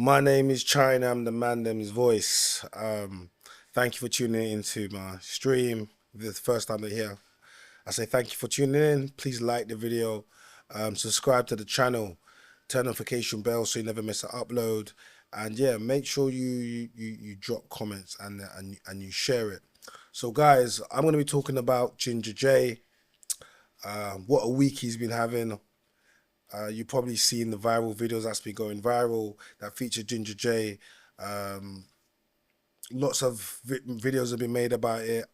My name is China. I'm the man them's voice. Thank you for tuning into my stream. If it's the first time they're here, I say thank you for tuning in. Please like the video, subscribe to the channel, turn notification bell so you never miss an upload, and yeah, make sure you drop comments and you share it. So guys, I'm going to be talking about Ginger Jay. What a week he's been having. You've probably seen the viral videos that's been going viral that feature Ginger Jay. Lots of videos have been made about it.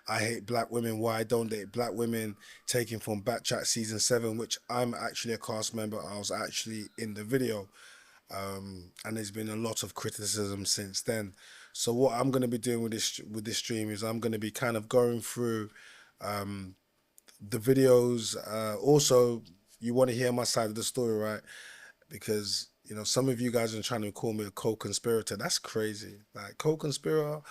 I hate black women. Why I don't date black women? Taken from BKCHAT season 7, which I'm actually a cast member. I was actually in the video, and there's been a lot of criticism since then. So what I'm going to be doing with this stream is I'm going to be kind of going through the videos. Also, you want to hear my side of the story, right? Because, you know, some of you guys are trying to call me a co-conspirator. That's crazy. Like, co-conspirator?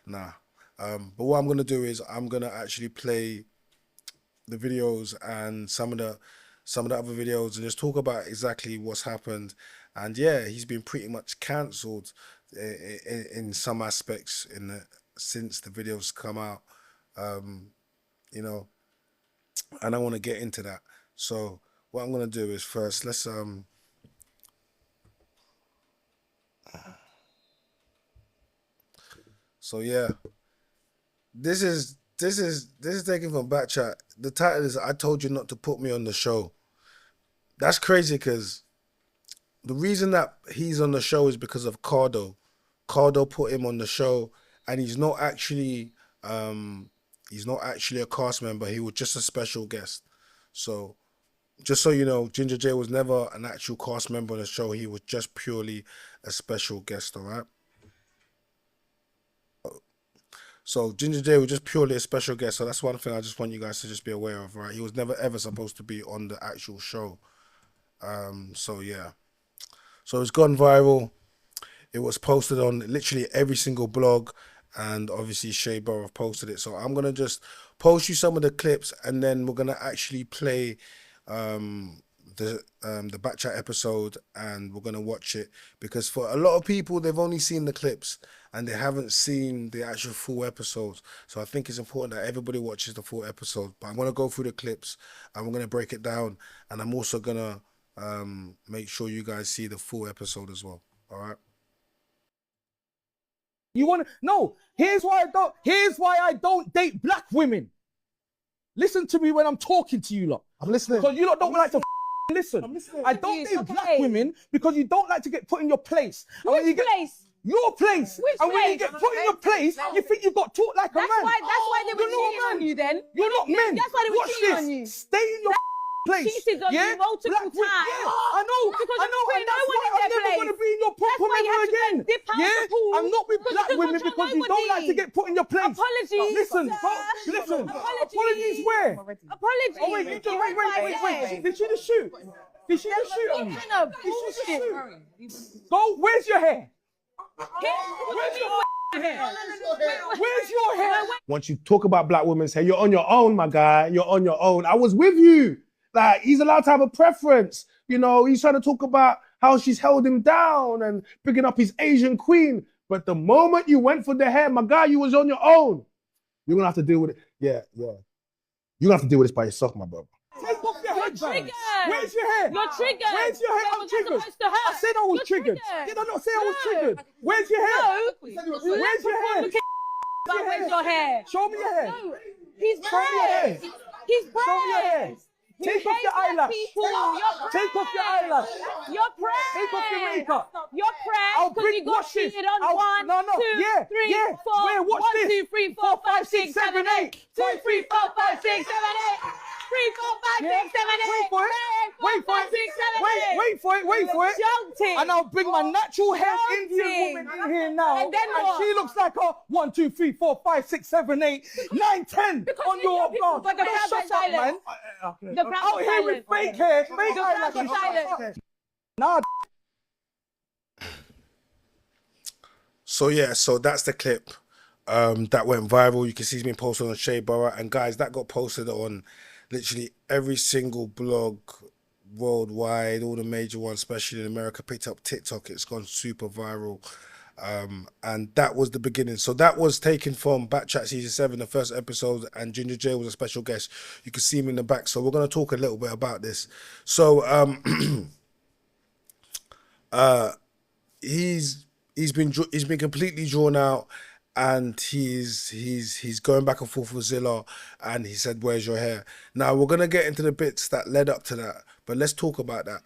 Nah. But what I'm going to do is I'm going to actually play the videos and some of the other videos and just talk about exactly what's happened. And yeah, he's been pretty much cancelled in some aspects since the videos come out. You know, and I want to get into that. So what I'm going to do is first, let's so yeah, this is taken from BKCHAT. The title is "I Told You Not to Put Me on the Show." That's crazy because the reason that he's on the show is because of Cardo. Cardo put him on the show, and he's not actually a cast member. He was just a special guest. So just so you know, Ginger Jay was never an actual cast member on the show. He was just purely a special guest, all right? So Ginger Jay was just purely a special guest. So that's one thing I just want you guys to just be aware of, right? He was never ever supposed to be on the actual show. So yeah. So it's gone viral. It was posted on literally every single blog, and obviously Shea Borough posted it. So I'm gonna just post you some of the clips, and then we're gonna actually play the BKCHAT episode, and we're gonna watch it, because for a lot of people they've only seen the clips and they haven't seen the actual full episodes. So I think it's important that everybody watches the full episode. But I'm gonna go through the clips and we're gonna break it down, and I'm also gonna make sure you guys see the full episode as well. All right. You want to? No. Here's why I don't date black women. Listen to me when I'm talking to you lot. I'm listening. Because you lot don't like to listen. I don't date black women because you don't like to get put in your place. Which place? Your place. Which and when place? you get put in your place, you think you got taught like a man. That's why they were cheating on you then. You're not men. That's why they were Watch cheating this. on you. Stay in your place. Cheated on you multiple times. Yeah, I know. Because I know. you're And that's putting no why one in I'm their never place. going to be in your That's why you ever have to again. dip out Yeah, the pool. I'm not with Because black you women don't because trust you don't like to nobody. get put in your place. Apologies, Listen, sir. listen. Apologies. Apologies where? Apologies. Oh wait, you just wait. Did she just shoot? Did she just shoot on me? Kind of Did she just bullshit. shoot? Go. Where's your hair? Where's your hair? Where's your hair? Once you talk about black women's hair, you're on your own, my guy. You're on your own. I was with you. Like, he's allowed to have a preference. You know, he's trying to talk about how she's held him down and picking up his Asian queen. But the moment you went for the hair, my guy, you was on your own. You're going to have to deal with it. Yeah. You're going to have to deal with this by yourself, my brother. Take off your head, triggered. Where's your hair? You're triggered. Where's your hair? That I'm was triggered. supposed to hurt. I said I was You're triggered. triggered. Did I not say I was No. triggered? Where's your hair? No. Where's your hair? Where's your hair? Show me your hair. No. He's Show me your hair. pressed. He's Show me your hair. pressed. Take off your eyelash. Take off your eyelash. You're pressed. Take off your makeup. You're pressed. I'll because bring you got watch this. cheated on. One, two, three, four. Wait, watch One, this. 2, 3, 4, 5, 6, 7, 8. 2, 3, 4, 5, 6, 7, 8. 3, 4, 5, 6, 7, 8. Wait for it. Wait for it. Wait for it. Wait for it. Jumping. And I'll bring my natural hair Indian woman in here now. And then what? she looks like a 1, 2, 3, 4, 5, 6, 7, 8, 9, 10 on your guard. But the crowd Shut is up, man. silent. The crowd Out is here with silent. fake hair, fake The crowd is eyelashes. silent. Nah. So yeah, so that's the clip that went viral. You can see it's been posted on Shea Borough, and guys, that got posted on literally every single blog worldwide. All the major ones, especially in America, picked up TikTok. It's gone super viral. And that was the beginning. So that was taken from Backchat season 7, the first episode, and Ginger Jay was a special guest. You can see him in the back. So we're going to talk a little bit about this. So he's been completely drawn out, and he's going back and forth with Zilla, and he said, "Where's your hair?" Now we're gonna get into the bits that led up to that, but let's talk about that.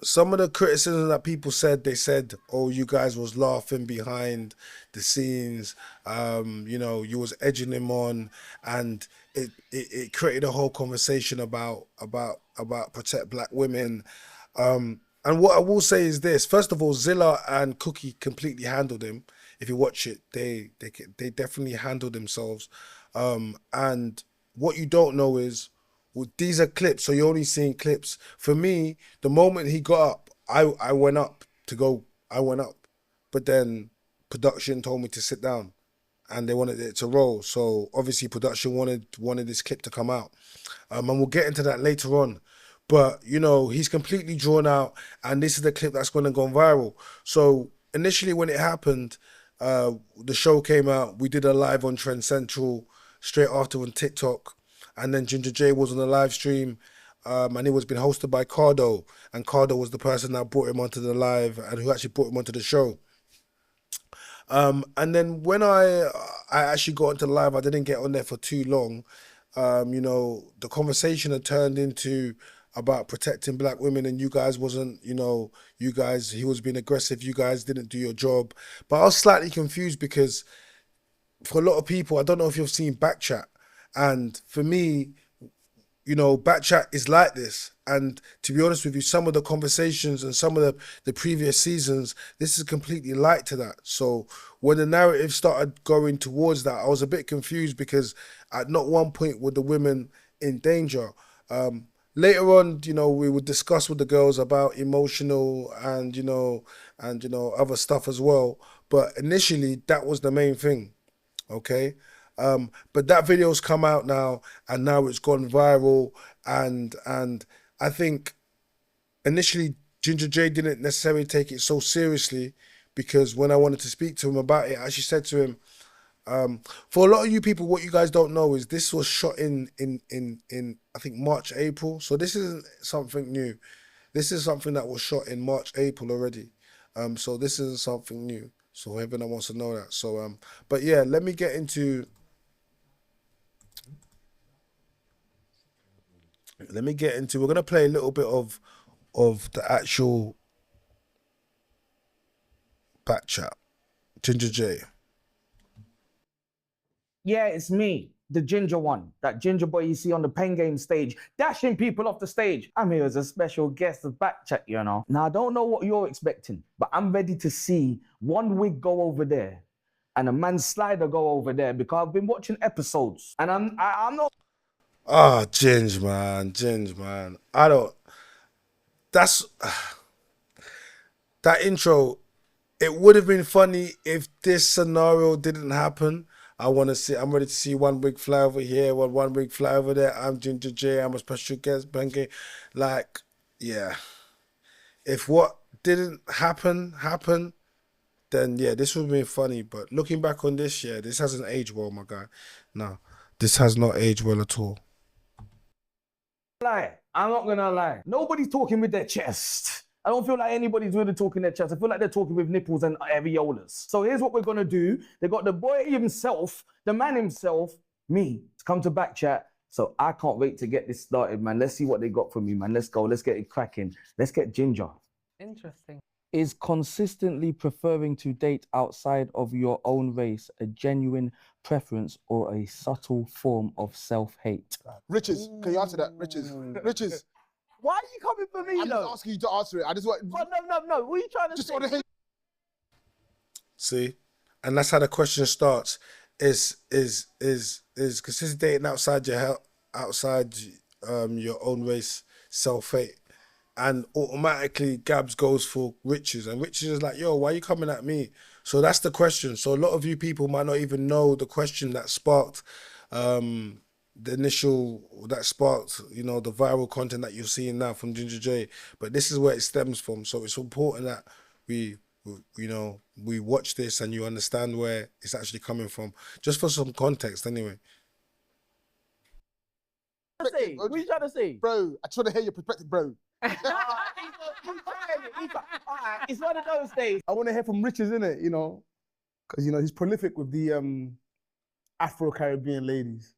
Some of the criticism that people said, they said, "Oh, you guys was laughing behind the scenes. You know, you was edging him on," and it created a whole conversation about protect black women. And what I will say is this: first of all, Zilla and Cookie completely handled him. If you watch it, they definitely handled themselves. And what you don't know is, well, these are clips, so you're only seeing clips. For me, the moment he got up, I went up to go. I went up, but then production told me to sit down, and they wanted it to roll. So obviously, production wanted this clip to come out, and we'll get into that later on. But you know, he's completely drawn out, and this is the clip that's going to go viral. So initially, when it happened, the show came out. We did a live on Trend Central straight after on TikTok, and then Ginger Jay was on the live stream, and it was being hosted by Cardo, and Cardo was the person that brought him onto the live and who actually brought him onto the show. And then when I actually got into the live, I didn't get on there for too long. You know, the conversation had turned into about protecting black women, and you guys wasn't, you know, he was being aggressive, you guys didn't do your job. But I was slightly confused because for a lot of people, I don't know if you've seen Backchat, and for me, you know, Backchat is like this. And to be honest with you, some of the conversations and some of the previous seasons, this is completely light to that. So when the narrative started going towards that, I was a bit confused because at not one point were the women in danger. Later on, you know, we would discuss with the girls about emotional and, you know, other stuff as well. But initially, that was the main thing, okay? But that video's come out now, and now it's gone viral, and I think initially Ginger Jay didn't necessarily take it so seriously, because when I wanted to speak to him about it, I actually said to him, for a lot of you people, what you guys don't know is this was shot in I think March, April. So this isn't something new. This is something that was shot in March, April already. So this isn't something new. So everyone wants to know that. So but yeah, let me get into we're gonna play a little bit of the actual Backchat. Ginger Jay. Yeah, it's me, the ginger one, that ginger boy you see on the pen game stage, dashing people off the stage. I'm here as a special guest of Backchat, you know. Now, I don't know what you're expecting, but I'm ready to see one wig go over there and a man's slider go over there, because I've been watching episodes and I'm not. Ah, Ginge, man. I don't. That's that intro. It would have been funny if this scenario didn't happen. I'm ready to see one wig fly over here, one wig fly over there. I'm Ginger Jay. I'm a special guest, Benke. Like, yeah. If what didn't happen, then yeah, this would have been funny. But looking back on this, yeah, this hasn't aged well, my guy. No, this has not aged well at all. I'm not gonna lie. Nobody's talking with their chest. I don't feel like anybody's really talking their chest. I feel like they're talking with nipples and areolas. So here's what we're gonna do. They got the boy himself, the man himself, me, to come to Backchat. So I can't wait to get this started, man. Let's see what they got for me, man. Let's go. Let's get it cracking. Let's get Ginger. Interesting. Is consistently preferring to date outside of your own race a genuine preference or a subtle form of self-hate? Riches, can you answer that? Riches. Why are you coming for me, I'm though? just asking you to answer it. I just want. Oh, no. What are you trying to Just say? want to hate. See, and that's how the question starts. Is consistent dating outside your own race self-hate? And automatically Gabs goes for Riches, and Riches is like, yo, why are you coming at me? So that's the question. So a lot of you people might not even know the question that sparked the initial that sparked, you know, the viral content that you're seeing now from Ginger Jay. But this is where it stems from. So it's important that we you know, we watch this and you understand where it's actually coming from. Just for some context, anyway. What are you trying to say? Bro, I just want to hear your perspective, bro. It's one of those days. I want to hear from Riches, innit, you know, because, you know, he's prolific with the Afro-Caribbean ladies.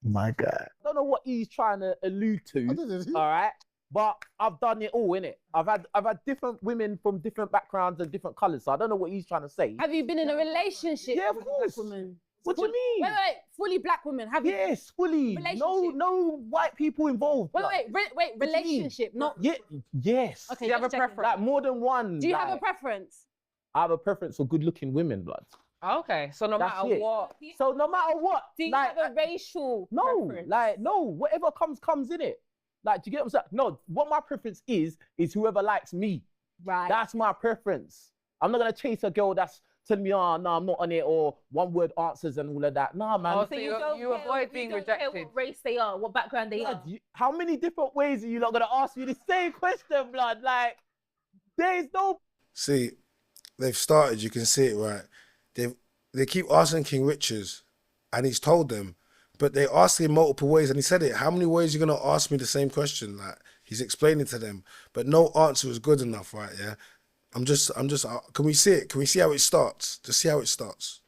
My God. I don't know what he's trying to allude to, all right? But I've done it all, innit? I've had different women from different backgrounds and different colours, so I don't know what he's trying to say. Have you been in a relationship Yeah, of with course. a black woman? What do you mean? Wait, fully black women, have you? Yes, fully. Relationship. No white people involved. Wait, like. wait, What do you mean? relationship, not... Yeah, yes. Okay, Do you have a just checking. preference? Like more than one. Do you have a like, preference? I have a preference for good-looking women, blood. Okay, so no That's matter it. what. So no matter what, Do you like, have a racial preference? whatever comes in it. Like, do you get what I'm saying? No, what my preference is whoever likes me. Right. That's my preference. I'm not gonna chase a girl that's telling me, oh no, I'm not on it, or one-word answers and all of that. Nah, man. Oh, So so don't you care- avoid being don't care rejected. what race they are, what background they are. How many different ways are you not gonna ask me the same question, blood? Like, there's no. See, they've started. You can see it, right? They keep asking King Richards, and he's told them, but they asked him multiple ways, and he said it. How many ways are you gonna ask me the same question? Like, he's explaining to them, but no answer is good enough, right? Yeah. I'm just. Can we see it? Can we see how it starts? Just see how it starts.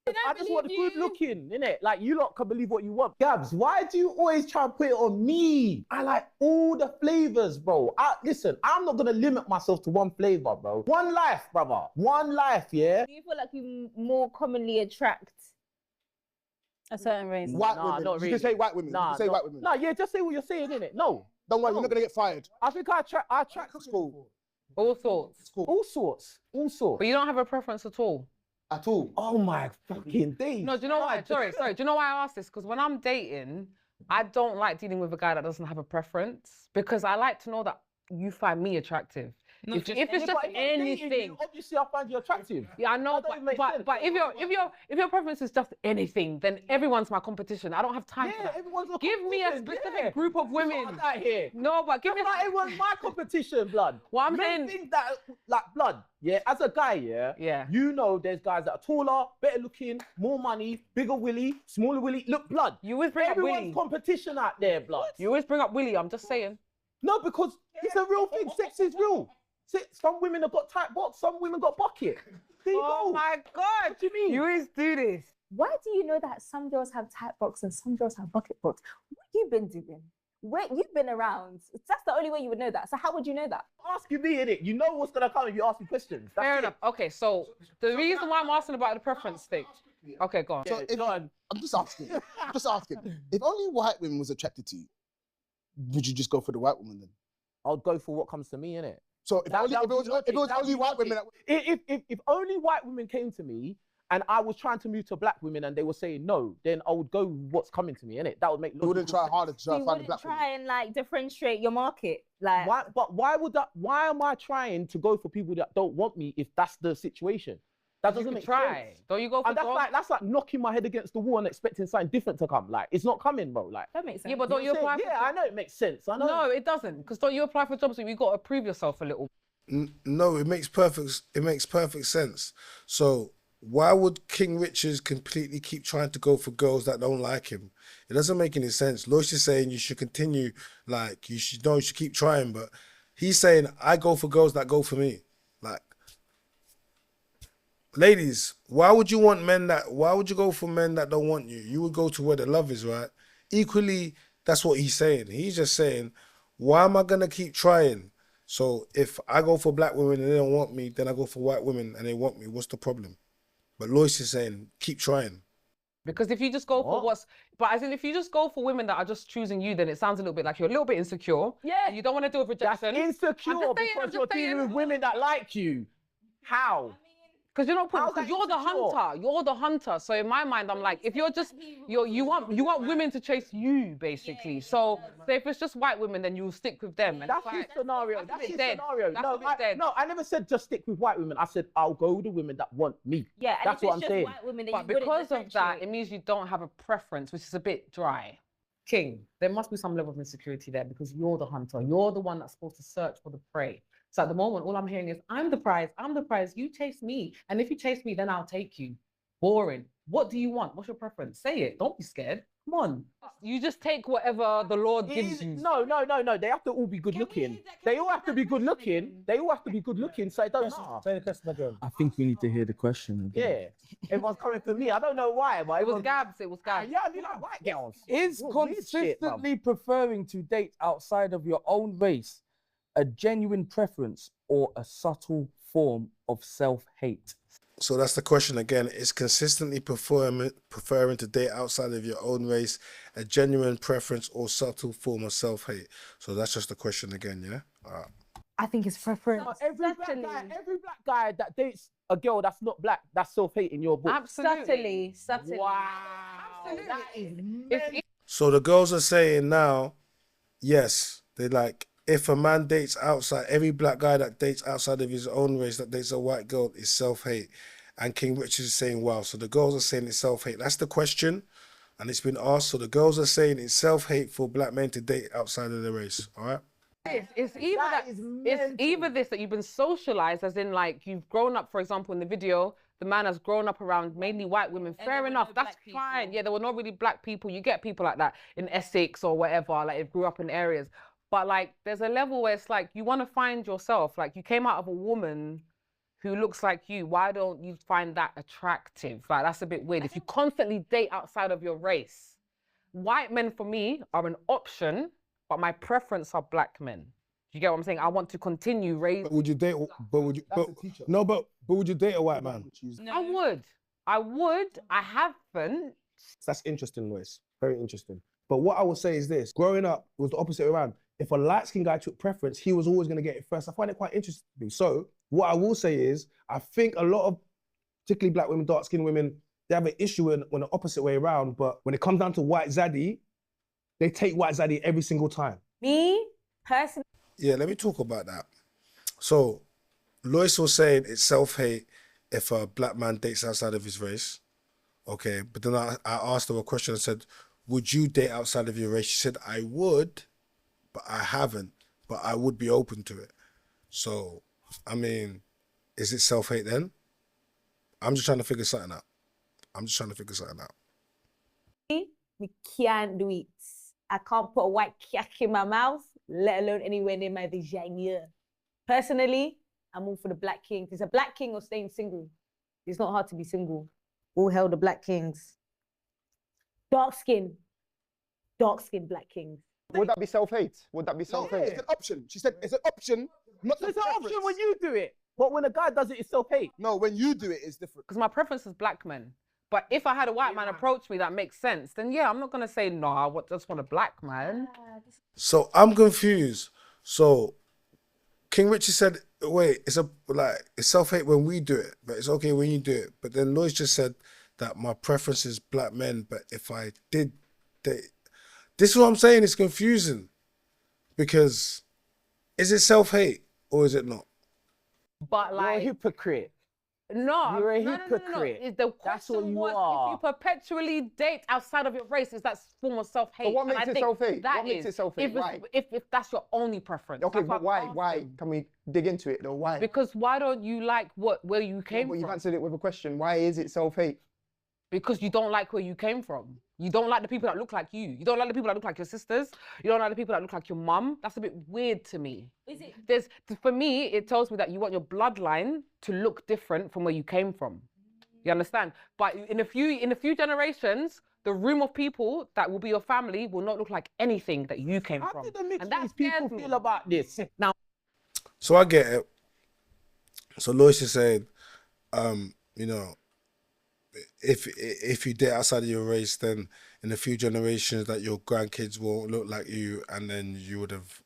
I just want good looking, innit? Like, you lot can believe what you want. Gabs, why do you always try and put it on me? I like all the flavors, bro. Listen, I'm not gonna limit myself to one flavor, bro. One life, brother. One life, yeah? Do you feel like you more commonly attract a certain race? White Nah, women. not You really. can say white women. you can say white women. Nah, yeah, just say what you're saying, innit? No. Don't worry, you're not going to get fired. I think I attract It's cool. All sorts. It's cool. all sorts. But you don't have a preference at all. At all. Oh my fucking days. No, do you know why? Sorry. Do you know why I asked this? Because when I'm dating, I don't like dealing with a guy that doesn't have a preference because I like to know that you find me attractive. If it's just anything, obviously I find you attractive. yeah, I know, That doesn't but make sense. if your preference is just anything, then everyone's my competition. I don't have time for Yeah, that. everyone's a Give me a competition, specific yeah. group of It's women. not like that here. No, but give me Not everyone's my competition, blood. What I'm Men saying- think that, like, blood, yeah, as a guy, Yeah. you know there's guys that are taller, better looking, more money, bigger willy, smaller willy. Look, blood. You always bring up Everyone's Willy. competition out there, blood. You always bring up Willy. I'm just saying. No, because it's a real thing. Sex is real. Some women have got tight box, some women got bucket. There you Oh go. my God! What do you mean? You always do this. Why do you know that some girls have tight box and some girls have bucket box? What you been doing? Where you've been around? That's the only way you would know that. So how would you know that? Asking me, innit? You know what's gonna come if you ask me questions. That's Fair it. enough. Okay, so the reason why I'm asking about the preference thing. Okay, go on. So if, Go on. I'm just asking. I'm just asking. If only white women was attracted to you, would you just go for the white woman then? I'll go for what comes to me, innit? So if, That- only, that if it would was, be logic, if it was that would only be white women, logic. If only white women came to me and I was trying to move to black women and they were saying no, then I would go with what's coming to me, innit? That would make you wouldn't logical try harder to So try you to find a wouldn't black woman. try and like differentiate your market, like. Why would that? Why am I trying to go for people that don't want me if that's the situation? That You doesn't can make try. sense. Don't you go for And that's like knocking my head against the wall and expecting something different to come. Like, it's not coming, bro. Like, That makes sense. Yeah, but don't you apply for yeah, I know it makes sense. I know. No, it doesn't. Because don't you apply for jobs and you got to prove yourself a little? No, it makes perfect sense. So why would King Richards completely keep trying to go for girls that don't like him? It doesn't make any sense. Lois is saying you should continue, like you should keep trying, but he's saying I go for girls that go for me. Like, ladies, why would you go for men that don't want you? You would go to where the love is, right? Equally, that's what he's saying. He's just saying, why am I gonna keep trying? So if I go for black women and they don't want me, then I go for white women and they want me. What's the problem? But Lois is saying, keep trying. Because if you just go for if you just go for women that are just choosing you, then it sounds a little bit like you're a little bit insecure. Yeah. And you don't want to deal with That's rejection. insecure I'm just saying, because you're dealing with women that like you. How? Because you're not putting, How's that because you're the insecure? hunter. You're the hunter. So in my mind, I'm like, if you're just, you want women to chase you, basically. So if it's just white women, then you'll stick with them. And That's it's his like, scenario. That's his dead. scenario. That's a bit dead. No, I never said just stick with white women. I said I'll go with the women that want me. Yeah, and That's if what it's I'm just saying. white women, then But you wouldn't because of that, differentiate. it means you don't have a preference, which is a bit dry. King, there must be some level of insecurity there because you're the hunter. You're the one that's supposed to search for the prey. So at the moment, all I'm hearing is, I'm the prize, you chase me. And if you chase me, then I'll take you. Boring. What do you want? What's your preference? Say it. Don't be scared. Come on. You just take whatever the Lord gives you. No. They have to all be good looking. They all have to be good looking. They all have to be good looking, so it doesn't matter. Say the question again. I think we need to hear the question again. Yeah. Everyone's coming for me. I don't know why, but It was Gabs. It was Gabs. Yeah, I mean like white girls. Is What weird shit, bruv. consistently preferring to date outside of your own race a genuine preference or a subtle form of self-hate? So that's the question again. Is consistently preferring to date outside of your own race a genuine preference or subtle form of self-hate? So that's just the question again, yeah? All right. I think it's preference. Every black guy that dates a girl that's not black, that's self-hate in your book. Absolutely. Subtly. Wow. Absolutely. That is It's So the girls are saying now, yes, they like, if a man dates outside, every black guy that dates outside of his own race, that dates a white girl, is self-hate. And King Richard is saying, wow. So the girls are saying it's self-hate. That's the question. And it's been asked. So the girls are saying it's self-hate for black men to date outside of the race. All right? It's either this that you've been socialized, as in like you've grown up, for example, in the video, the man has grown up around mainly white women. Fair enough, that's fine. Yeah, there were not really black people. You get people like that in Essex or whatever, like they grew up in areas. But like there's a level where it's like you want to find yourself. Like you came out of a woman who looks like you. Why don't you find that attractive? Like that's a bit weird. If you constantly date outside of your race, white men for me are an option, but my preference are black men. You get what I'm saying? I want to continue raising. But would you date? But would you? But, no, but would you date a white man? I would. I haven't. That's interesting, Lois. Very interesting. But what I will say is this: growing up, it was the opposite way around. If a light-skinned guy took preference, he was always going to get it first. I find it quite interesting. So what I will say is, I think a lot of, particularly black women, dark-skinned women, they have an issue when the opposite way around. But when it comes down to white zaddy, they take white zaddy every single time. Me, personally. Yeah, let me talk about that. So Lois was saying it's self-hate if a black man dates outside of his race. Okay, but then I asked her a question and said, would you date outside of your race? She said, I would, but I haven't, but I would be open to it. So, I mean, is it self-hate then? I'm just trying to figure something out. We can't do it. I can't put a white cack in my mouth, let alone anywhere near my vagina. Personally, I'm all for the black king. If it's a black king or staying single, it's not hard to be single. All hail the black kings. Dark skin black kings. Would that be self-hate? Would that be self-hate? It's an option. She said it's an option, not It's an option when you do it. But when a guy does it, it's self-hate. No, when you do it, it's different. Because my preference is black men. But if I had a white man approach me that makes sense, then yeah, I'm not going to say, no, I just want a black man. So I'm confused. So King Richard said, wait, it's self-hate when we do it, but it's okay when you do it. But then Lois just said that my preference is black men, but if I did date, this is what I'm saying, it's confusing. Because is it self-hate or is it not? But You're a like, hypocrite. no, You're a no. hypocrite. The That's what question you was, are. if you perpetually date outside of your race, is that form of self-hate? But what And makes I it think self-hate? that What makes is, it self-hate? if it's- Why? If that's your only preference. Okay, That's but why I'm why? Why? asking. Can we dig into it though? Why? Because why don't you like where you came But from? you've answered it with a question. Why is it self-hate? Because you don't like where you came from. You don't like the people that look like you. You don't like the people that look like your sisters. You don't like the people that look like your mum. That's a bit weird to me. Is it? For me, it tells me that you want your bloodline to look different from where you came from. You understand? But in a few generations, the room of people that will be your family will not look like anything that you came How from. do the mixed And that race people scares me. feel about this? Now, So I get it. So Lois is saying, you know, if you date outside of your race, then in a few generations that your grandkids won't look like you, and then you would have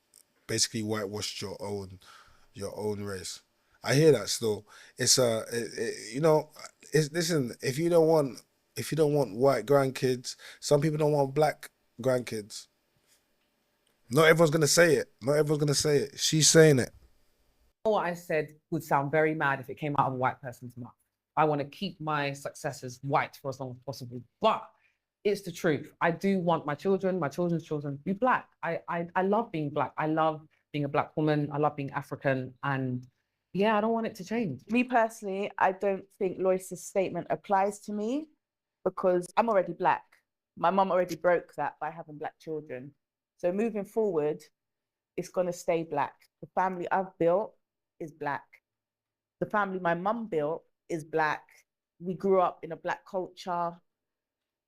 basically whitewashed your own race. I hear that still. It's you know, listen. If you don't want white grandkids, some people don't want black grandkids. Not everyone's gonna say it. Not everyone's gonna say it. She's saying it. What I said would sound very mad if it came out of a white person's mouth. I want to keep my successors white for as long as possible, but it's the truth. I do want my children, my children's children, to be black. I love being black. I love being a black woman. I love being African, and yeah, I don't want it to change. Me personally, I don't think Lois's statement applies to me because I'm already black. My mum already broke that by having black children. So moving forward, it's going to stay black. The family I've built is black. The family my mum built is black. We grew up in a black culture.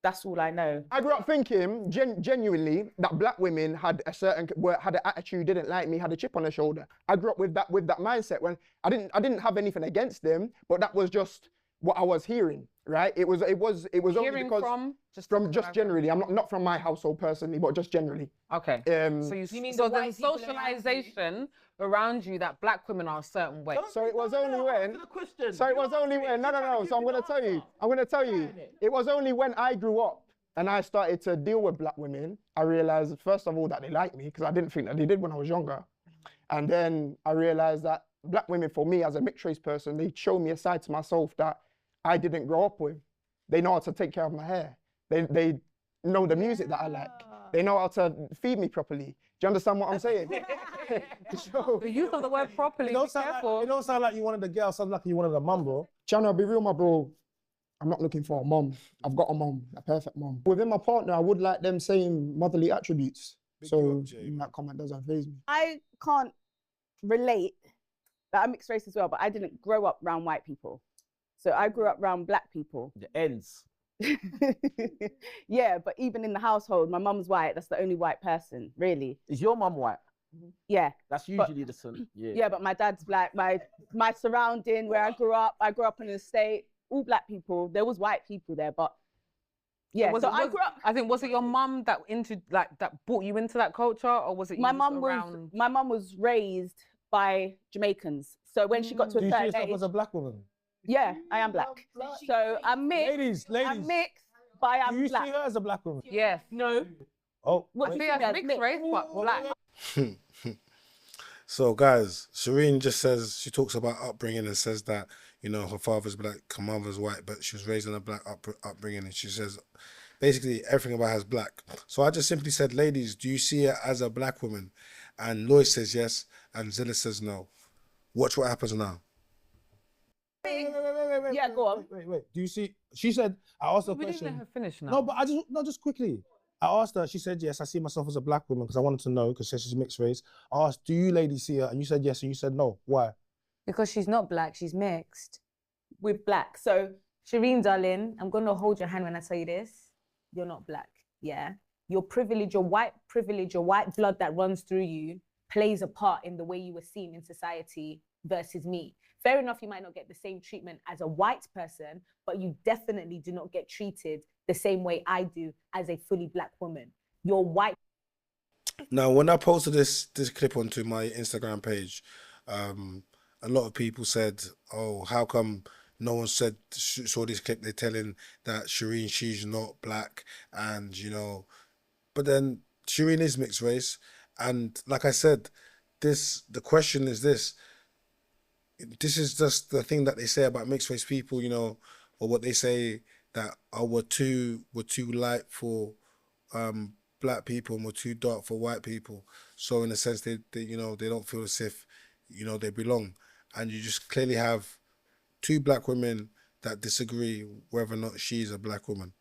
That's all I know. I grew up thinking genuinely that black women had had an attitude, didn't like me, had a chip on their shoulder. I grew up with that mindset when I didn't have anything against them, but that was just what I was hearing, right? It was only because from generally. I'm not from my household personally, but just generally. Okay. So you mean so there's socialization around you that black women are a certain way. So it was only when. So it was only when. No. So I'm gonna tell you. It was only when I grew up and I started to deal with black women, I realized first of all that they liked me because I didn't think that they did when I was younger, and then I realized that black women, for me as a mixed race person, they show me a side to myself that I didn't grow up with. They know how to take care of my hair. They know the music that I like. They know how to feed me properly. Do you understand what I'm saying? So, the use of the word properly, It don't sound like you wanted the girl, sounds like you wanted a mum, bro. Channel, be real, my bro. I'm not looking for a mum. I've got a mum, a perfect mum. Within my partner, I would like them same motherly attributes. So that comment doesn't faze me. I can't relate. I'm mixed race as well, but I didn't grow up around white people. So I grew up around black people. The ends. Yeah, but even in the household, my mum's white. That's the only white person, really. Is your mum white? Yeah. That's usually the son. Yeah. Yeah, but my dad's black. My surrounding, where I grew up in an estate, all black people. There was white people there, but yeah. So I grew up. I think, was it your mum that brought you into that culture, or was it my mum was raised by Jamaicans. So when she got to a certain age, do you see yourself as a black woman? Yeah, I am black. So I'm mixed. Ladies. I'm mixed, but I'm do you black. see her as a black woman? Yes. No. Oh. What See, as mixed race, but black. So guys, Shireen just says, she talks about upbringing and says that, you know, her father's black, her mother's white, but she was raised in a black upbringing, and she says basically everything about her is black. So I just simply said, ladies, do you see her as a black woman? And Lois says yes, and Zilla says no. Watch what happens now. Wait, Yeah, go on. Wait. Do you see? She said, I asked her a We didn't question. let her finish now. No, but just quickly. I asked her, she said yes, I see myself as a black woman because I wanted to know, because she's mixed race. I asked, do you ladies see her? And you said yes, and you said no. Why? Because she's not black, she's mixed. With black. So Shireen, darling, I'm going to hold your hand when I tell you this. You're not black, yeah? Your privilege, your white blood that runs through you plays a part in the way you were seen in society versus me. Fair enough, you might not get the same treatment as a white person, but you definitely do not get treated the same way I do as a fully black woman. You're white. Now, when I posted this clip onto my Instagram page, a lot of people said, oh, how come no one saw this clip? They're telling that Shireen, she's not black, and, you know, but then Shireen is mixed race. And like I said, the question is this is just the thing that they say about mixed race people, you know, or what they say that we're too light for black people and we're too dark for white people. So in a sense, they you know, they don't feel as if, you know, they belong. And you just clearly have two black women that disagree whether or not she's a black woman.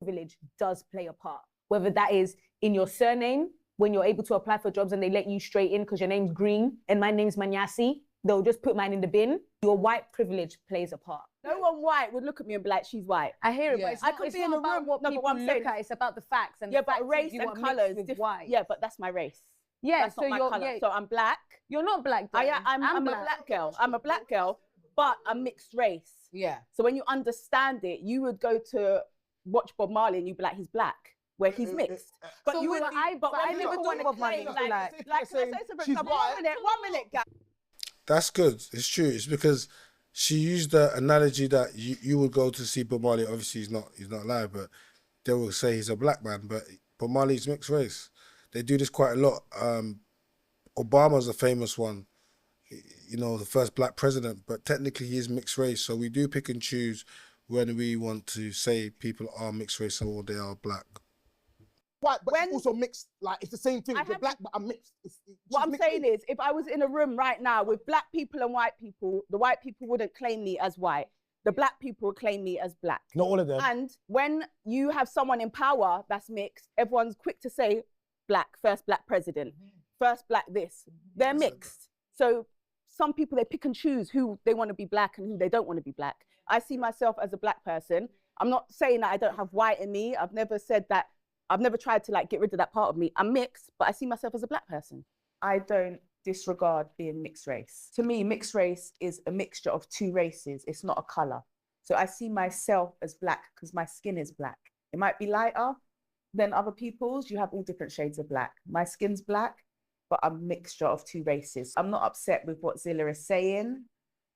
Privilege does play a part, whether that is in your surname, when you're able to apply for jobs and they let you straight in because your name's Green and my name's Manyasi, they'll just put mine in the bin. Your white privilege plays a part. no one white would look at me and be like, she's white. I hear it, Yeah. but it's I not, could it's be in not a about room, what no, but people what I'm look saying- at. It's about the facts. And Yeah, the but facts race you and are colour mixed is with different. white. Yeah, but that's my race. Yeah, That's so not my you're, colour. yeah, So I'm black. you're not black, I'm darling. a black girl. I'm a black girl, but I'm mixed race. Yeah. So when you understand it, you would go to watch Bob Marley and you'd be like, he's black, where he's mixed. But So you would. but I when never people want do Bob it, Marley. like, saying let's say, for she's example, one minute, guys. That's good. It's true. It's because she used the analogy that you would go to see Bob Marley. Obviously, he's not alive, but they will say he's a black man. But Bob Marley's mixed race. They do this quite a lot. Obama's a famous one. You know, the first black president, but technically he is mixed race. So we do pick and choose when we want to say people are mixed race or they are black. White, but it's also mixed. Like, it's the same thing. You're black, but I'm mixed. What I'm saying is, if I was in a room right now with black people and white people, the white people wouldn't claim me as white. The black people would claim me as black. Not all of them. And when you have someone in power that's mixed, everyone's quick to say black, first black president, first black this. They're mixed. So some people, they pick and choose who they want to be black and who they don't want to be black. I see myself as a black person. I'm not saying that I don't have white in me. I've never said that. I've never tried to like get rid of that part of me. I'm mixed, but I see myself as a black person. I don't disregard being mixed race. To me, mixed race is a mixture of two races. It's not a color. So I see myself as black because my skin is black. It might be lighter than other people's. You have all different shades of black. My skin's black, but I'm a mixture of two races. I'm not upset with what Zilla is saying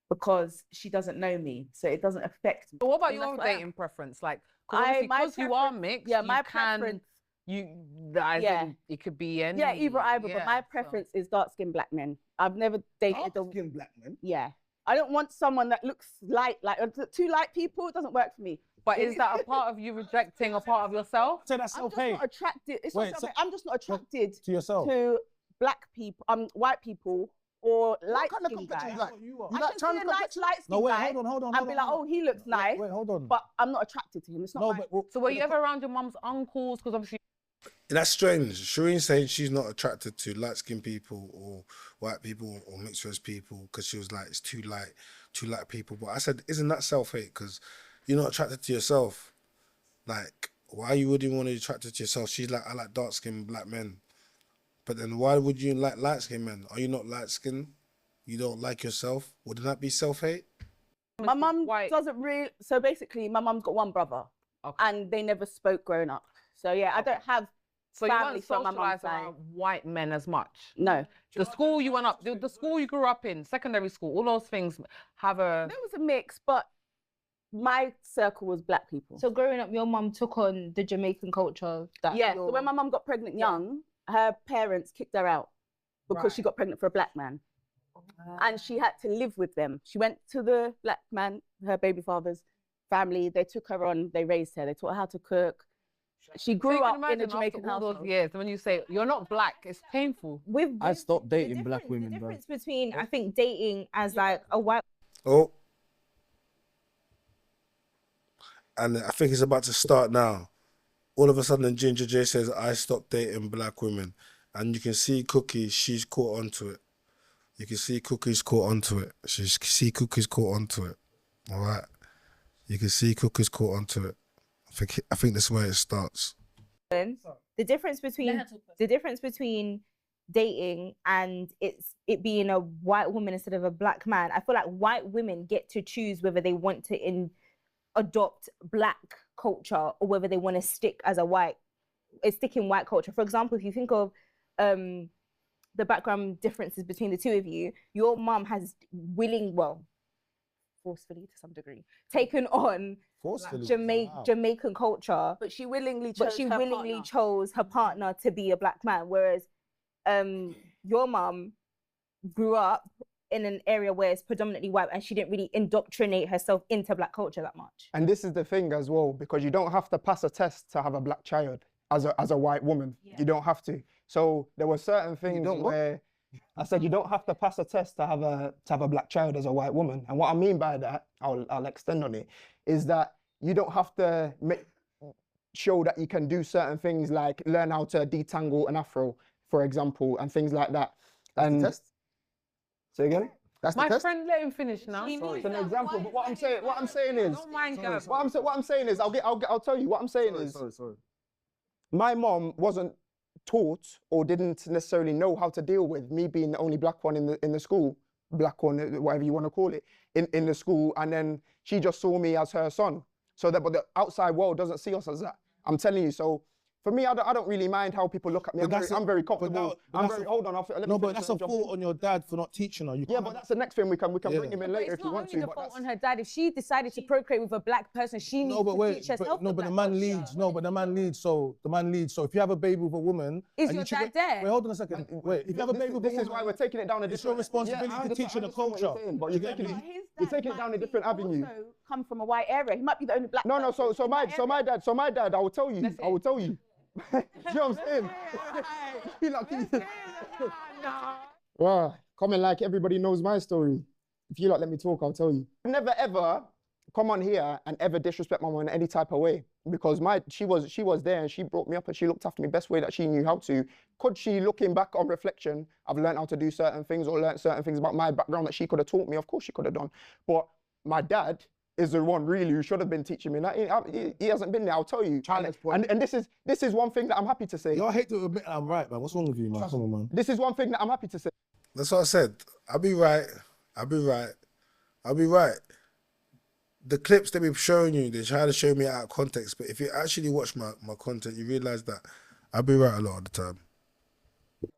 because she doesn't know me. So it doesn't affect me. But what about your dating preference? Like, because you are mixed, yeah, my preference. It could be any. Yeah, either. But my preference is dark-skinned black men. I've never dated dark-skinned black men. Yeah, I don't want someone that looks light. Like too light people, it doesn't work for me. But is that a part of you rejecting a part of yourself? So that's self-hate. I'm just not attracted. I'm just not attracted to yourself. To black people, white people, or light-skinned guys. You I like can see a nice light-skinned guy. Hold on. I'd be like, oh, he looks nice. Wait, hold on. But I'm not attracted to him. It's not. So were you ever around your mum's uncles? Because obviously. That's strange. Shireen's saying she's not attracted to light-skinned people or white people or mixed race people because she was like, it's too light people. But I said, isn't that self-hate? Because you're not attracted to yourself. Like, why you wouldn't want to be attracted to yourself? She's like, I like dark-skinned black men. But then why would you like light-skinned men? Are you not light-skinned? You don't like yourself? Wouldn't that be self-hate? My mum doesn't really. So basically, my mum's got one brother, and they never spoke growing up. So yeah, I don't have family from my mum's side. White men as much. No. The school you went up, the school you grew up in, secondary school, all those things have a. There was a mix, but my circle was black people. So growing up, your mum took on the Jamaican culture. So when my mum got pregnant young, her parents kicked her out because she got pregnant for a black man. And she had to live with them. She went to the black man, her baby father's family. They took her on, they raised her. They taught her how to cook. She grew up in a Jamaican household. Those years, when you say you're not black, it's painful. I stopped dating black women, bro. The difference between, I think, dating as like a white. Oh. And I think it's about to start now. All of a sudden, Ginger Jay says, I stopped dating black women. And you can see Cookie, she's caught onto it. You can see Cookie's caught onto it. All right? You can see Cookie's caught onto it. I think that's where it starts. The difference between dating and it being a white woman instead of a black man, I feel like white women get to choose whether they want to adopt black culture or whether they want to stick in white culture. For example, if you think of the background differences between the two of you, your mum has forcefully to some degree, taken on Jamaican culture, but she willingly chose her partner to be a black man, whereas your mum grew up in an area where it's predominantly white and she didn't really indoctrinate herself into black culture that much. And this is the thing as well, because you don't have to pass a test to have a black child as a white woman. Yeah. You don't have to. So there were certain things where I said you don't have to pass a test to have a black child as a white woman. And what I mean by that, I'll extend on it, is that you don't have to show that you can do certain things like learn how to detangle an afro, for example, and things like that. And test? Say again? That's my friend. Let him finish now. It's an example, but what I'm saying is, don't mind Gab. What I'm saying is, I'll tell you. What I'm saying is, my mom wasn't taught or didn't necessarily know how to deal with me being the only black one in the school, black one, whatever you want to call it, in the school, and then she just saw me as her son. So that, but the outside world doesn't see us as that. I'm telling you. So For me, I don't really mind how people look at me. I'm very comfortable. Hold on. Let me but finish that's and a jump fault in. on your dad for not teaching her. Yeah, but that's the next thing we can bring him in later if It's you not want only to. the But fault that's on her dad. If she decided to procreate with a black person, she needs to teach herself. but the man leads. No, but the man leads. So the man leads. So if you have a baby with a woman, Is and your you treat dad it- there? Wait, hold on a second. Wait, if you have a baby with a this is woman, why we're taking it down a different. it's your responsibility to teach her the culture. But you're taking it down a different avenue. Also come from a white area. He might be the only black. No, person so in that area. my dad, I will tell you. I will tell you. Do you know what I'm saying? Feel like Wow, coming like everybody knows my story. If you let me talk, I'll tell you. Never ever come on here and ever disrespect my mom in any type of way, because she was there and she brought me up and she looked after me best way that she knew how to. Could she, looking back on reflection, I've learned how to do certain things or learned certain things about my background that she could have taught me? Of course she could have done. But my dad is the one really who should have been teaching me that. He hasn't been there, I'll tell you. And this is one thing that I'm happy to say. Yo, I hate to admit I'm right, man. What's wrong with you, man? Come on, man. This is one thing that I'm happy to say. That's what I said. I'll be right. The clips they be showing you, they try to show me out of context. But if you actually watch my content, you realise that I'll be right a lot of the time.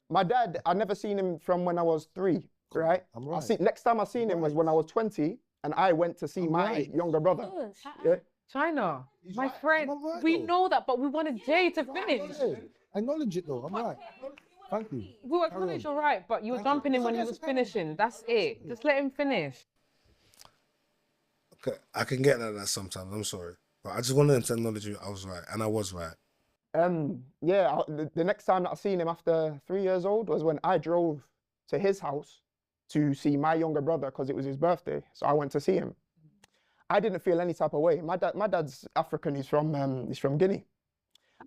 My dad, I never seen him from when I was 3, right? I'm right. Next time I seen him was when I was 20 and I went to see my younger brother. Yeah. China, my friend, we know that, but we wanted Jay to finish. Acknowledge it though, I'm right. Thank you. We acknowledge you're right, but you were jumping in when he was finishing. That's it. Just let him finish. Okay, I can get that sometimes, I'm sorry. But I just wanted to acknowledge you, I was right. And I was right. Yeah, the next time that I seen him after 3 years old was when I drove to his house to see my younger brother because it was his birthday. So I went to see him. I didn't feel any type of way. My dad's African. He's from Guinea.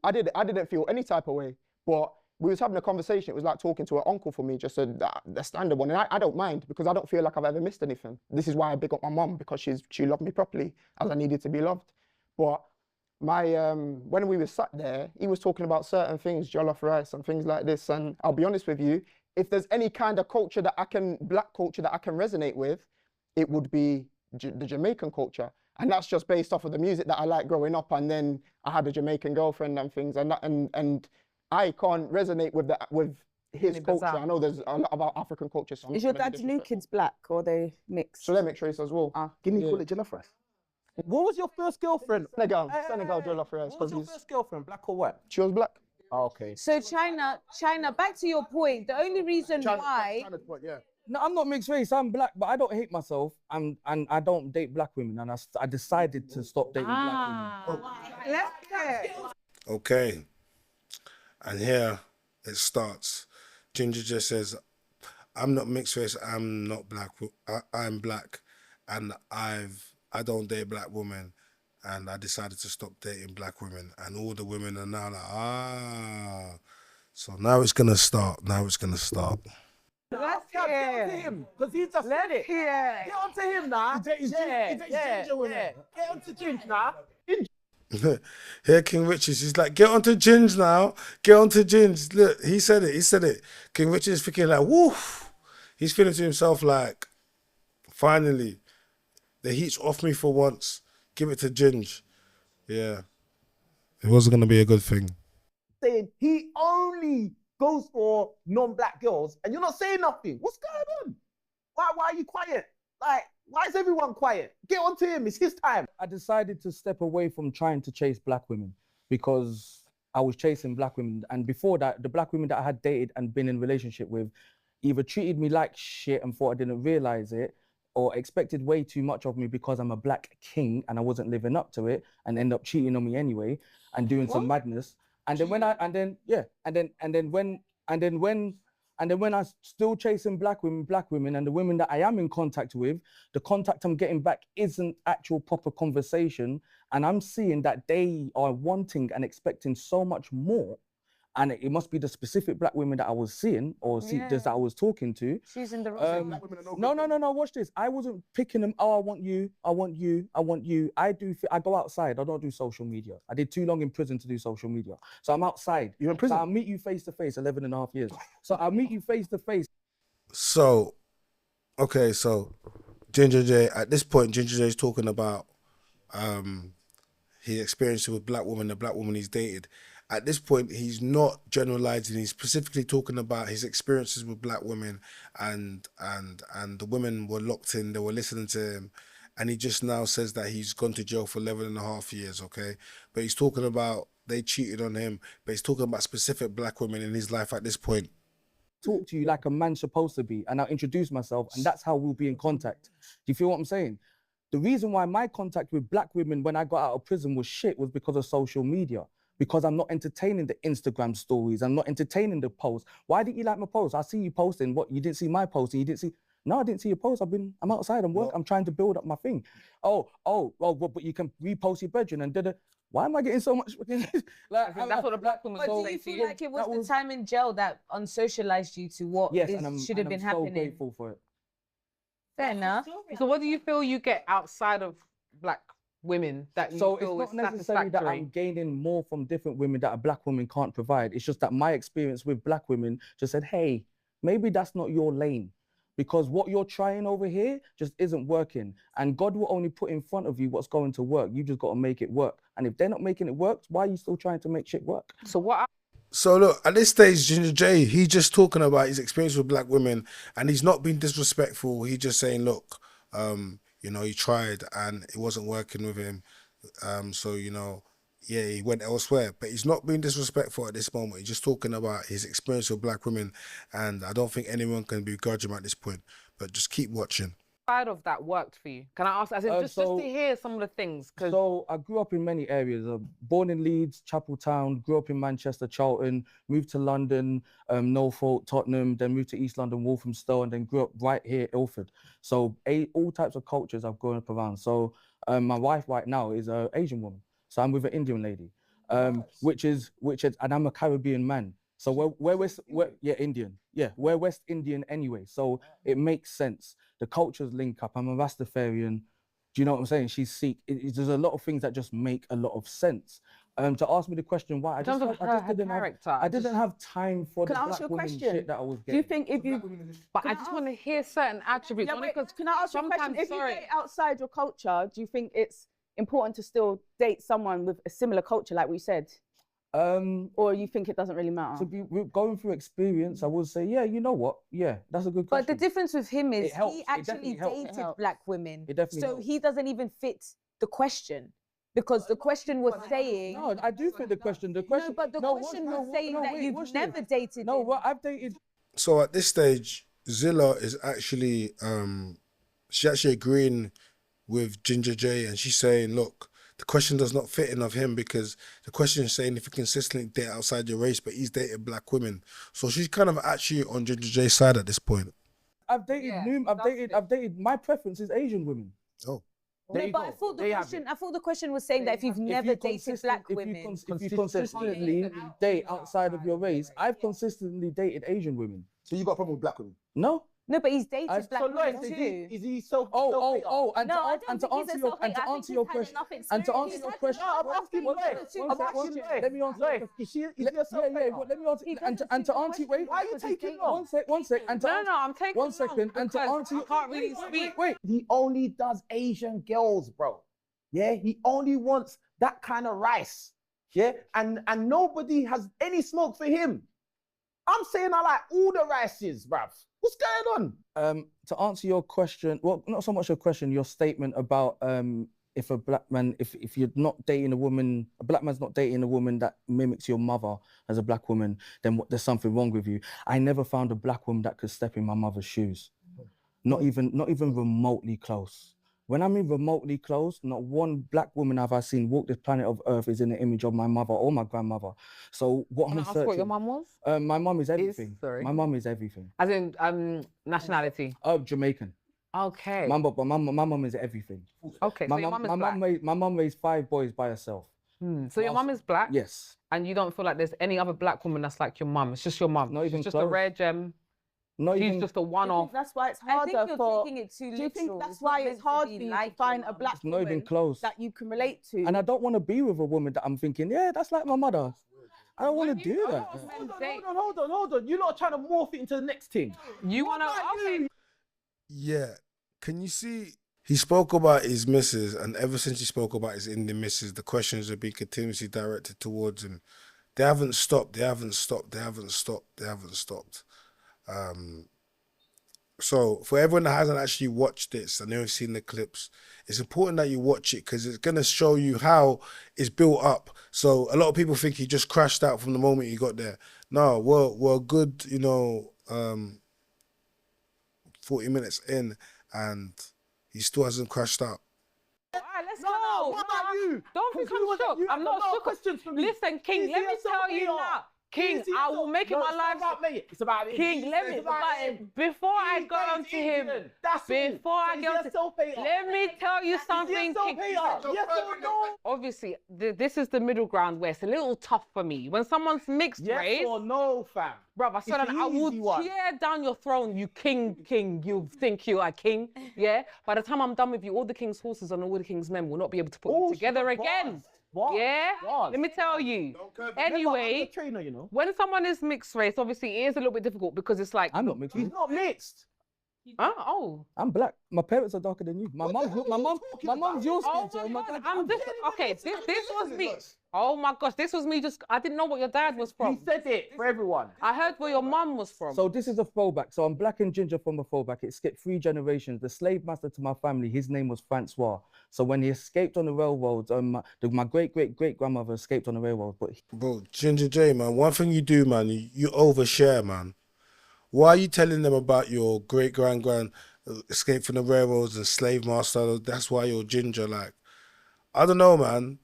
I didn't feel any type of way. But we was having a conversation. It was like talking to an uncle for me, just the standard one. And I don't mind because I don't feel like I've ever missed anything. This is why I big up my mum, because she loved me properly as I needed to be loved. But when we were sat there, he was talking about certain things, jollof rice and things like this. And I'll be honest with you, if there's any kind of culture that black culture that I can resonate with, it would be the Jamaican culture. And that's just based off of the music that I like growing up. And then I had a Jamaican girlfriend and things, and I can't resonate with his culture. I know there's a lot about African culture. So Is your dad's new kids black or are they mixed? So they're mixed race as well. Guinea call it jollof rice. What was your first girlfriend? Senegal jollof rice. What was your first girlfriend, black or white? She was black. Oh, okay. So China, back to your point, the only reason why... No, I'm not mixed race. I'm black, but I don't hate myself. And I don't date black women. And I decided to stop dating black women. Let's go. Okay. And here it starts. Ginger just says, I'm not mixed race, I'm not black. I'm black. And I don't date black women. And I decided to stop dating black women. And all the women are now like, So now it's going to start. Let's get him, because he's just let it. Get onto him now. Get onto Ginger now. Here, King Richards, he's like, get onto Ginge now. Get onto Ginge. Look, he said it. King Richards is thinking like, woof. He's feeling to himself like, finally, the heat's off me for once. Give it to Ginge. Yeah. It wasn't going to be a good thing. Saying he only goes for non-black girls and you're not saying nothing. What's going on? Why are you quiet? Like, why is everyone quiet? Get onto him, it's his time. I decided to step away from trying to chase black women because I was chasing black women. And before that, the black women that I had dated and been in relationship with either treated me like shit and thought I didn't realize it, or expected way too much of me because I'm a black king and I wasn't living up to it, and end up cheating on me anyway and doing some madness. And then when I'm still chasing black women, and the women that I am in contact with, the contact I'm getting back isn't actual proper conversation, and I'm seeing that they are wanting and expecting so much more. And it must be the specific black women that I was seeing or that I was talking to. She's in the wrong. No, watch this. I wasn't picking them. Oh, I want you. I go outside. I don't do social media. I did too long in prison to do social media. So I'm outside. You're in prison? So I'll meet you face to face, 11 and a half years. So I'll meet you face to face. So, okay, so Ginger Jay, at this point, Ginger Jay is talking about his experience with the black woman he's dated. at this point, he's not generalizing. He's specifically talking about his experiences with black women, and the women were locked in. They were listening to him, and he just now says that he's gone to jail for 11.5 years. Okay, but he's talking about they cheated on him, but he's talking about specific black women in his life at this point. Talk to you like a man's supposed to be, and I'll introduce myself, and that's how we'll be in contact. Do you feel what I'm saying? The reason why my contact with black women when I got out of prison was shit was because of social media. Because I'm not entertaining the Instagram stories, I'm not entertaining the posts. Why didn't you like my post? I see you posting. What, you didn't see my post and you didn't see? No, I didn't see your post. I'm outside, I'm working, I'm trying to build up my thing. But you can repost your bedroom and da-da. Why am I getting so much? Like, that's what the black woman But do you feel like it was the time in jail that unsocialized you to what should have been happening? I'm so grateful for it. Fair enough. So what do you feel you get outside of black women that you so feel it's not is necessarily that I'm gaining more from different women that a black woman can't provide. It's just that my experience with black women just said, hey, maybe that's not your lane. Because what you're trying over here just isn't working. And God will only put in front of you what's going to work. You just got to make it work. And if they're not making it work, why are you still trying to make shit work? So look, at this stage, Ginger Jay, he's just talking about his experience with black women, and he's not being disrespectful. He's just saying, look, you know, he tried and it wasn't working with him. So, you know, yeah, he went elsewhere, but he's not being disrespectful at this moment. He's just talking about his experience with black women, and I don't think anyone can begrudge him at this point, but just keep watching. Side of that worked for you? Can I ask, as in just to hear some of the things? So I grew up in many areas. Born in Leeds, Chapeltown, grew up in Manchester, Charlton, moved to London, Norfolk, Tottenham, then moved to East London, Walthamstow, and then grew up right here, Ilford. So all types of cultures I've grown up around. So my wife right now is an Asian woman. So I'm with an Indian lady, which is, and I'm a Caribbean man. So Indian. Yeah, we're West Indian anyway. So it makes sense. The cultures link up. I'm a Rastafarian. Do you know what I'm saying? She's Sikh. There's a lot of things that just make a lot of sense. To ask me the question why, I didn't have time for the black woman shit that I was getting. Do you think if you... But I just want to hear certain attributes. Yeah, can I ask you a question? If you date outside your culture, do you think it's important to still date someone with a similar culture, like we said? Or you think it doesn't really matter? Going through experience, I would say, yeah, you know what? Yeah, that's a good question. But the difference with him is he actually dated black women. So he doesn't even fit the question. Because the question was saying... No, I do fit the question. No, but the question was saying that you've never dated him. No, what I've dated... So at this stage, Zilla is actually, she's actually agreeing with Ginger Jay, and she's saying, look, the question does not fit in of him, because the question is saying if you consistently date outside your race, but he's dated black women. So she's kind of actually on Ginger Jay's side at this point. I've dated, my preference is Asian women. Oh. No, but I thought the question was saying that if you've never dated black women. If you consistently date outside of your race, I've consistently dated Asian women. So you got a problem with black women? No. No, but he's dated black women too. Is he so? And to answer your question, let me answer. And to answer. Wait. Why are you taking long? One sec. And to I'm taking. 1 second. And to answer. I can't really speak. Wait. He only does Asian girls, bro. Yeah, he only wants that kind of rice. Yeah, and nobody has any smoke for him. I'm saying I like all the rices, bruv. What's going on? To answer your question, well, not so much your question, your statement about if a black man, if you're not dating a woman, a black man's not dating a woman that mimics your mother as a black woman, then there's something wrong with you. I never found a black woman that could step in my mother's shoes. Not even remotely close. When I mean remotely close, not one black woman have I seen walk this planet of Earth is in the image of my mother or my grandmother. So what I'm searching... what your mum was? My mum is everything. My mum is everything. As in nationality? Jamaican. Okay. My mum is everything. Okay, so your mum is black? My mum raised 5 boys by herself. So your mum is black? Yes. And you don't feel like there's any other black woman that's like your mum? It's just your mum? Not even just close. a rare gem? She's just a one-off. That's why it's harder taking it too literal. Do you think that's why it's hard for you to find a black woman not even close that you can relate to? And I don't want to be with a woman that I'm thinking, yeah, that's like my mother. I don't want to do that. Hold on. You're not trying to morph it into the next thing. You want to... Yeah. Can you see? He spoke about his missus, and ever since he spoke about his Indian missus, the questions have been continuously directed towards him. They haven't stopped. They haven't stopped. They haven't stopped. They haven't stopped. So for everyone that hasn't actually watched this and they've seen the clips, it's important that you watch it because it's gonna show you how it's built up. So a lot of people think he just crashed out from the moment he got there. No, we're good, 40 minutes in and he still hasn't crashed out. All right, let's go. What about you? Don't become shook. I'm not shook. Questions for me. Listen, King, let me tell you now. King, I will make it my life. It's about me. King, let me. Before I go on to him, before I go to, let me tell you something. King. Yes or no? Obviously, this is the middle ground where it's a little tough for me. When someone's mixed race, Yes or no, fam? bruv, I will tear down your throne, you king. You think you are king, yeah? By the time I'm done with you, all the king's horses and all the king's men will not be able to put you together again. Yeah? Let me tell you. Anyway, trainer, you know. when someone is mixed race, obviously it is a little bit difficult because it's like... I'm not mixed. He's not mixed. Huh? Oh. I'm black. My parents are darker than you. My mom's your skin tone. My dad. Okay, this was me. Oh my gosh, this was me just... I didn't know what your dad was from. He said it for everyone. I heard where your mum was from. So this is a throwback. So I'm black and ginger from a throwback. It skipped 3 generations. The slave master to my family, his name was Francois. So when he escaped on the railroads, my great-great-great-grandmother escaped on the railroad. But Bro, Ginger J, man, one thing you do, man, you overshare, man. Why are you telling them about your great-grand escape from the railroads and slave master? That's why you're ginger. Like, I don't know, man.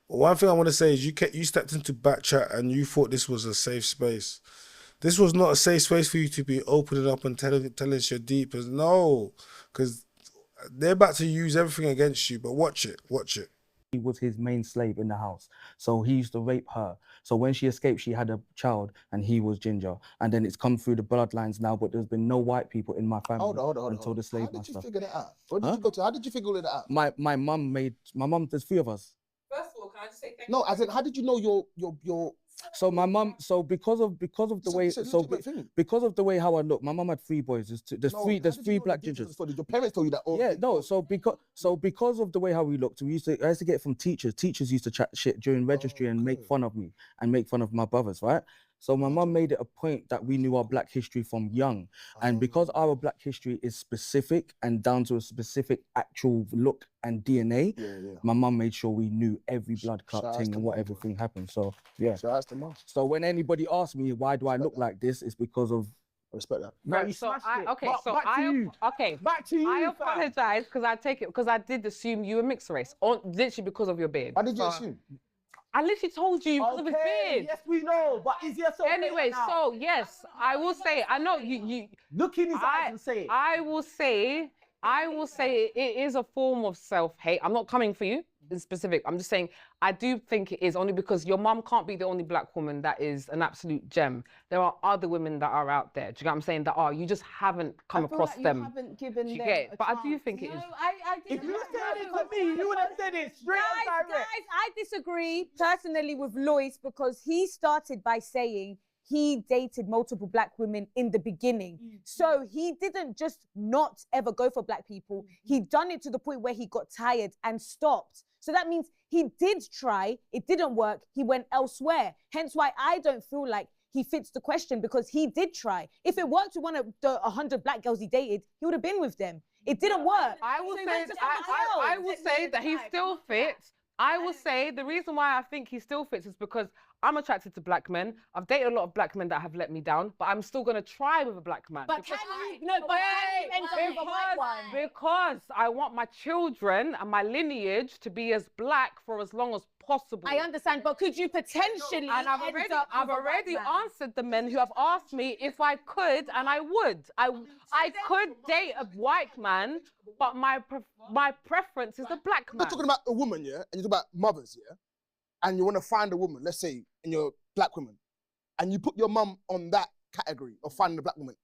One thing I want to say is you stepped into BKCHAT and you thought this was a safe space. This was not a safe space for you to be opening up and telling us your deepest. No, because they're about to use everything against you. But watch it. he was his main slave in the house. So he used to rape her. So when she escaped, she had a child and he was ginger. And then it's come through the bloodlines now, but there's been no white people in my family until the slave master. How did you figure that out? Where did you go to? How did you figure that out? My mum, there's 3 of us. First of all, can I just say thank No, as in, how did you know your So my mum, because of the way, because of the way how I look, my mum had 3 boys. There's three black gingers. Did your parents told you that? Yeah, no. So because of the way how we looked, I used to get it from teachers. Teachers used to chat shit during registry and make fun of me and make fun of my brothers, right? So my mum made it a point that we knew our black history from young, and because our black history is specific and down to a specific actual look and DNA, my mum made sure we knew every blood clot thing and what everything happened. So yeah. So that's the mom. So when anybody asks me why do I look like this, it's because of. I respect that. Right, back to you. I apologize because I did assume you were mixed race, literally because of your beard. Why did you assume? I literally told you because of his beard. Yes, we know, but is there so? Anyway, so yes, I will say, I know you look in his eyes and say it. I will say it is a form of self-hate. I'm not coming for you in specific. I'm just saying I do think it is, only because your mum can't be the only black woman that is an absolute gem. There are other women that are out there. Do you get what I'm saying? That are, you just haven't come across them. You haven't given them a but chance. I do think it is. If you said it to me, you would have said it straight and direct. Guys, I disagree personally with Lois because he started by saying he dated multiple black women in the beginning. So he didn't just not ever go for black people. He done it to the point where he got tired and stopped. So that means he did try, it didn't work, he went elsewhere. Hence why I don't feel like he fits the question, because he did try. If it worked with one of the 100 black girls he dated, he would have been with them. It didn't work. I will say that he still fits. I will say the reason why I think he still fits is because I'm attracted to black men. I've dated a lot of black men that have let me down, but I'm still gonna try with a black man. But can you? No, but because I want my children and my lineage to be as black for as long as possible. I understand, but could you potentially? And I've already answered the men who have asked me if I could, and I would. I could date a white man, but my preference is a black man. You're talking about a woman, yeah, and you're talking about mothers, yeah, and you want to find a woman, let's say, and you're black woman, and you put your mum on that category of finding a black woman.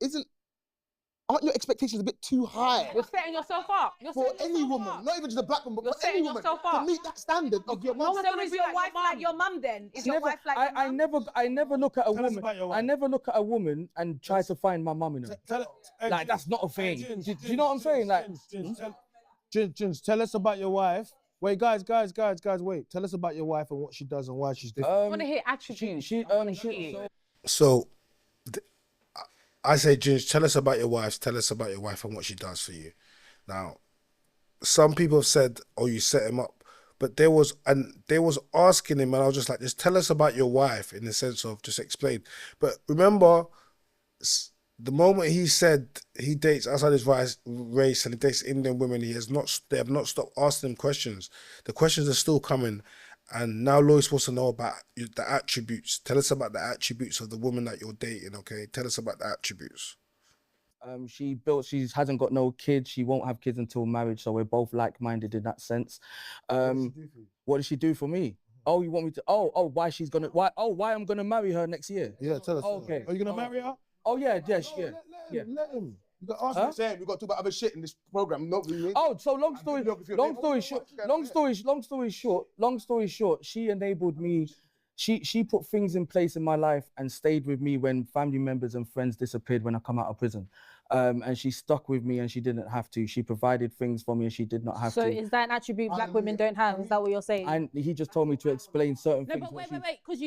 Aren't your expectations a bit too high? You're setting yourself up. For any woman, not even just a black woman, but for any woman, to meet that standard of your mum. So is your wife like your mum then? Is your wife like your mum? I never look at a woman. I never look at a woman and try to find my mum in her. Like, that's not a thing. Do you know what I'm saying? Like, Jins, tell us about your wife Wait, guys, wait. Tell us about your wife and what she does and why she's different. I want to hear attributes. So, I say, Ginge, tell us about your wife. Tell us about your wife and what she does for you. Now, some people have said, "Oh, you set him up," but they was asking him, and I was just like, "Just tell us about your wife," in the sense of just explain. But remember, the moment he said he dates outside his race and he dates Indian women, they have not stopped asking him questions. The questions are still coming. And now Lois wants to know about the attributes. Tell us about the attributes of the woman that you're dating, okay? Tell us about the attributes. She hasn't got no kids. She won't have kids until marriage. So we're both like-minded in that sense. What does she do for me? Oh, you want me to? Why I'm gonna marry her next year? Yeah, tell us. Okay. Are you gonna marry her? Oh yeah. Let him. You got to ask him. We got to talk about other shit in this program. Not really. Oh, so long story short, she enabled me. She put things in place in my life and stayed with me when family members and friends disappeared when I come out of prison. And she stuck with me and she didn't have to. She provided things for me and she did not have to. So is that an attribute black women don't have? Is that what you're saying? And he just told me to explain certain things. But wait, because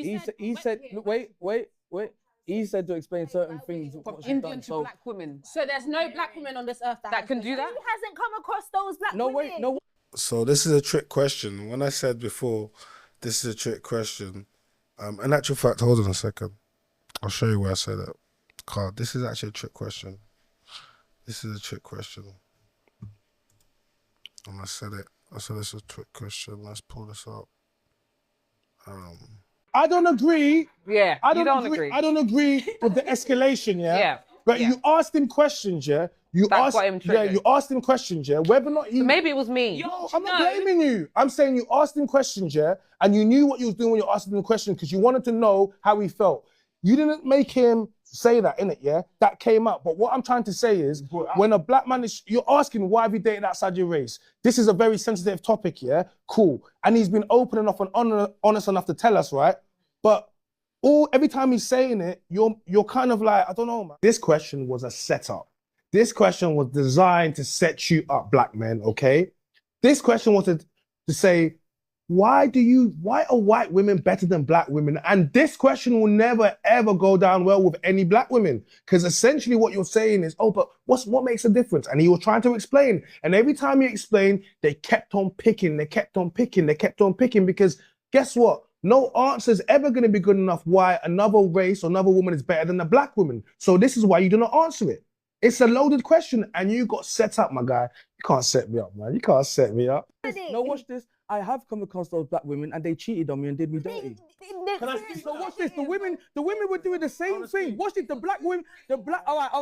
He said to explain certain things. From Indian to black women. So there's no black women on this earth that can do that? Who hasn't come across those black women? So this is a trick question. When I said before, this is a trick question. In actual fact, hold on a second. I'll show you where I said it. Card. This is actually a trick question. This is a trick question. And I said it's a trick question. Let's pull this up. I don't agree. Yeah, I don't agree. I don't agree with the escalation, yeah? Yeah. But you asked him questions, yeah? You asked him questions, yeah? Whether or not he... So maybe it was me. No, I'm not blaming you. I'm saying you asked him questions, yeah? And you knew what you was doing when you asked him the question because you wanted to know how he felt. You didn't make him say that, innit, yeah? That came out. But what I'm trying to say is, when a black man is... You're asking, why have you dated outside your race? This is a very sensitive topic, yeah? Cool. And he's been open enough and honest enough to tell us, right? But every time he's saying it, you're kind of like, I don't know, man. This question was a setup. This question was designed to set you up, black men, okay? This question was to say, why are white women better than black women? And this question will never, ever go down well with any black women. Because essentially what you're saying is, but what makes a difference? And he was trying to explain. And every time he explained, they kept on picking, because guess what? No answer is ever going to be good enough why another race or another woman is better than a black woman. So this is why you do not answer it. It's a loaded question and you got set up, my guy. You can't set me up, man. You can't set me up. No, watch this. I have come across those black women and they cheated on me and did me dirty. So watch this. The women were doing the same thing. Watch it. All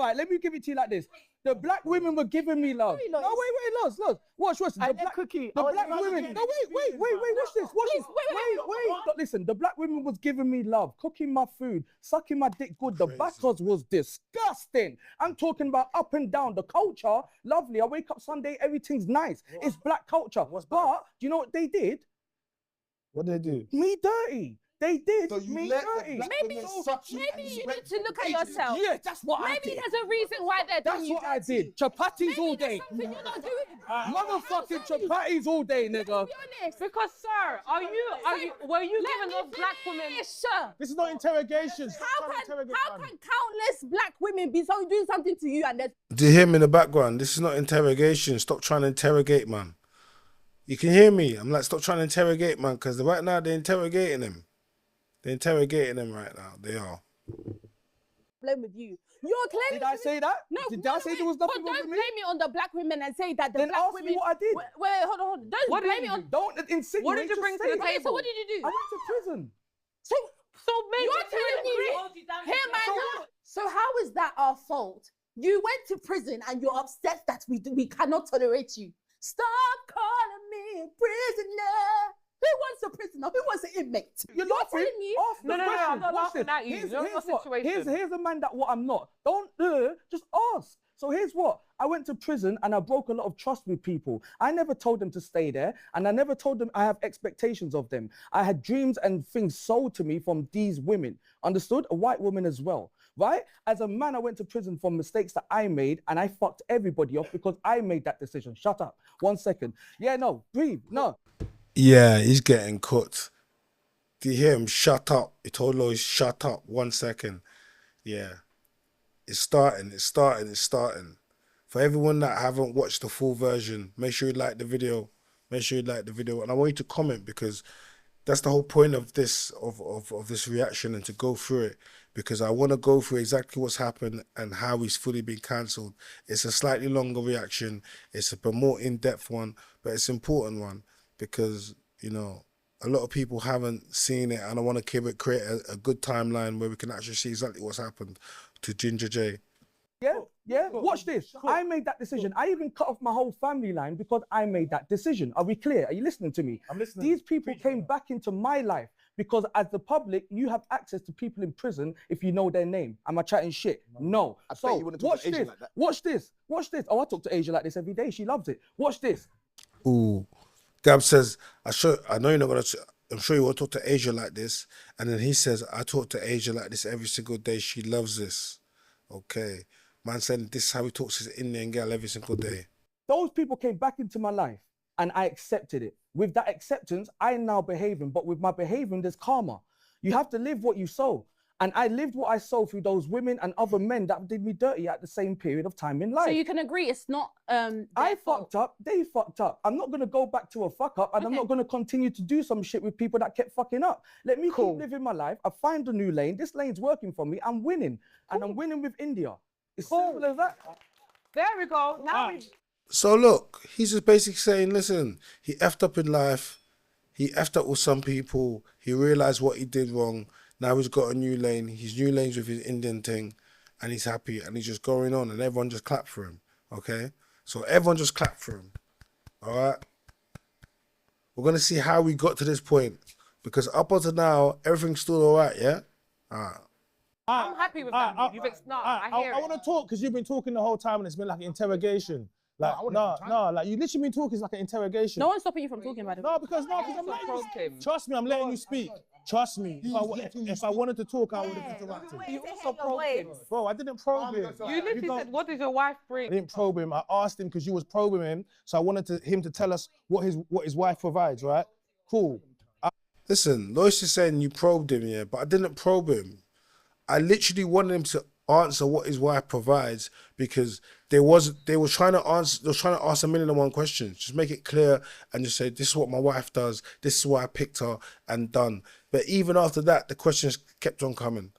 right. Let me give it to you like this. The black women were giving me love. No, wait, Loz. Watch. The black women. No, wait. Watch this. Wait. Listen, the black women was giving me love, cooking my food, sucking my dick good. The backers was disgusting. I'm talking about up and down. The culture, lovely. I wake up Sunday, everything's nice. It's black culture. But do you know what they did? What did they do? Me dirty. They did me dirty. Maybe you need to look at yourself. Yeah, that's what I did. Maybe there's a reason why they're doing you. That's what I did. Chapatis all day. Something you're not doing. Motherfucking chapatis all day, nigga. Be honest. Because, sir, were you giving those black women? Sir. This is not interrogation. How can countless black women be doing something to you and then... Do you hear me in the background? This is not interrogation. Stop trying to interrogate, man. You can hear me. I'm like, stop trying to interrogate, man, because right now they're interrogating him. They're interrogating him right now. They are. Blame with you. You're claiming. Did I say that? No. Did I say there was nothing wrong with me? Don't blame me on the black women and say that the then black ask women. Me what I did. Wait, hold on. Don't blame me on. Don't insinuate. What did you bring to the table? So what did you do? I went to prison. So maybe you're telling me. Here, man. So how is that our fault? You went to prison and you're upset that we cannot tolerate you. Stop calling me a prisoner. Who wants a prisoner? Who wants an inmate? You're telling me. No, I'm not laughing at you. Here's a man that what I'm not. Don't just ask. So here's what. I went to prison and I broke a lot of trust with people. I never told them to stay there and I never told them I have expectations of them. I had dreams and things sold to me from these women. Understood? A white woman as well. right? As a man, I went to prison for mistakes that I made, and I fucked everybody off because I made that decision. Shut up. 1 second. Yeah, no, breathe. No. Yeah, he's getting cooked. Do you hear him? Shut up. He told Lois, shut up. 1 second. Yeah. It's starting. For everyone that haven't watched the full version, make sure you like the video. And I want you to comment, because that's the whole point of this of this reaction, and to go through it, because I want to go through exactly what's happened and how he's fully been cancelled. It's a slightly longer reaction. It's a more in-depth one, but it's an important one, because, you know, a lot of people haven't seen it, and I want to create a good timeline where we can actually see exactly what's happened to Ginger Jay. Yeah. Watch this. I made that decision. I even cut off my whole family line because I made that decision. Are we clear? Are you listening to me? I'm listening. These people came back into my life because, as the public, you have access to people in prison if you know their name. Am I chatting shit? No. So watch this. Watch this. Oh, I talk to Asia like this every day. She loves it. Watch this. Ooh. Gab says, I know you're not gonna. I'm sure you won't talk to Asia like this. And then he says, I talk to Asia like this every single day. She loves this. Okay. Man said this is how he talks to his Indian girl every single day. Those people came back into my life and I accepted it. With that acceptance, I now behaving, but with my behaving, there's karma. You have to live what you sow. And I lived what I sow through those women and other men that did me dirty at the same period of time in life. So you can agree it's not I fucked up, they fucked up. I'm not gonna go back to a fuck up, and I'm not gonna continue to do some shit with people that kept fucking up. Let me keep living my life. I find a new lane. This lane's working for me. I'm winning. And I'm winning with India. It's simple as that. There we go. Now we... So look, he's just basically saying, listen, he effed up in life. He effed up with some people. He realized what he did wrong. Now he's got a new lane. He's new lanes with his Indian thing, and he's happy, and he's just going on, and everyone just clapped for him, okay? So everyone just clapped for him, all right? We're going to see how we got to this point, because up until now, everything's still all right, yeah? All right. I'm happy with that. I hear it. I want to talk because you've been talking the whole time and it's been like an interrogation. Like, like you literally been talking, it's like an interrogation. No one's stopping you from talking about it. No, because I'm letting you. Trust me, I'm letting you speak. Trust me. If I wanted to talk, I would have interrupted. You also probed him. Bro, I didn't probe him. You literally said, what did your wife bring? I didn't probe him. I asked him because you was probing him, so I wanted him to tell us what his wife provides, right? Cool. Listen, Lois is saying you probed him, yeah, but I didn't probe him. I literally wanted him to answer what his wife provides, because they were trying to ask a million and one questions. Just make it clear and just say, this is what my wife does, this is why I picked her, and done. But even after that, the questions kept on coming.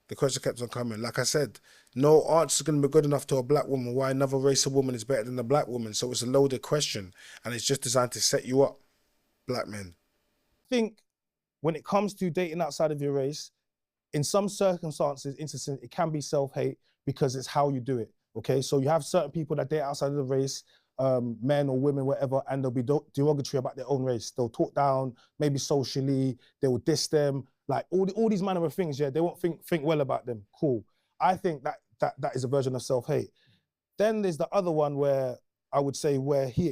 Like I said, no answer is going to be good enough to a black woman why another race of woman is better than a black woman. So it's a loaded question, and it's just designed to set you up, black men. I think when it comes to dating outside of your race, in some circumstances, it can be self-hate because it's how you do it, okay? So you have certain people that date outside of the race, men or women, whatever, and they'll be derogatory about their own race. They'll talk down, maybe socially, they will diss them, like all these manner of things, yeah, they won't think well about them, cool. I think that is a version of self-hate. Then there's the other one where I would say where he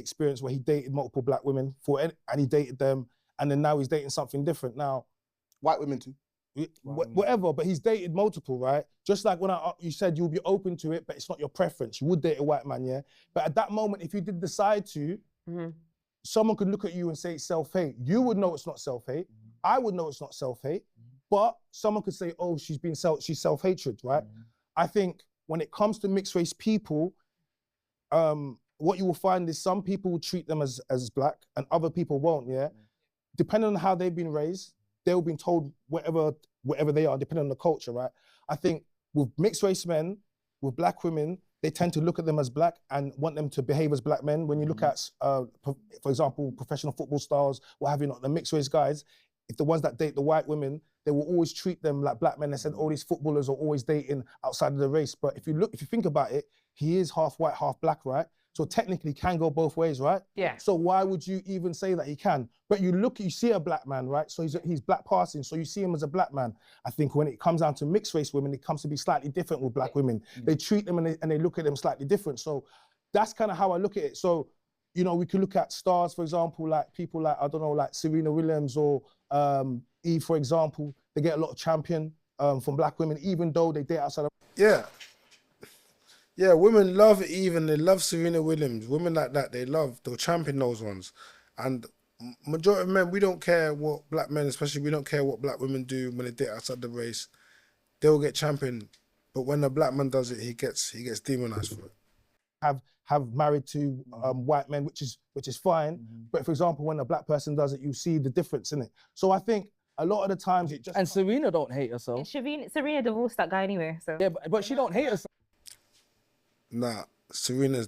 dated multiple black women and he dated them, and then now he's dating something different. Now, white women too. Whatever, but he's dated multiple, right? Just like when you said you'll be open to it, but it's not your preference. You would date a white man, yeah? But at that moment, if you did decide to, someone could look at you and say it's self-hate. You would know it's not self-hate. I would know it's not self-hate. But someone could say, oh, she's self-hatred, right? I think when it comes to mixed race people, what you will find is some people will treat them as black and other people won't, yeah? Depending on how they've been raised, they've been told whatever they are, depending on the culture, right? I think with mixed race men, with black women, they tend to look at them as black and want them to behave as black men. When you look at, for example, professional football stars, what have you not, the mixed race guys, if the ones that date the white women, they will always treat them like black men. They said, all these footballers are always dating outside of the race. But if you think about it, he is half white, half black, right? So technically can go both ways, right? Yeah. So why would you even say that he can? But you see a black man, right? So he's black passing, so you see him as a black man. I think when it comes down to mixed race women, it comes to be slightly different with black women. They treat them and they look at them slightly different. So that's kind of how I look at it. So, you know, we could look at stars, for example, like people like, I don't know, like Serena Williams or Eve, for example. They get a lot of champion from black women, even though they date outside of. Yeah. Yeah, women love Eve, they love Serena Williams. Women like that, they'll champion those ones. And majority of men, we don't care what black men, especially we don't care what black women do when they date outside the race. They'll get championed. But when a black man does it, he gets demonized for it. Have married to white men, which is fine. But for example, when a black person does it, you see the difference in it. So I think a lot of the times it just. And Serena don't hate herself. Serena divorced that guy anyway, so. Yeah, but she don't hate herself. Nah, Serena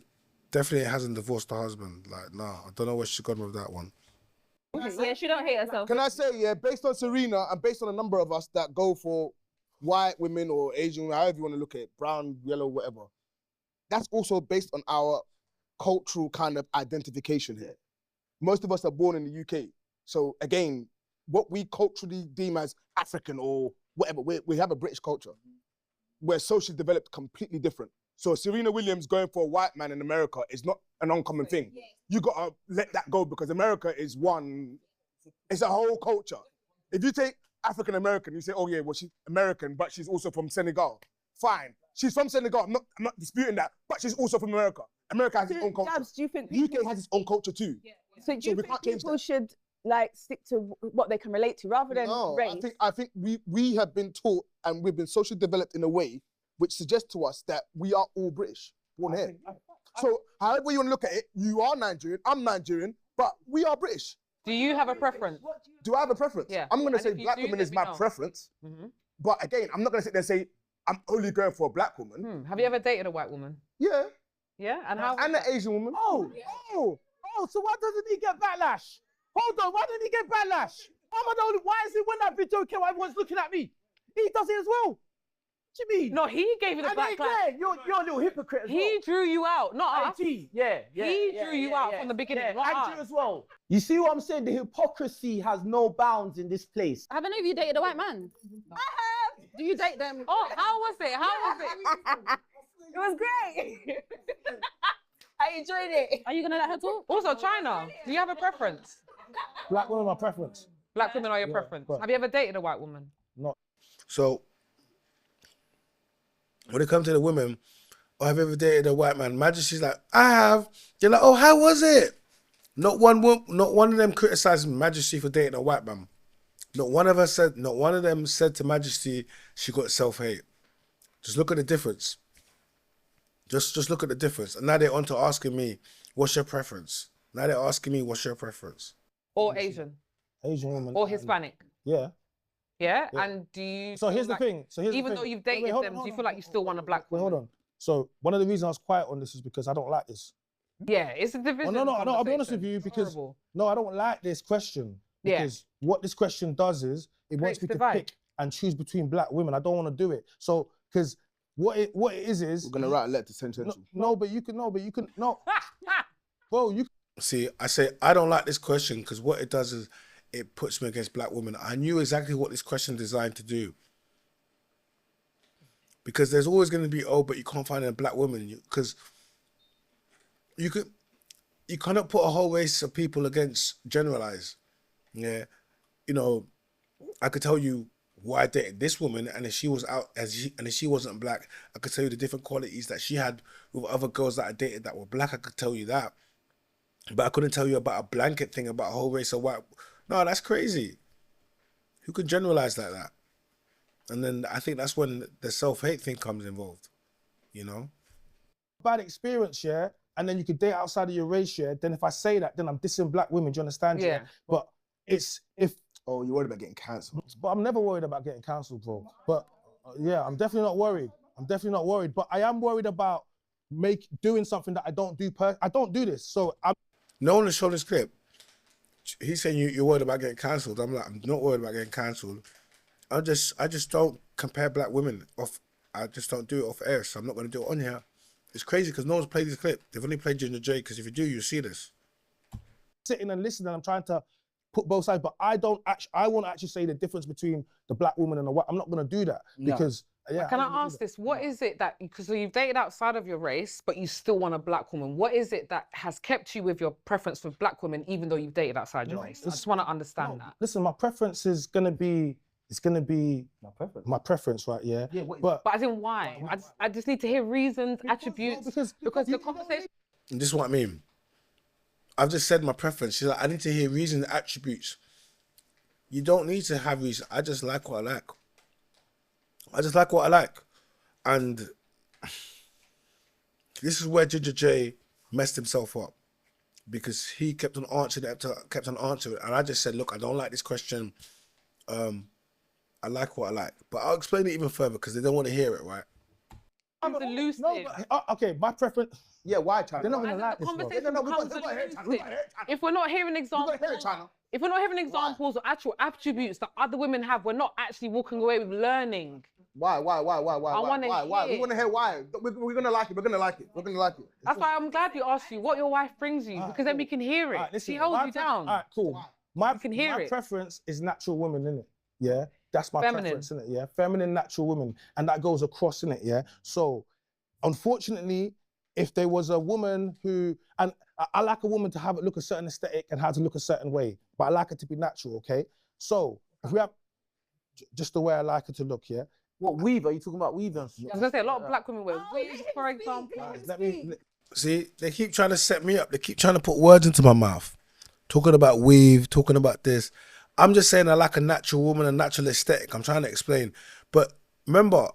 definitely hasn't divorced her husband. Like, nah, I don't know where she's gone with that one. Yeah, she don't hate herself. Can I say, yeah, based on Serena and based on a number of us that go for white women or Asian, however you want to look at it, brown, yellow, whatever, that's also based on our cultural kind of identification here. Most of us are born in the UK. So again, what we culturally deem as African or whatever, we have a British culture. We're socially developed completely different. So Serena Williams going for a white man in America is not an uncommon thing. You gotta let that go because America is one, it's a whole culture. If you take African American, you say, oh yeah, well she's American, but she's also from Senegal. Fine, she's from Senegal, I'm not disputing that, but she's also from America. America has its own culture. Jabs, do you think UK has its own culture too. Yeah. So do you think people should like stick to what they can relate to rather than race? I think we have been taught and we've been socially developed in a way which suggests to us that we are all British, born here. So however you want to look at it, you are Nigerian, I'm Nigerian, but we are British. Do you have a preference? Do I have a preference? Yeah. I'm gonna say black woman is my preference. But again, I'm not gonna sit there and say, I'm only going for a black woman. Have you ever dated a white woman? Yeah. Yeah, and how? And an Asian woman. Oh, so why doesn't he get backlash? Hold on, why didn't he get backlash? Why is it when that video came, everyone's looking at me? He does it as well. What do you mean? No, he gave you the backlash. You're a little hypocrite as well. He drew you out, not us. Yeah. He drew you out from the beginning, not us. Andrew as well. You see what I'm saying? The hypocrisy has no bounds in this place. Have any of you dated a white man? I have. Do you date them? Oh, how was it? How was it? It was great. I enjoyed it. Are you gonna let her talk? Also, China, do you have a preference? Black women are my preference. Black women are your preference. But have you ever dated a white woman? Not. So, when it comes to the women, oh, have you ever dated a white man? Majesty's like, I have. They're like, oh, how was it? Not one of them criticized Majesty for dating a white man. Not one of them said to Majesty she got self-hate. Just look at the difference. Just look at the difference. And now they're on to asking me, what's your preference? Now they're asking me, what's your preference? Or Asian? Asian woman. Or Hispanic? Yeah. Yeah? And do you... So here's the thing. Even though you've dated them, do you feel like you still want a black woman? Wait, hold on. So one of the reasons I was quiet on this is because I don't like this. Yeah, it's a division. No, I'll be honest with you because... No, I don't like this question. Because what this question does is, it wants me to pick and choose between black women. I don't want to do it. So, because what it is... We're going to write a letter to Central. But you can... Bro, you... See, I say, I don't like this question because what it does is it puts me against black women. I knew exactly what this question is designed to do. Because there's always going to be, oh, but you can't find a black woman. Because you cannot put a whole race of people against generalize. Yeah. You know, I could tell you why I dated this woman, and if she was and if she wasn't black, I could tell you the different qualities that she had with other girls that I dated that were black. I could tell you that. But I couldn't tell you about a blanket thing about a whole race of white. No, that's crazy. Who could generalize like that? And then I think that's when the self-hate thing comes involved, you know? Bad experience, yeah? And then you could date outside of your race, yeah? Then if I say that, then I'm dissing black women, do you understand? Yeah. But it's, if... Oh, you're worried about getting cancelled. But I'm never worried about getting cancelled, bro. But yeah, I'm definitely not worried. But I am worried about doing something that I don't do. I don't do this, so I'm... No one has shown this clip. He's saying you're worried about getting cancelled. I'm like, I'm not worried about getting cancelled. I just don't compare black women off. I just don't do it off air, so I'm not going to do it on here. It's crazy because no one's played this clip. They've only played GINGA JAY, because if you do, you'll see this. Sitting and listening, I'm trying to put both sides, but I want to actually say the difference between the black woman and the white. I'm not going to do that because... Yeah, can I ask this? What is it that, because you've dated outside of your race, but you still want a black woman. What is it that has kept you with your preference for black women, even though you've dated outside your race? I just want to understand that. Listen, my preference is going to be it's gonna be my preference, right? Yeah. But But as in why? I just need to hear reasons, attributes, because the conversation. And this is what I mean. I've just said my preference. She's like, I need to hear reasons, attributes. You don't need to have reasons. I just like what I like. I just like what I like. And this is where Ginger Jay messed himself up, because he kept on answering it, and I just said, look, I don't like this question. I like what I like. But I'll explain it even further because they don't want to hear it, right? Elusive. Okay, my preference. Yeah, why China? They're not gonna And like the this, bro. conversation No, we becomes got to hear China. elusive. If we're not hearing examples, China. if we're not hearing examples or actual attributes that other women have, we're not actually walking away with learning. Why? I wanna Why? We hear. want to hear why. We're gonna like it. We're gonna like it. We're gonna like it. That's why I'm glad you asked you what your wife brings you, because then we can hear it. Alright, listen, She holds my you down. All right, cool. My can hear it. preference is natural women, innit? Yeah, that's my Feminine. preference, innit? Yeah, feminine, natural women, and that goes across, innit? Yeah. So, unfortunately, if there was a woman who, and I like a woman to have it look a certain aesthetic and how to look a certain way, but I like it to be natural. Okay. So if we have just the way I like it to look, yeah. What weave? Are you talking about weave? I was gonna say a lot of black women wear wigs, for example. Let me. See, they keep trying to set me up. They keep trying to put words into my mouth. Talking about weave, talking about this. I'm just saying I like a natural woman, a natural aesthetic. I'm trying to explain. But remember,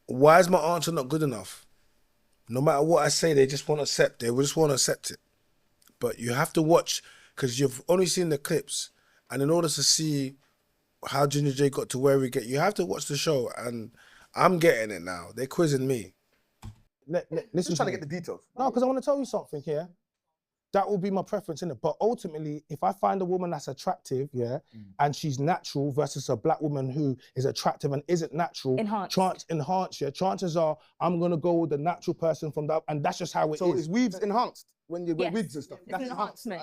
why is my answer not good enough? No matter what I say, they just won't accept it. They just won't accept it. But you have to watch, because you've only seen the clips. And in order to see how Ginger Jay got to where we get, you have to watch the show. And I'm getting it now. They're quizzing me. Listen, Just trying to get the details. No, because I want to tell you something here. That will be my preference, innit? But ultimately, if I find a woman that's attractive, yeah, and she's natural versus a black woman who is attractive and isn't natural, chances are I'm gonna go with the natural person from that, and that's just how it is. So is weaves enhanced when you wear Yes. wigs and stuff? It's enhancement.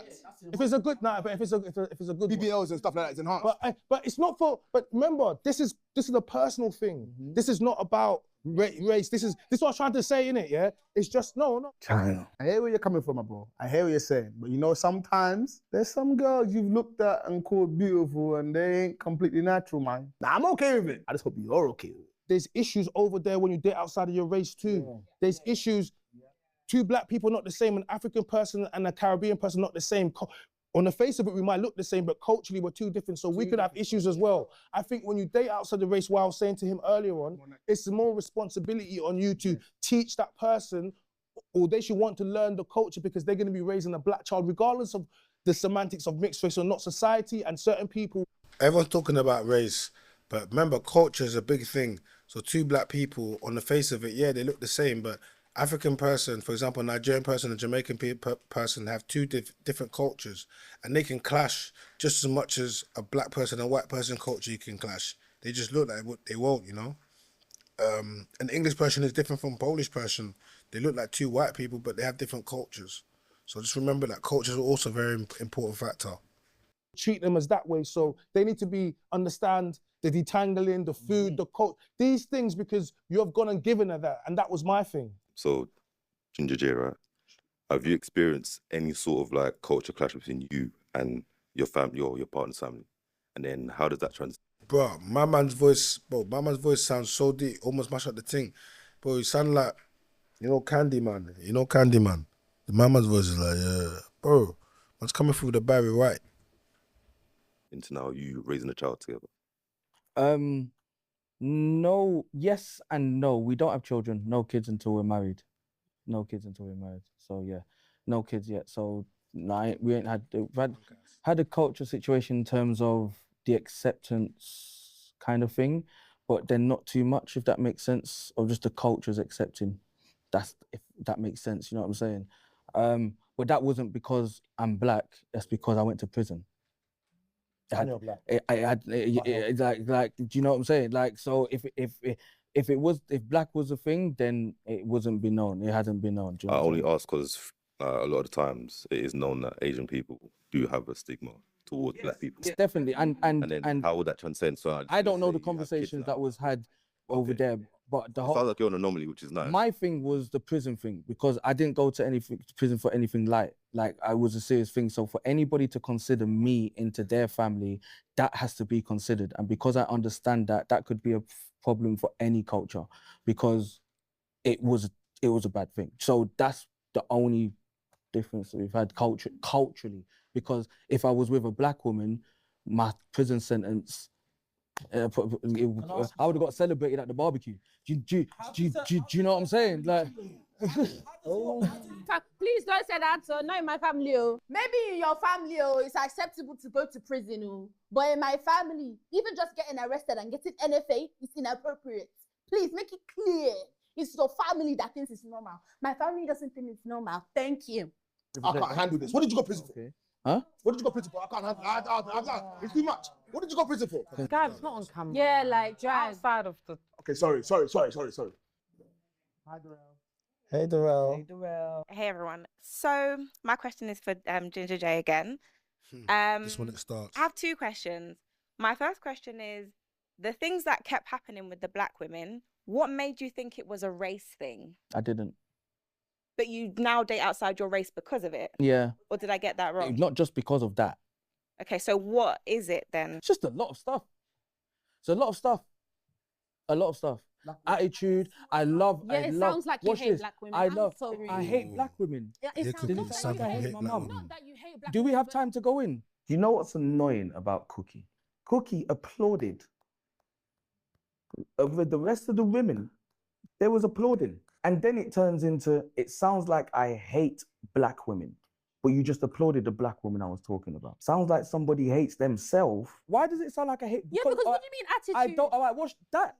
If it's a good night, but if it's a good one. BBLs and stuff like that, it's enhanced. But it's not for. But remember, this is a personal thing. This is not about race. This is what I was trying to say, innit? Yeah. It's just no. China. I hear where you're coming from, my bro. I hear what you're saying. But you know, sometimes there's some girls you've looked at and called beautiful and they ain't completely natural, man. Now, I'm okay with it. I just hope you're okay with it. There's issues over there when you date outside of your race too. Yeah. There's issues. Two black people not the same, an African person and a Caribbean person not the same. On the face of it, we might look the same, but culturally we're too different. So we could have issues as well. I think when you date outside the race, what I was saying to him earlier on, it's more responsibility on you to teach that person, or they should want to learn the culture, because they're going to be raising a black child, regardless of the semantics of mixed race or not. Society and certain people. Everyone's talking about race, but remember, culture is a big thing. So two black people, on the face of it, yeah, they look the same, but African person, for example, Nigerian person and Jamaican person have two different cultures, and they can clash just as much as a black person and white person culture you can clash. They just look like they won't, you know. An English person is different from Polish person. They look like two white people, but they have different cultures. So just remember that culture is also a very important factor. Treat them as that way, so they need to understand the detangling, the food, the culture, these things, because you have gone and given her that, and that was my thing. So, Ginger Jay, right? Have you experienced any sort of like culture clash between you and your family or your partner's family? And then how does that translate? Bro, my man's voice sounds so deep, almost mash up the thing. Bro, you sound like, Candyman. Candyman. My man's voice is like, yeah. Bro, man's coming through the Barry White. Into now you raising a child together? No, yes and no. We don't have children. No kids until we're married. So yeah, no kids yet. So no, we ain't had. We've had a culture situation in terms of the acceptance kind of thing, but then not too much, if that makes sense, or just the culture's accepting. If that makes sense, you know what I'm saying? But that wasn't because I'm black. That's because I went to prison. Like, do you know what I'm saying? Like, so if black was a thing, then it wasn't be known. It hasn't been known. I only ask because a lot of times it is known that Asian people do have a stigma towards black people. Definitely, and then how would that transcend? So I don't know the conversations that was had over there. But the It whole sounds like you're an anomaly, which is nice. my thing was the prison thing, because I didn't go to prison for anything light. Like, I was a serious thing. So for anybody to consider me into their family, that has to be considered. And because I understand that, that could be a problem for any culture, because it was a bad thing. So that's the only difference that we've had culturally. Because if I was with a black woman, my prison sentence, I would have got celebrated at the barbecue. Do you know what I'm saying? Like, Please don't say that. So not in my family. Oh. Maybe in your family, it's acceptable to go to prison. Oh. But in my family, even just getting arrested and getting NFA is inappropriate. Please make it clear. It's your family that thinks it's normal. My family doesn't think it's normal. Thank you. I can't handle this. What did you go to prison for? Huh? What did you go to prison for? I can't handle it. It's too much. What did you go to prison for? Guys, it's not on camera. Yeah, like drive. Outside of the. Okay, sorry. Hey, Darrell. Hey everyone. So my question is for Ginger Jay again. This one it starts. I have two questions. My first question is, the things that kept happening with the black women, what made you think it was a race thing? I didn't. But you now date outside your race because of it? Yeah. Or did I get that wrong? Not just because of that. Okay, so what is it then? It's just a lot of stuff. It's a lot of stuff. A lot of stuff. Attitude. I love. Yeah, it sounds like you hate black women. I hate black women. Yeah, it sounds like you hate black women. Not that you hate black Do we women, have but- time to go in? You know what's annoying about Cookie? Cookie applauded. Over the rest of the women, there was applauding. And then it turns into, it sounds like I hate black women, but you just applauded the black woman I was talking about. Sounds like somebody hates themselves. Why does it sound like I hate? Yeah, because what do you mean attitude? I don't. All right, watch that.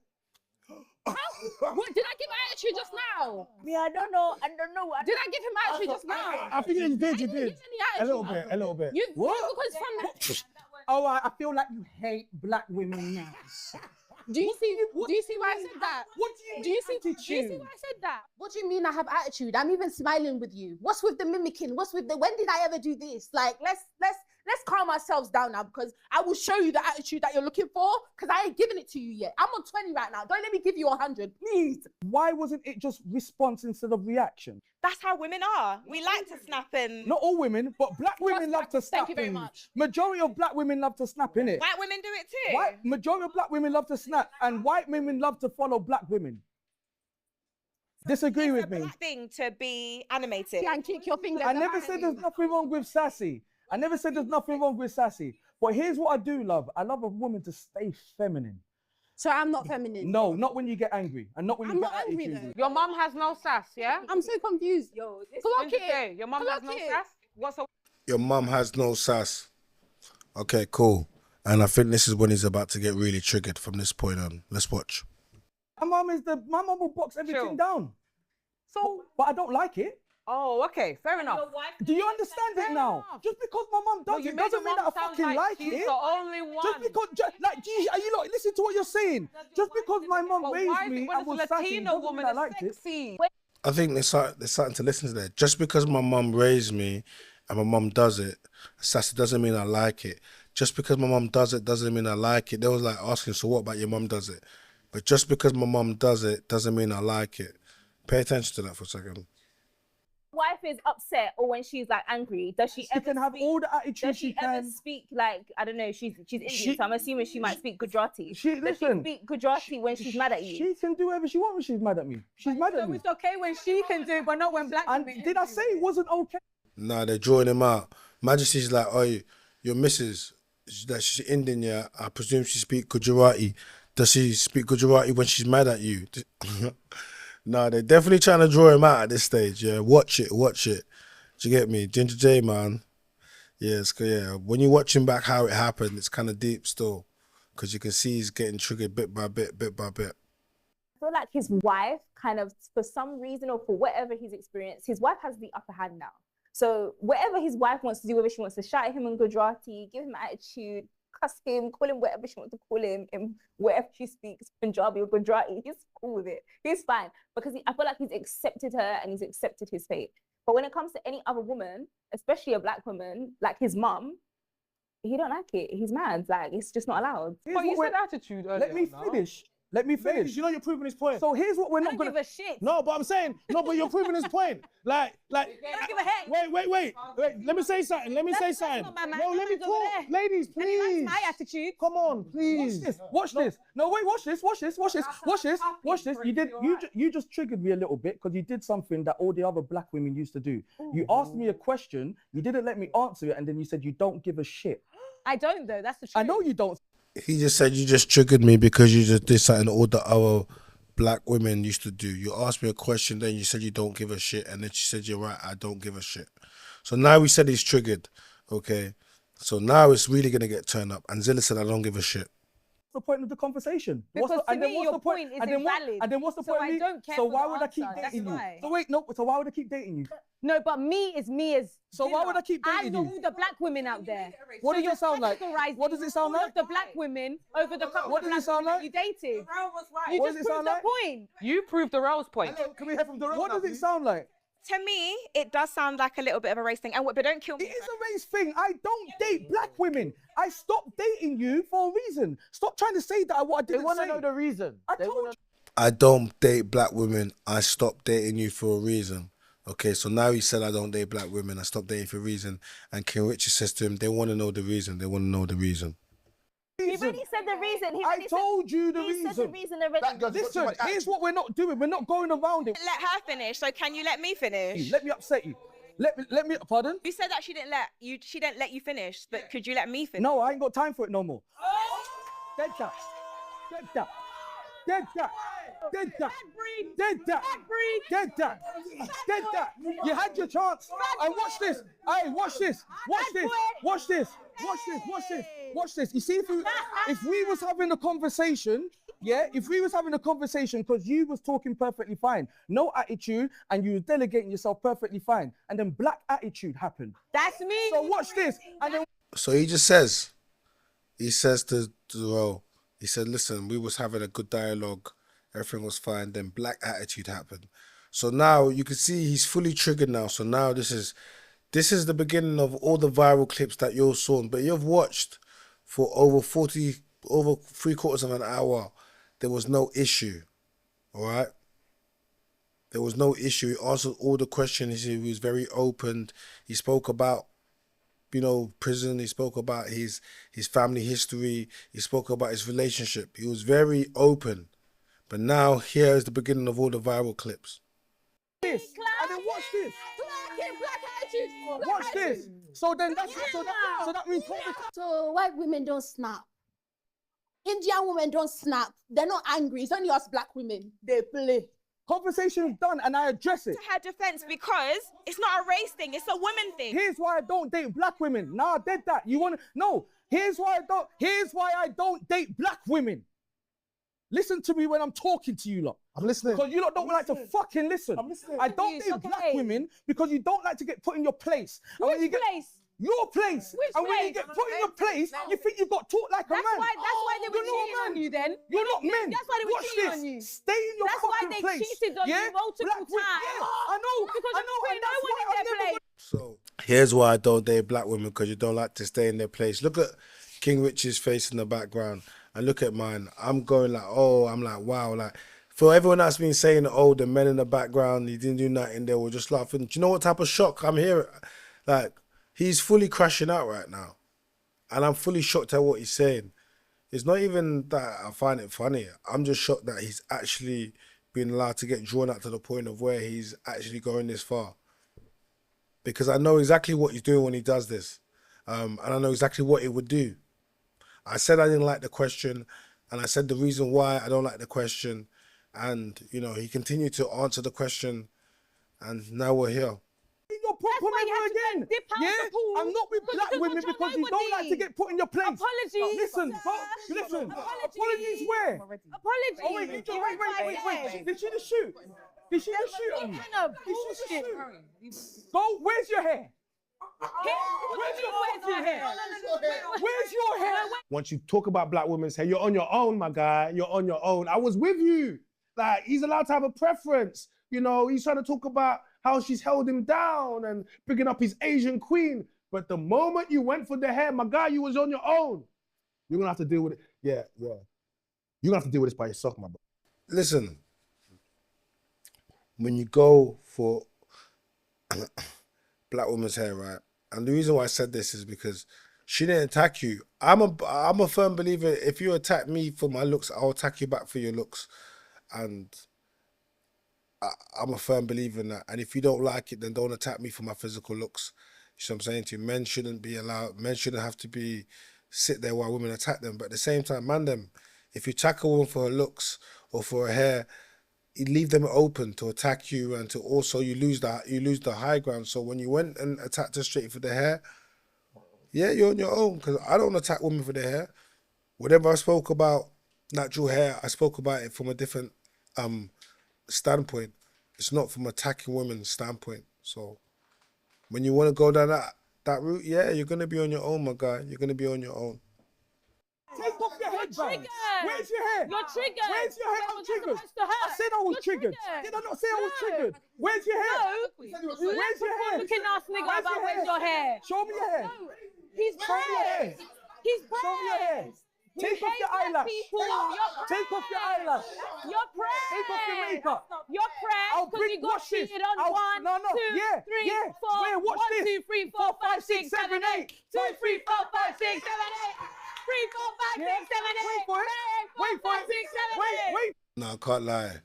What, did I give attitude just now? Yeah, I don't know. Did I give him attitude just now? I think you did. Give any attitude. A little bit. You, What? Because from Oh, I feel like you hate black women now. do you see why I said that? What Do you see why I said that? What do you mean I have attitude? I'm even smiling with you. What's with the mimicking? What's with the when did I ever do this? Like let's calm ourselves down now, because I will show you the attitude that you're looking for, because I ain't giving it to you yet. I'm on 20 right now. Don't let me give you 100, please. Why wasn't it just response instead of reaction? That's how women are. We like to snap and... Not all women, but black women love to snap. Thank you very in. much. Majority of black women love to snap, innit? White women do it too. Majority of black women love to snap, and white women love to follow black women. Disagree with me. It's a black thing to be animated. And kick your fingers. I never said there's nothing wrong with sassy. I never said there's nothing wrong with sassy. But here's what I do love. I love a woman to stay feminine. So I'm not feminine. No, not when you get angry, and not when you I'm get not angry attitude. though. Your mum has no sass, yeah? I'm so confused. Yo, this Clock Ginger Jay, it. your mum has no Clock it. sass? What's a Your mum has no sass. Okay, cool. And I think this is when he's about to get really triggered from this point on. Let's watch. My mum will box everything Chill. down. So, but I don't like it. Oh, okay, fair enough. Do you understand it now? enough. Just because my mum does You it made doesn't your mean that I mum sound fucking like she's it. the only one. Just because, are you lot listen to what you're saying? Just because my mum But raised why is me it when and it's was a sassy Latina doesn't woman mean I that's liked it. sexy? I think there's something to listen to there. Just because my mum raised me and my mum does it, sassy doesn't mean I like it. Just because my mum does it doesn't mean I like it. They was like asking, so what about your mum does it? But just because my mum does it doesn't mean I like it. Pay attention to that for a second. Wife is upset or when she's like angry, does she ever can have speak, all the attitude does she ever can. speak like, I don't know, she's Indian, so I'm assuming she might speak Gujarati. Does she Listen, speak Gujarati when she's mad at you? She can do whatever she wants when she's mad at me. She's mad at So me. it's okay when she can do it, but not when black And women did can I do say it. it wasn't okay? Nah, they're drawing him out. Imagine she's like, oh, your missus, that she's Indian, yeah. I presume she speak Gujarati. Does she speak Gujarati when she's mad at you? Nah, they're definitely trying to draw him out at this stage. Yeah, watch it. Do you get me? Ginger Jay, man. Yeah, when you watch him back how it happened, it's kind of deep still. Because you can see he's getting triggered bit by bit. I feel like his wife kind of, for some reason or for whatever he's experienced, his wife has the upper hand now. So whatever his wife wants to do, whether she wants to shout at him in Gujarati, give him attitude, cuss him, call him whatever she wants to call him, in whatever she speaks, Punjabi or Gujarati, he's cool with it. He's fine. Because I feel like he's accepted her and he's accepted his fate. But when it comes to any other woman, especially a black woman, like his mum, he don't like it. He's mad. Like, it's just not allowed. But you said attitude earlier. Let me now. finish. Let me finish. Ladies, you know you're proving his point. So here's what we're I not don't gonna. give a shit. No, but I'm saying, no, but you're proving his point. Like, I don't give a heck. wait. Let me say something. Let me say something. not my man. No, let me Man's over talk. there. Ladies, And he likes please. my attitude. Come on, please. Watch this. No, wait, watch this. You just triggered me a little bit because you did something that all the other black women used to do. You asked me a question, you didn't let me answer it, and then you said you don't give a shit. I don't though. That's the truth. I know you don't. He just said you just triggered me because you just did something all the other black women used to do. You asked me a question, then you said you don't give a shit, and then she said you're right, I don't give a shit. So now we said he's triggered, okay? So now it's really gonna get turned up. And Zilla said I don't give a shit. What's the point of the conversation? Because to me, your point is invalid. And then what's the So point? I don't care So for why the would I keep answer, that's dating you? why. So wait, no. So why would I keep dating you? No, but me is me as. So why would I keep I dating know you? all the black women out there. What So does it sound like? categorizing What does it sound all like? of the black women over the couple What of does it black sound women like? you dated. You What just does it sound proved the like? point. You proved the Rose point. Hello, can we hear from Dorota? What does it sound like? To me, it does sound like a little bit of a race thing. And but don't kill me. It is a race thing. I don't date black women. I stopped dating you for a reason. Stop trying to say that what I They didn't want say. to know the reason. I They told wanna- you. I don't date black women. I stopped dating you for a reason. Okay, so now he said I don't date black women. I stopped dating for a reason. And King Richard says to him, they want to know the reason. They want to know the reason. He already said the reason. I told you the He said the reason. reason already. That girl's got too Listen, much here's what we're not doing. We're not going around it. Let her finish. So can you let me finish? Let me upset you. Let me. Pardon? You said that she didn't let you. She didn't let you finish. But could you let me finish? No, I ain't got time for it no more. Dead that. Dead that. Dead that. Dead that. Dead that. Dead that. Dead that. You had your chance. And watch this. Hey, watch this. Watch this. Watch this. Watch this. Watch this. Watch this. You see, if we was having a conversation, yeah, if we was having a conversation because you was talking perfectly fine, no attitude, and you was delegating yourself perfectly fine, and then black attitude happened. That's me. So watch this. And then So he just says, he says to Ro, he said, listen, we was having a good dialogue. Everything was fine. Then black attitude happened. So now you can see he's fully triggered now. So now this is the beginning of all the viral clips that you've seen. But you've watched for over 3/4 of an hour. There was no issue. All right? There was no issue. He answered all the questions. He was very open. He spoke about, you know, prison. He spoke about his family history. He spoke about his relationship. He was very open. But now here is the beginning of all the viral clips. this. And then watch this. Black attitude. Watch this. So then that's so that means So white women don't snap. Indian women don't snap. They're not angry. It's only us black women. They play. conversation is done and I address it. To her defense, because it's not a race thing, it's a women thing. Here's why I don't date black women. Nah, I did that. You wanna no, here's why I don't date black women. Listen to me when I'm talking to you lot. I'm listening. Because you lot don't like to fucking listen. I'm listening. I don't date black women because you don't like to get put in your place. And when you get, place? your place. Which and when you place? get put in your place, you think you got taught like a man. That's why they were You're not cheating a on man. you then. You're not men. That's why they were Watch cheating this. on you. Stay in your That's why fucking they place. cheated on you yeah? multiple Black women- times. Yeah, I know. Because I you know. put And no that's one why in I've their never place. So here's why I don't date black women, because you don't like to stay in their place. Look at King Rich's face in the background and look at mine. I'm going like, oh, I'm like, wow. Like, for everyone that's been saying, oh, the men in the background, he didn't do nothing, they were just laughing. Do you know what type of shock I'm hearing? Like, he's fully crashing out right now. And I'm fully shocked at what he's saying. It's not even that I find it funny. I'm just shocked that he's actually been allowed to get drawn out to the point of where he's actually going this far. Because I know exactly what he's doing when he does this. And I know exactly what it would do. I said I didn't like the question, and I said the reason why I don't like the question. And, you know, he continued to answer the question, and now we're here. Your proper why you member had to again. go dip out Yeah, the pool I'm not with because black you women don't because know you don't like to nobody. get put in your place. Apologies, Listen, sir. listen. Apologies. Apologies where? Apologies. Oh wait, you just wait. Did she just shoot? Did she just shoot on you? Did she just shoot? Go. Where's your hair? Where's your fucking hair? Where's your hair? Once you talk about black women's hair, you're on your own, my guy. You're on your own. I was with you. Like, he's allowed to have a preference. You know, he's trying to talk about how she's held him down and picking up his Asian queen. But the moment you went for the hair, my guy, you was on your own. You're gonna have to deal with it. Yeah. You're gonna have to deal with this by yourself, my bro. Listen, when you go for black woman's hair, right? And the reason why I said this is because she didn't attack you. I'm a firm believer. If you attack me for my looks, I'll attack you back for your looks. And I'm a firm believer in that. And if you don't like it, then don't attack me for my physical looks. You know what I'm saying to you? Men shouldn't be allowed, men shouldn't have to sit there while women attack them. But at the same time, man, if you attack a woman for her looks or for her hair, you leave them open to attack you, and to also you lose the high ground. So when you went and attacked her straight for the hair, yeah, you're on your own, because I don't attack women for their hair. Whenever I spoke about natural hair, I spoke about it from a different standpoint. It's not from attacking women's standpoint. So when you want to go down that route, yeah, you're gonna be on your own, my guy. You're gonna be on your own. Take off your headband. Where's your hair? You're triggered. Where's your hair? I'm triggered. I said I was triggered. Did I not say I was triggered? Where's your hair? No. Where's your hair? Looking ass nigga about where's your hair? Show me your hair. No. He's Show me your hair. pressed. He's pressed. Show me your hair. Take off your eyelash. Take off your eyelash. You're pressed. Take off your makeup. You're pressed. I'll because bring you got watch this. cheated on. One, two, three, four. Wait, watch One, this. 2, 3, 4, 5, 6, 7, 8. 2, 3, 4, 5, 6, 7, 8. 3, 4, 5, 6, 7, 8. Wait for it. Wait for it. 5, 6, 7, 8. Wait. No, I can't lie.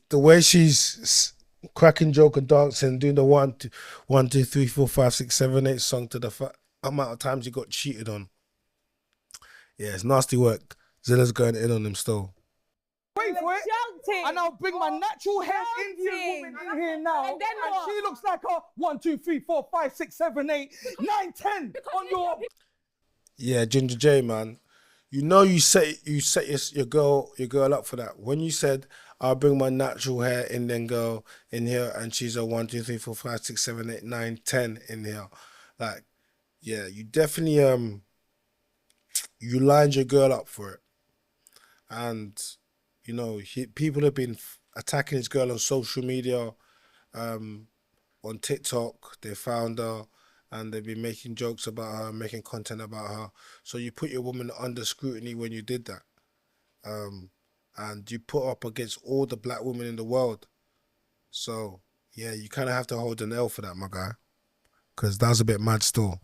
The way she's cracking joke and dancing, doing the 1, 2, 3, 4, 5, 6, 7, 8 song to the amount of times you got cheated on. Yeah, it's nasty work. Zilla's going in on him still. Wait for it. And I'll bring my natural hair Indian woman in here now. And then what? she looks like a 1, 2, 3, 4, 5, 6, 7, 8, 9, 10 on your. Yeah, Ginger Jay, man. You know you set your girl up for that. When you said I'll bring my natural hair Indian girl in here and she's a 1, 2, 3, 4, 5, 6, 7, 8, 9, 10 in here. Like, yeah, you definitely you lined your girl up for it. And you know, people have been attacking his girl on social media, on TikTok. They found her and they've been making jokes about her, making content about her. So you put your woman under scrutiny when you did that. And you put her up against all the black women in the world. So yeah, you kind of have to hold an L for that, my guy. Because that was a bit mad still.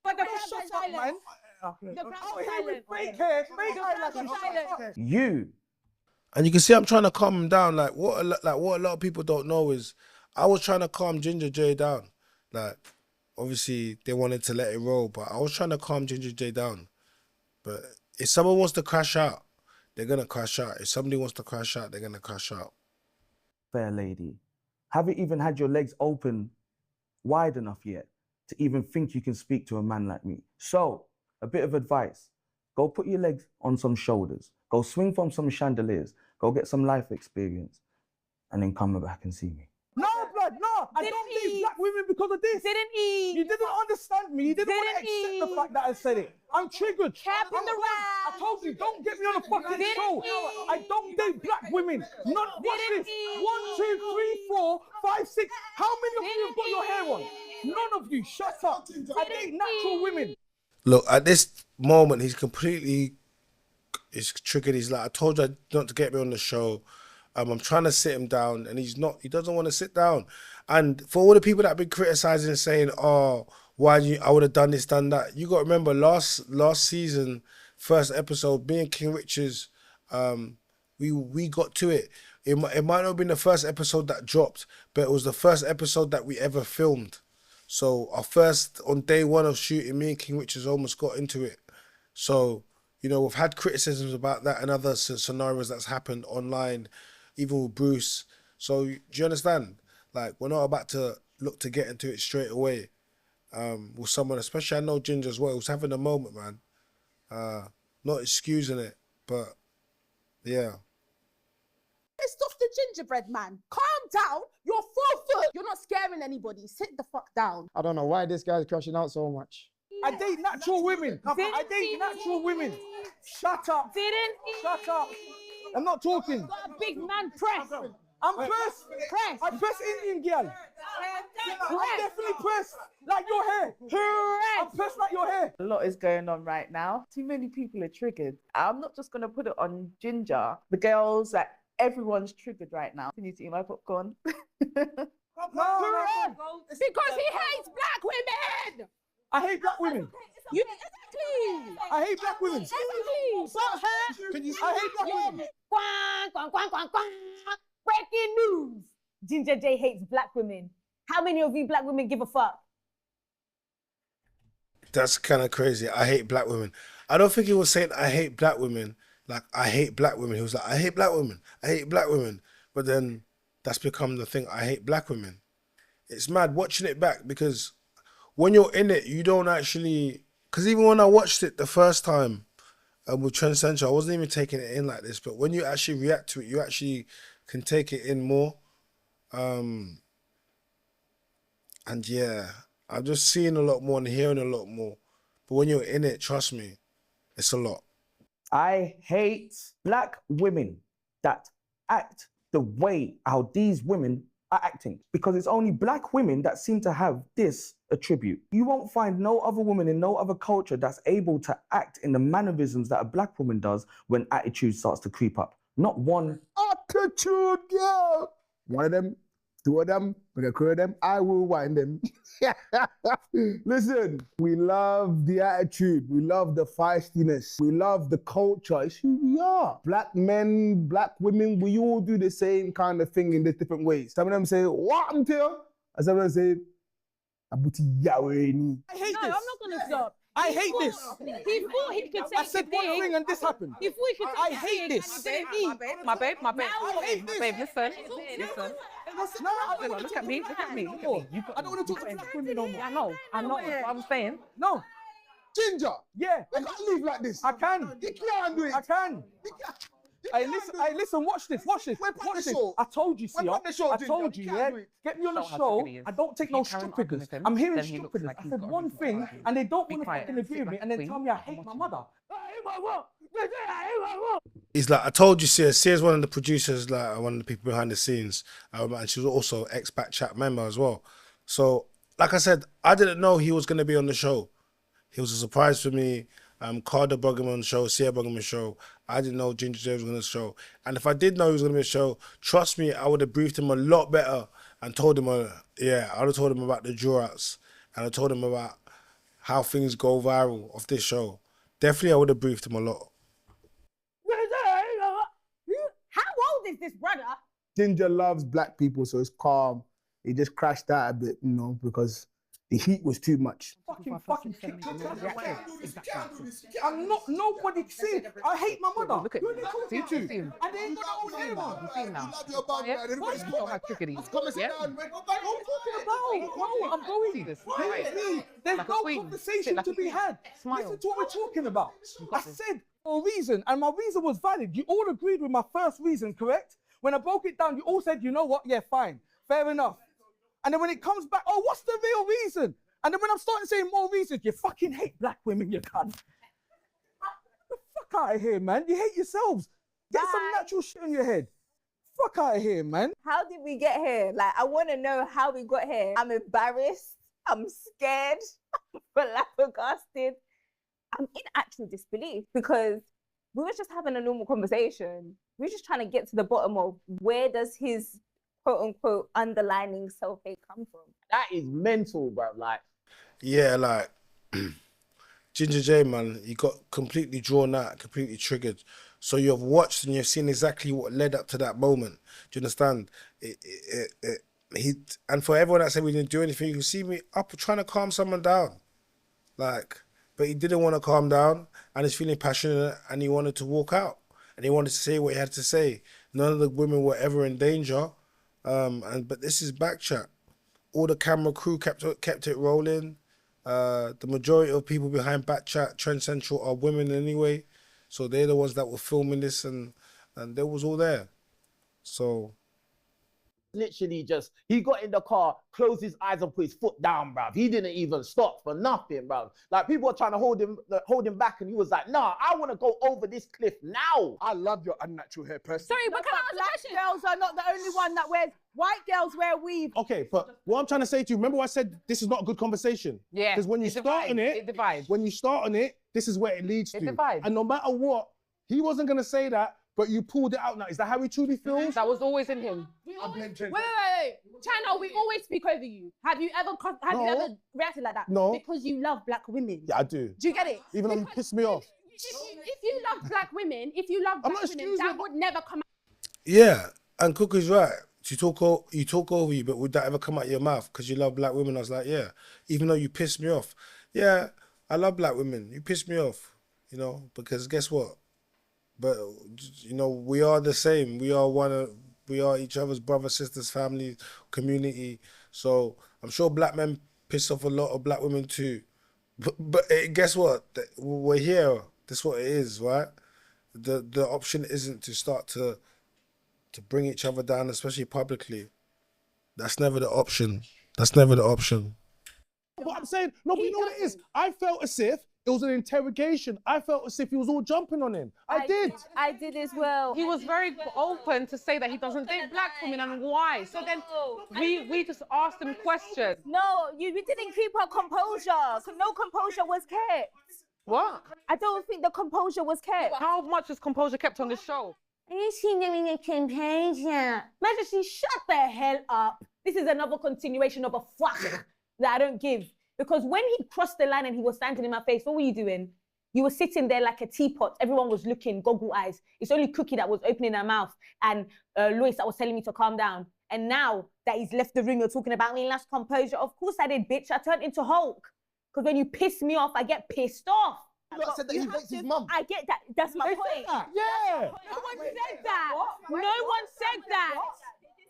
But the crowd is silent. You. And you can see I'm trying to calm him down. Like what a lot of people don't know is I was trying to calm Ginger Jay down. Like obviously they wanted to let it roll, but I was trying to calm Ginger Jay down. But if someone wants to crash out, they're gonna crash out. If somebody wants to crash out, they're gonna crash out. Fair lady, haven't even had your legs open wide enough yet to even think you can speak to a man like me. So, a bit of advice. Go put your legs on some shoulders. Go swing from some chandeliers. Go get some life experience. And then come back and see me. No, blood, no. I don't date black women because of this. Didn't he? You didn't understand me. You didn't want to accept the fact that I said it. I'm triggered. Cap in the I round. told you, don't get me on a fucking Didn't show. he? I don't date black women. Watch Didn't this. he? 1, 2, 3, 4, 5, 6. How many of you have got your hair on? None of you. Shut up. I date natural women. Look, at this moment, he's triggered. He's like, I told you not to get me on the show. I'm trying to sit him down, and he doesn't want to sit down. And for all the people that have been criticizing and saying, oh, I would have done this, done that. You got to remember last season, first episode, me and King Richards, we got to it. It might not have been the first episode that dropped, but it was the first episode that we ever filmed. So on day one of shooting, me and King Richards almost got into it. So, you know, we've had criticisms about that and other scenarios that's happened online, even with Bruce. So do you understand? Like, we're not about to look to get into it straight away with someone, especially I know Ginger as well, who's having a moment, man. Not excusing it, but yeah. Pissed off the gingerbread man. Calm down. You're 4 foot. You're not scaring anybody. Sit the fuck down. I don't know why this guy's crashing out so much. I date natural women. I date natural women. Shut up. Didn't he? Shut up. I'm not talking. Got a big man press. I'm pressed. I press Indian girl. I'm definitely pressed. Like your hair. I'm pressed like your hair. A lot is going on right now. Too many people are triggered. I'm not just gonna put it on Ginger. The girls, like everyone's triggered right now. Can you see my popcorn? Because he hates black women. I hate black women. Exactly. I hate black women. I hate black women. Breaking news. Ginger Jay hates black women. How many of you black women give a fuck? That's kind of crazy. I hate black women. I don't think he was saying I hate black women. Like, I hate black women. He was like, I hate black women. I hate black women. But then that's become the thing. I hate black women. It's mad watching it back because when you're in it, you don't actually... Because even when I watched it the first time with Trend Central, I wasn't even taking it in like this. But when you actually react to it, you actually can take it in more. And yeah, I'm just seeing a lot more and hearing a lot more. But when you're in it, trust me, it's a lot. I hate black women that act the way how these women are acting, because it's only black women that seem to have this attribute. You won't find no other woman in no other culture that's able to act in the mannerisms that a black woman does when attitude starts to creep up. Not one. Attitude, girl. One of them, two of them, when I call them, I will wind them. Listen, we love the attitude. We love the feistiness. We love the culture. It's who we are. Black men, black women, we all do the same kind of thing in the different ways. Some of them say, what I'm telling? And some of them say, Abuti Yaweni. I hate No, this. I'm not gonna stop. I hate this. He thought he could say I said one thing and this happened. He thought he could say I hate this. My babe. I hate Listen. Look at me. I don't want to talk to black women no more. I know. What I'm saying. No. Ginger. Yeah. I can't live like this. I can. You can't do it. I can. Hey, listen, watch this. Watch this. I told you, see, I told you, yeah. Get me on the show. I don't take no street figures. I'm hearing street figures. I said one thing, and they don't want to fucking agree with me, and then tell me I hate my mother. He's like, I told you, Sia. Sia's one of the producers, like one of the people behind the scenes, and she was also ex-BKCHAT member as well. So, like I said, I didn't know he was going to be on the show. He was a surprise for me. Carter brought him on the show, Sia brought him on the show. I didn't know Ginger Jay was going to show. And if I did know he was going to be on the show, trust me, I would have briefed him a lot better and told him, I would have told him about the drawouts and I told him about how things go viral off this show. Definitely, I would have briefed him a lot. How old is this brother? Ginger loves black people, so it's calm. He just crashed out a bit, you know, because the heat was too much. Fucking I'm not, nobody see. I hate my mother. Look at who are they talking to? And they ain't got no name on. You see him now. Love your bum, man. Everybody's How cricket he is. Come and sit Yeah. down, man. What are you talking about? No, I'm going. See this. There's Like a no queen. conversation Sit like to a be queen. had. Smile. Listen to what we're talking about. I this. said for a reason, and my reason was valid. You all agreed with my first reason, correct? When I broke it down, you all said, you know what? Yeah, fine. Fair enough. And then when it comes back, oh, what's the real reason? And then when I'm starting saying more reasons, you fucking hate black women, you cunt. Get the fuck out of here, man. You hate yourselves. Get some natural shit on your head. Fuck out of here, man. How did we get here? Like, I want to know how we got here. I'm embarrassed. I'm scared. I'm flabbergasted. I'm in actual disbelief because we were just having a normal conversation. We were just trying to get to the bottom of where does his quote unquote underlining self-hate come from? That is mental, bro. Like, Yeah, like Ginger Jay, man, he got completely drawn out, completely triggered. So you've watched and you've seen exactly what led up to that moment. Do you understand? And for everyone that said we didn't do anything, you can see me up trying to calm someone down. Like, but he didn't want to calm down and he's feeling passionate and he wanted to walk out and he wanted to say what he had to say. None of the women were ever in danger. But this is BKCHAT. All the camera crew kept it rolling. The majority of people behind BKCHAT, Trend Central, are women anyway. So they're the ones that were filming this and they was all there. So literally just, he got in the car, closed his eyes and put his foot down, bruv. He didn't even stop for nothing, bruv. Like, people were trying to hold him back, and he was like, nah, I want to go over this cliff now. I love your unnatural hair, person. Sorry, but can I ask a Black question? girls are not the only one that wears, white girls wear weave. Okay, but what I'm trying to say to you, remember what I said, this is not a good conversation. Yeah. Because when you start on it, when you start on it, this is where it leads to. divides. And no matter what, he wasn't going to say that, but you pulled it out now. Is that how he truly feels? That was always in him. Wait. Channel, we always speak over you. Have you ever reacted like that? No. Because you love black women. Yeah, I do. Do you get it? Even though you pissed me off. If you love black women, that would never come out. Yeah, and Cookie's right. You talk over you, but would that ever come out your mouth? Because you love black women. I was like, yeah. Even though you pissed me off. Yeah, I love black women. You pissed me off, you know, because guess what? But, you know, we are the same. We are each other's brothers, sisters, family, community. So I'm sure black men piss off a lot of black women too. But guess what? We're here. That's what it is, right? The option isn't to start to bring each other down, especially publicly. That's never the option. That's never the option. But I'm saying, no, but you know what it is? I felt as if it was an interrogation. I felt as if he was all jumping on him. I did. I did as well. He was very open to say that he doesn't date black women and why. So then we just asked him questions. No, we didn't keep our composure. No composure was kept. What? I don't think the composure was kept. How much is composure kept on this show? Is she doing a composure? Majesty, shut the hell up. This is another continuation of a fuck that I don't give. Because when he crossed the line and he was standing in my face, what were you doing? You were sitting there like a teapot. Everyone was looking, goggle eyes. It's only Cookie that was opening her mouth and Lois that was telling me to calm down. And now that he's left the room, you're talking about me lost composure. Of course I did, bitch. I turned into Hulk. Because when you piss me off, I get pissed off. You said that he hates his mum. I get that. That's my point. Yeah. No one said that. No one said that.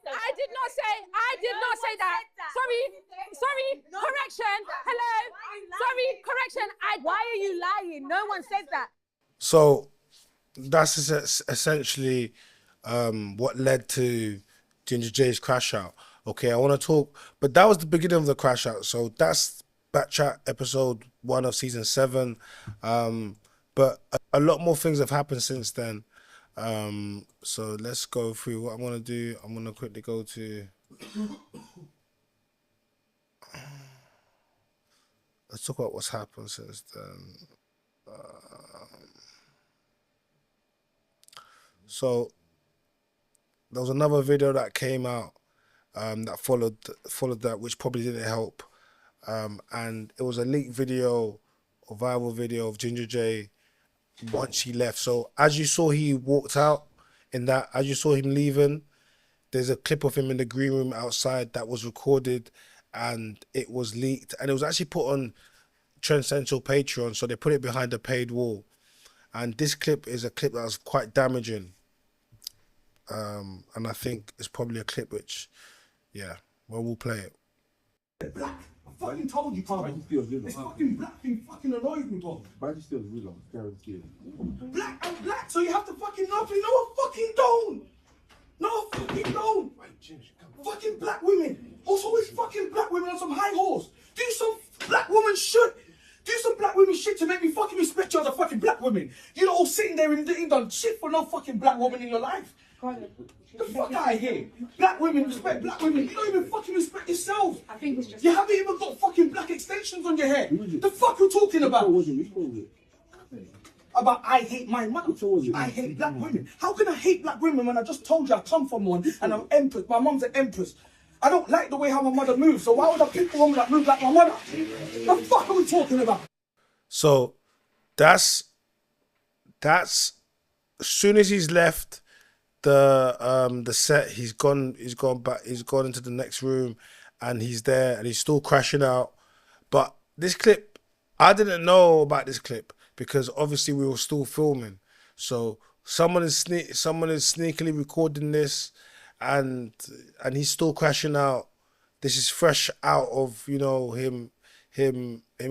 I did not say that. Sorry, correction. Hello. Sorry, correction. Why are you lying? No one said that. So that's essentially what led to Ginger Jay's crash out. Okay, I want to talk, but that was the beginning of the crash out. So that's BKCHAT episode 1 of season 7. But a lot more things have happened since then. So let's go through what I'm gonna do. I'm gonna quickly go to let's talk about what's happened since then. So there was another video that came out that followed that, which probably didn't help. And it was a leaked video, a viral video of Ginger Jay once he left. So as you saw, he walked out in that, as you saw him leaving, there's a clip of him in the green room outside that was recorded and it was leaked. And it was actually put on Trend Central Patreon. So they put it behind the paid wall. And this clip is a clip that was quite damaging. And I think it's probably a clip which, yeah, well, we'll play it. Black. I fucking told you, Carl. This fucking black thing fucking annoys me, bro. But still real, guaranteed. Black and black, so you have to fucking love me. No, I fucking don't. No, I fucking don't. Fucking black women. Also, always fucking black women on some high horse. Do some black woman shit. Do some black women shit to make me fucking respect you as a fucking black woman. You're not all sitting there and ain't done shit for no fucking black woman in your life. The fuck out of here. Black women respect black women. You don't even fucking respect yourself. I think it's just... You haven't even got fucking black extensions on your hair. The fuck you talking about? About I hate my mother. I hate black women. How can I hate black women when I just told you I come from one and I'm empress? My mum's an empress. I don't like the way how my mother moves, so why would I pick a woman that moves like my mother? The fuck are we talking about? So that's as soon as he's left the set, he's gone into the next room and he's there and he's still crashing out. But this clip, I didn't know about this clip because obviously we were still filming. So someone is sneakily recording this and he's still crashing out. This is fresh out of, you know, him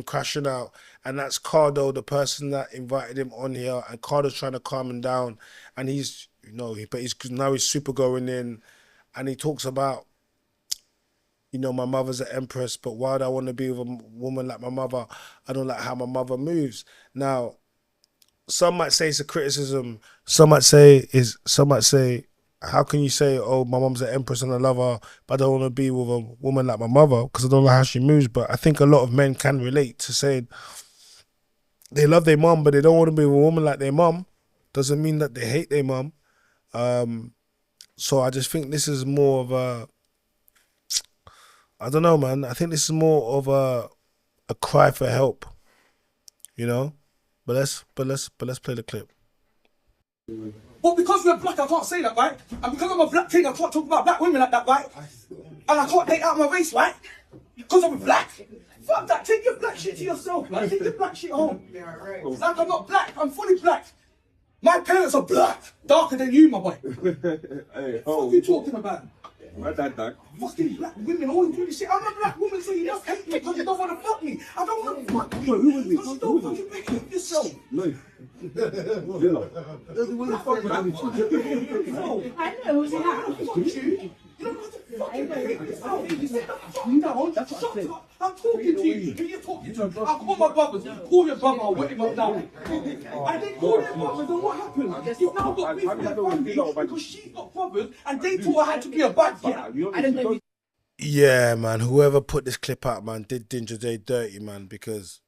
crashing out, and that's Cardo, the person that invited him on here, and Cardo's trying to calm him down, and he's, you know, but he's super going in, and he talks about, you know, my mother's an empress, but why do I want to be with a woman like my mother? I don't like how my mother moves. Now, some might say it's a criticism. Some might say, how can you say, oh, my mom's an empress and I love her, but I don't want to be with a woman like my mother because I don't like how she moves. But I think a lot of men can relate to saying they love their mom, but they don't want to be with a woman like their mom. Doesn't mean that they hate their mom. So I just think this is more of a, I don't know, man. I think this is more of a cry for help, you know. But let's play the clip. But because we're black, I can't say that, right? And because I'm a black king, I can't talk about black women like that, right? And I can't date out my race, right? Because I'm black. Fuck that. Take your black shit to yourself, man. Take your black shit home. Like, I'm not black. I'm fully black. My parents are black, darker than you, my boy. Hey, What are you talking about? My dad, dad. Fucking black women always do this shit. I'm a black woman, so you just hate me because you don't want to fuck me. I don't want to fuck you. Who was this? Because you don't fucking make it yourself. No. I know, see how I fuck you. You don't have to fucking make it yourself. You sit the fuck down. Shut up. I'm talking to you. Who you talking to? I'll call my brothers. Call your brother or whatever down. I didn't call their brothers, and what happened? You've now got beef with their family because she's got brothers and they taught her how to be a bad girl. Yeah, man. Whoever put this clip out, man, did Ginger Jay dirty, man, because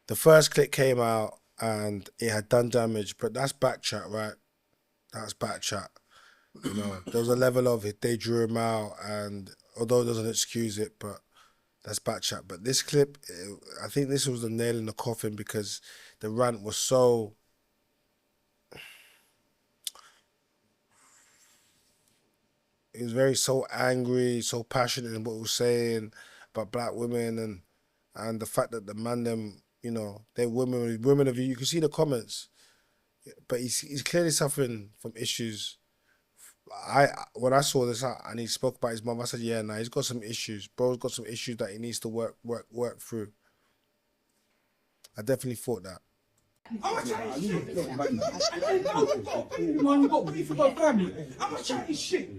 the first clip came out and it had done damage, but that's backchat, right? That's backchat. You know, there was a level of it. They drew him out, and although it doesn't excuse it, but that's backchat. But this clip, I think this was the nail in the coffin because the rant was so. He was so angry, so passionate in what he was saying about black women and the fact that the man them, you know, they're women of you can see the comments, but he's clearly suffering from issues. When I saw this and he spoke about his mom, I said, yeah, nah, he's got some issues. Bro's got some issues that he needs to work through. I definitely thought that. I'm a chatty shit. And now you've got a baby, man. You've got beef with her family. I'm a chatty shit.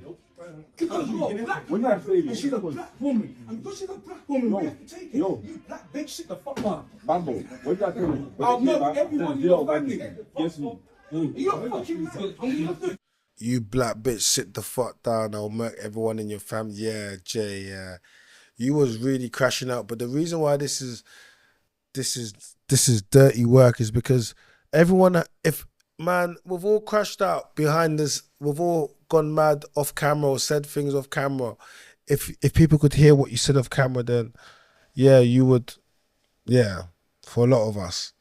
Because you've got a black woman and she's a black woman. And because she's a black woman, we have to take it. You black bitch, sit the fuck down. Bambo, what did I tell you? I'll murder everyone in your family. Yes, me. You're fucking right. You black bitch, sit the fuck down. I'll murk everyone in your family. Yeah, Jay. Yeah, you was really crashing out. But the reason why this is dirty work is because everyone, we've all crashed out behind this. We've all gone mad off camera or said things off camera. If people could hear what you said off camera, then yeah, you would. Yeah, for a lot of us.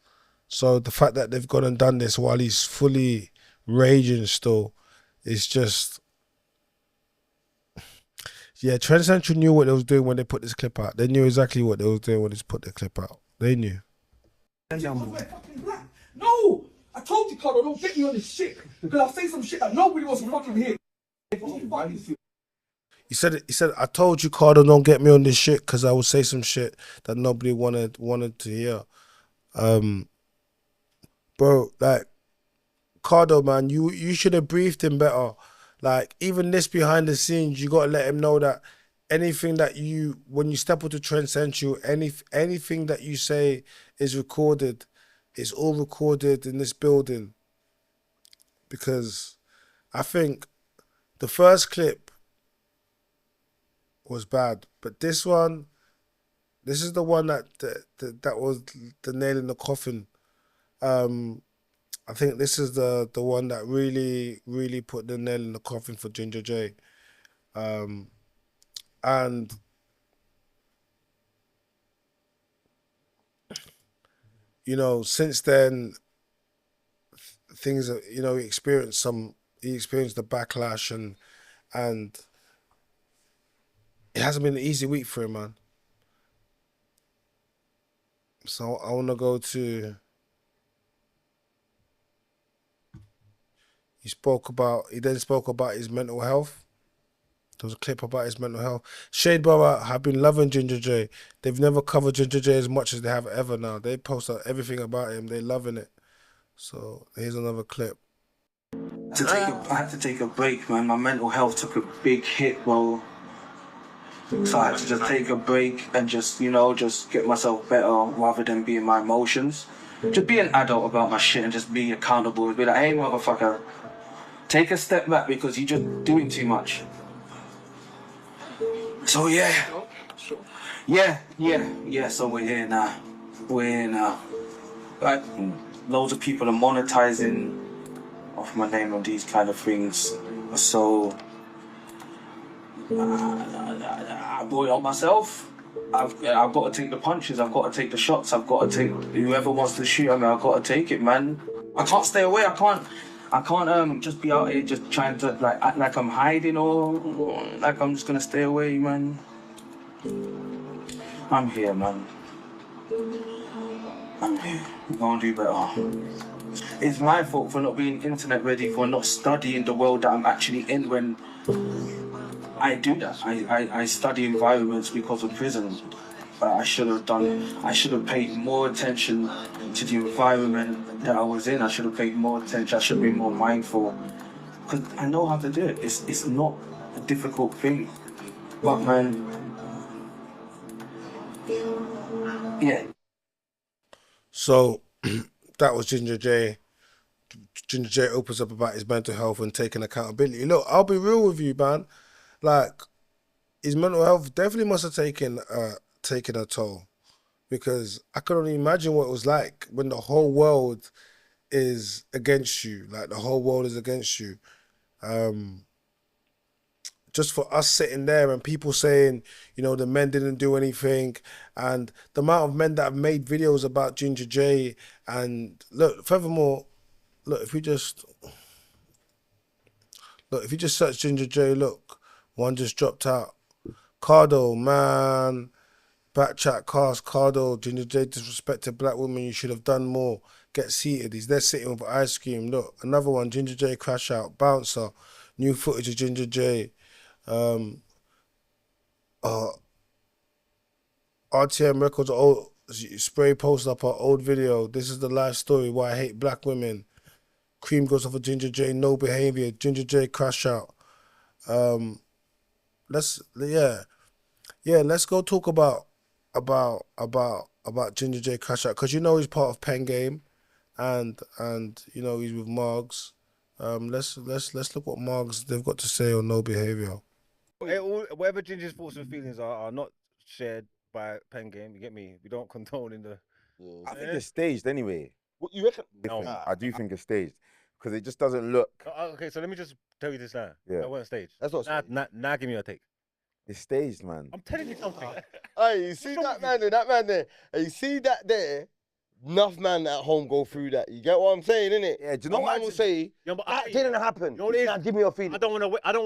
So the fact that they've gone and done this while he's fully raging still. It's just, yeah, Trend Central knew what they was doing when they put this clip out. They knew exactly what they was doing when they put the clip out. They knew. No! I told you, Carlo, don't get me on this shit. Because I'll say some shit that nobody wants to fucking hear. He said, I told you, Cardo, don't get me on this shit because I will say some shit that nobody wanted to hear. Bro, like, Cardo, man, you should have briefed him better. Like, even this behind the scenes, you got to let him know that anything that when you step onto Trend Central, anything that you say is recorded. It's all recorded in this building. Because I think the first clip was bad, but this is the one that was the nail in the coffin. I think this is the one that really, really put the nail in the coffin for Ginger Jay. And you know, since then, things are, you know, he experienced the backlash and it hasn't been an easy week for him, man. So I want to go to. He then spoke about his mental health. There was a clip about his mental health. Shade Brother have been loving Ginger Jay. They've never covered Ginger Jay as much as they have ever now. They post out everything about him. They're loving it. So here's another clip. I had to take a break, man. My mental health took a big hit, bro. So I had to just take a break and just, you know, just get myself better rather than being my emotions. Just be an adult about my shit and just be accountable. Be like, hey, motherfucker, take a step back because you're just doing too much. So yeah. So we're here now. Like, loads of people are monetizing off my name on these kind of things. So I brought it on myself. I've got to take the punches. I've got to take the shots. I've got to take whoever wants to shoot at me. I've got to take it, man. I can't stay away. I can't just be out here just trying to like act like I'm hiding or like I'm just gonna stay away, man. I'm here, man. I'm here. I'm gonna do better. It's my fault for not being internet ready, for not studying the world that I'm actually in when I do that. I study environments because of prison. But I should have paid more attention to the environment that I was in. I should have paid more attention. I should have been more mindful. Because I know how to do it. It's not a difficult thing. But man, yeah. So that was Ginger Jay. Ginger Jay opens up about his mental health and taking accountability. Look, I'll be real with you, man. Like, his mental health definitely must have taken a toll, because I can only imagine what it was like when the whole world is against you. Like, the whole world is against you. Just for us sitting there and people saying, you know, the men didn't do anything, and the amount of men that have made videos about Ginger Jay. And look, furthermore, look, if you just search Ginger Jay, look, one just dropped out. Cardo, man. BKCHAT, cast, Cardo, Ginger Jay disrespected black women, you should have done more. Get seated. He's there sitting with ice cream. Look, another one, Ginger Jay crash out. Bouncer, new footage of Ginger Jay. RTM Records old spray posted up our old video. This is the life story why I hate black women. Cream goes off of Ginger Jay, no behavior. Ginger Jay crash out. Let's go talk about Ginger Jay crash out, because you know he's part of Pen Game, and you know he's with Margs. Let's look what Margs they've got to say on no behavior. Whatever Ginger's thoughts and feelings are not shared by Pen Game. You get me? We don't condone in the. I think it's staged anyway. What you reckon? No. I do think it's staged because it just doesn't look. Okay, so let me just tell you this now. Yeah. That weren't staged. That's not Now give me your take. It's staged, man. I'm telling you something. Hey, you see that man there? That man there? Hey, you see that there? Enough man at home go through that. You get what I'm saying, innit? Yeah. Do you know what man will say? Yeah, but That didn't happen. You know what it is? Now give me your feeling. I don't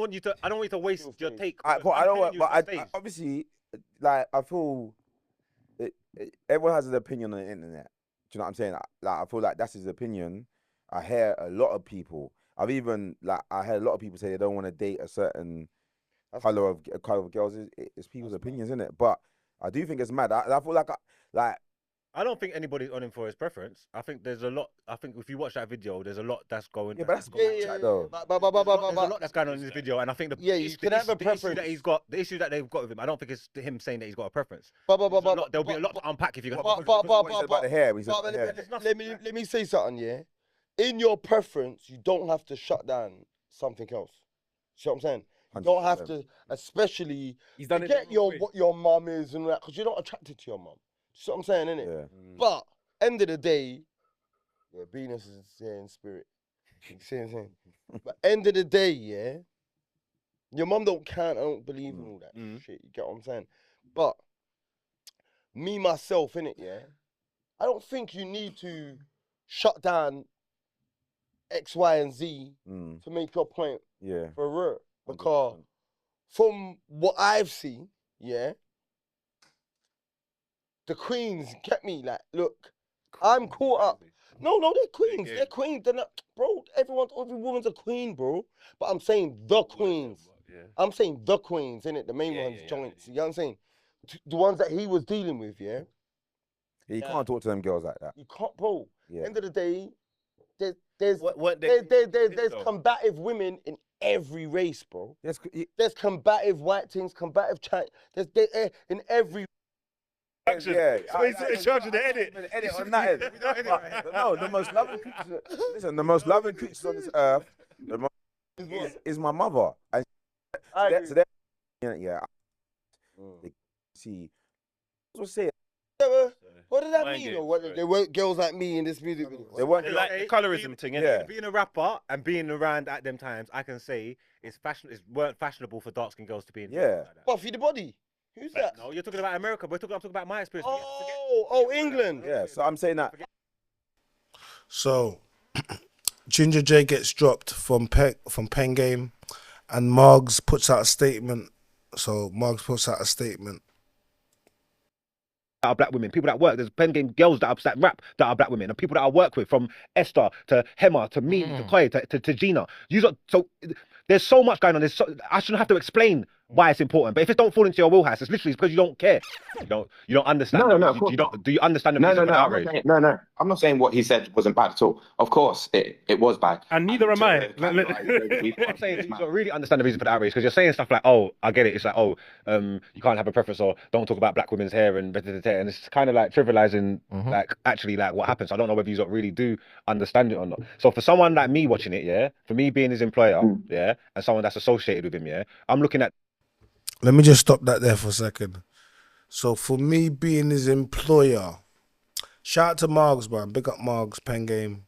want you to waste your take. I obviously, like, I feel everyone has an opinion on the internet. Do you know what I'm saying? Like, I feel like that's his opinion. I hear a lot of people. I heard a lot of people say they don't want to date a certain color of girls. It's people's opinions, isn't it? But I do think it's mad. I feel like I don't think anybody's on him for his preference. I think there's a lot. I think if you watch that video, there's a lot that's going. Yeah, but that's though. There's a lot that's going on in this video, and I think the you can have a preference. The issue that they've got with him, I don't think it's him saying that he's got a preference. There'll be a lot to unpack if you. About the hair. Let me say something. Yeah, in your preference, you don't have to shut down something else. See what I'm saying? You don't have to, especially forget what your mum is and that, because you're not attracted to your mum. See what I'm saying, innit? Yeah. But end of the day, yeah, Venus is here in spirit. You see what I'm saying? But end of the day, yeah, your mum don't count. I don't believe in all that shit. You get what I'm saying? But me myself, innit? Yeah, I don't think you need to shut down X, Y, and Z to make your point. Yeah. For real. Because from what I've seen, yeah, the queens get me. Like, look, I'm caught up. No, they're queens. They're queens. They're not, bro. Every woman's a queen, bro. But I'm saying the queens. I'm saying the queens, innit? The main ones, joints. You know what I'm saying? The ones that he was dealing with, yeah. You can't talk to them girls like that. You can't, bro. Yeah. End of the day, There's there's though? combative women in every race, bro. There's combative white things, combative Chinese. In every. Yeah, So he's in charge of the edit. Edit on that. No, the most loving creatures. Listen, the most loving creatures on this earth is my mother. And yeah. They see. What's saying? What does that mean? They weren't girls like me in this music video. They weren't like the colorism thing. Yeah. Being a rapper and being around at them times, I can say it's weren't fashionable for dark skinned girls to be in. Yeah. Buffy the Body. Who's that? No, you're talking about America. I'm talking about my experience. Oh, England. Yeah. So I'm saying that. So, Ginger Jay gets dropped from Pen Game, and Margs puts out a statement. So Margs puts out a statement. That are black women, people that work. There's Pen Game girls that rap that are black women, and people that I work with, from Esther to Hema to me to Koi to Gina. So there's so much going on. I shouldn't have to explain why it's important. But if it don't fall into your wheelhouse, it's literally because you don't care. You don't understand. No, of course. Do you understand the No, reason for the I'm not outrage? saying, no. I'm not saying what he said wasn't bad at all. Of course, it was bad. And neither am I. I'm saying you don't really understand the reason for the outrage, because you're saying stuff like, "Oh, I get it." It's like, "Oh, you can't have a preference," or "Don't talk about black women's hair," and and it's kind of like trivializing, like actually like what happens. I don't know whether you don't really do understand it or not. So for someone like me watching it, yeah, for me being his employer, yeah, and someone that's associated with him, yeah, I'm looking at. Let me just stop that there for a second. So for me being his employer, shout out to Margs, man. Big up Margs, Pen Game.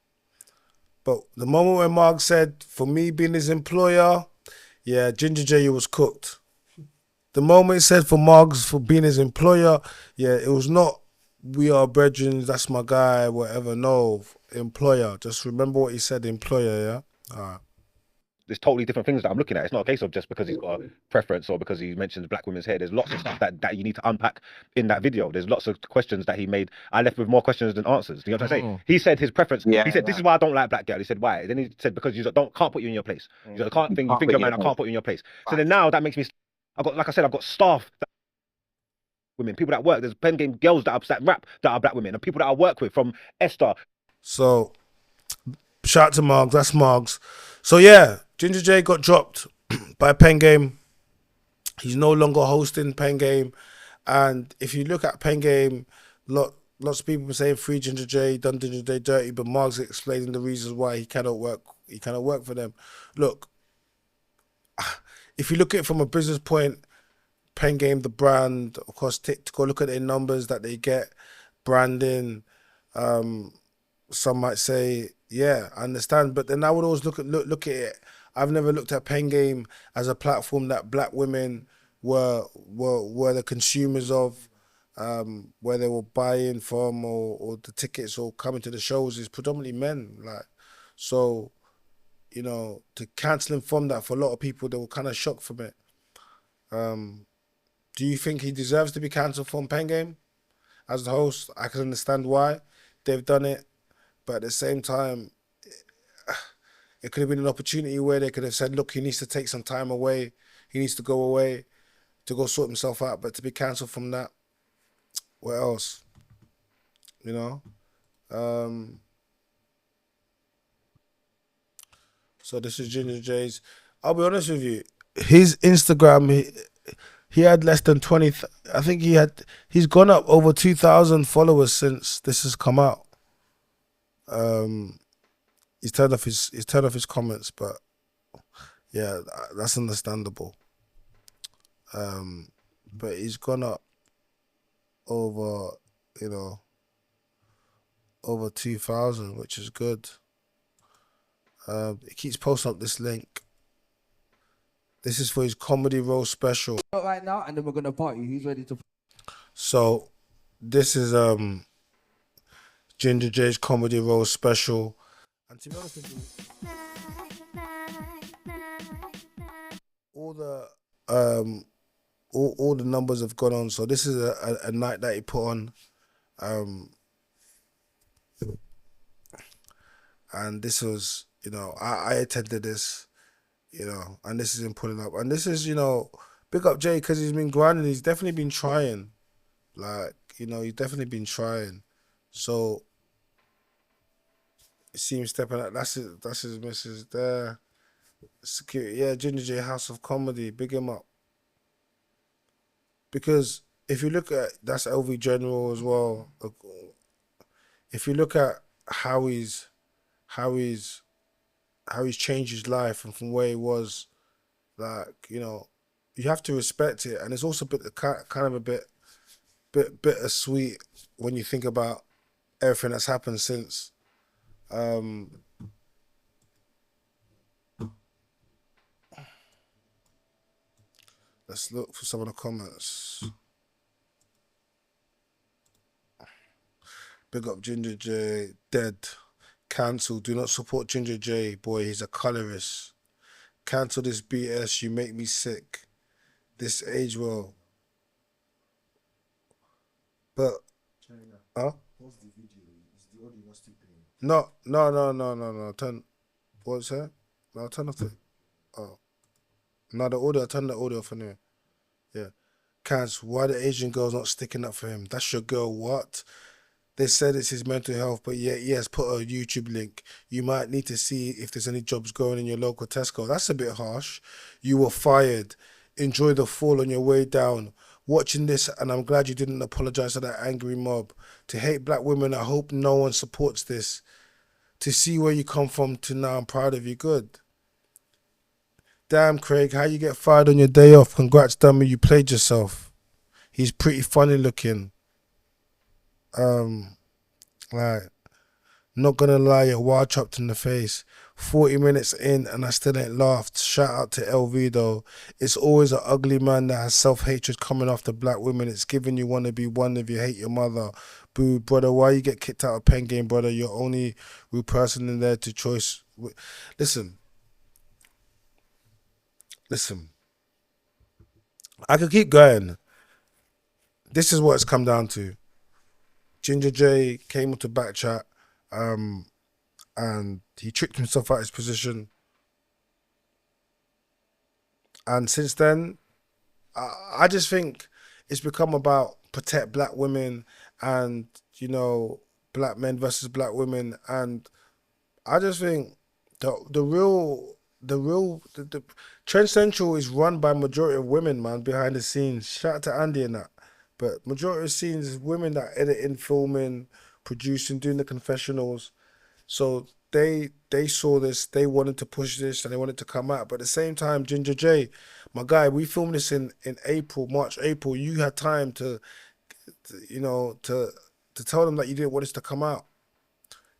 But the moment when Margs said, for me being his employer, yeah, Ginger Jay was cooked. The moment he said for Margs for being his employer, yeah, it was not, we are brethren, that's my guy, whatever. No, employer. Just remember what he said, employer, yeah? All right. There's totally different things that I'm looking at. It's not a case of just because he's got a preference or because he mentions black women's hair. There's lots of stuff that you need to unpack in that video. There's lots of questions that he made. I left with more questions than answers. Do you know what I'm saying? He said his preference. Yeah, he said, "This is why I don't like black girl." He said, "Why?" Then he said, "Because you can't put you in your place. You can't think. You think you're a man. I can't put you in your place." So then now that makes me. Like I said, I've got staff. Women, people that work. There's Pen Game girls that rap that are black women, and people that I work with, from Esther. So, shout out to Margs. That's Margs. So yeah, Ginger Jay got dropped by Pen Game. He's no longer hosting Pen Game, and if you look at Pen Game, lots of people saying free Ginger Jay, done Ginger Jay dirty, but Margs explaining the reasons why he cannot work. He cannot work for them. Look, if you look at it from a business point, Pen Game, the brand, of course, go look at their numbers that they get, branding. Some might say, yeah, I understand, but then I would always look at it. I've never looked at Pen Game as a platform that black women were the consumers of, where they were buying from, or the tickets or coming to the shows is predominantly men. Like, so, you know, to cancel him from that, for a lot of people, they were kind of shocked from it. Do you think he deserves to be cancelled from Pen Game as the host? I can understand why they've done it. But at the same time, it could have been an opportunity where they could have said, look, he needs to take some time away. He needs to go away to go sort himself out. But to be cancelled from that, what else? You know? So this is Ginger Jay's. I'll be honest with you. His Instagram, he had less than 20. I think he's gone up over 2,000 followers since this has come out. He's turned off his comments, but yeah, that's understandable. But he's gone up over, you know, over 2,000, which is good. He keeps posting up this link. This is for his comedy roast special. Right now, and then we're gonna party. Who's ready to? So, this is Ginger Jay's comedy roast special. And to be honest with you, all the numbers have gone on. So this is a night that he put on, and this was, you know, I attended this, you know, and this is him pulling up, and this is, you know, big up Jay, because he's been grinding. He's definitely been trying, like, you know, he's definitely been trying. So See him stepping out. That's it. That's his missus there. Security. Yeah, Ginger J, House of Comedy. Big him up. Because if you look at, that's LV General as well. If you look at how he's changed his life and from where he was, like, you know, you have to respect it. And it's also a bit kind of a bit bittersweet when you think about everything that's happened since. Let's look for some of the comments. Big up Ginger J. Dead. Cancel. Do not support Ginger J. Boy, he's a colorist. Cancel this BS. You make me sick. This age well. But, huh? No. Turn. What's that? No, turn off the. Oh. No, the audio. Turn the audio off anyway. Yeah. Cancel. Why the Asian girl's not sticking up for him? That's your girl. What? They said it's his mental health, but yet, yes, put a YouTube link. You might need to see if there's any jobs going in your local Tesco. That's a bit harsh. You were fired. Enjoy the fall on your way down. Watching this, and I'm glad you didn't apologize to that angry mob. To hate black women, I hope no one supports this. To see where you come from to now, I'm proud of you. Good. Damn, Craig, how you get fired on your day off? Congrats, dummy, you played yourself. He's pretty funny looking. Like, not gonna lie, you're wild chopped in the face. 40 minutes in and I still ain't laughed. Shout out to LV though. It's always an ugly man that has self-hatred coming after black women. It's giving you wanna be one if you hate your mother. Boo, brother, why you get kicked out of pen game, brother? You're only real person in there to choice. Listen. I could keep going. This is what it's come down to. Ginger J came into BKCHAT, and he tricked himself out of his position. And since then, I just think it's become about protect black women and, you know, black men versus black women. And I just think the Trend Central is run by majority of women, man, behind the scenes. Shout out to Andy and that. But majority of scenes is women that editing, filming, producing, doing the confessionals. So they saw this, they wanted to push this, and they wanted to come out. But at the same time, Ginger J, my guy, we filmed this in March, April. You had time to tell them that you didn't want this to come out.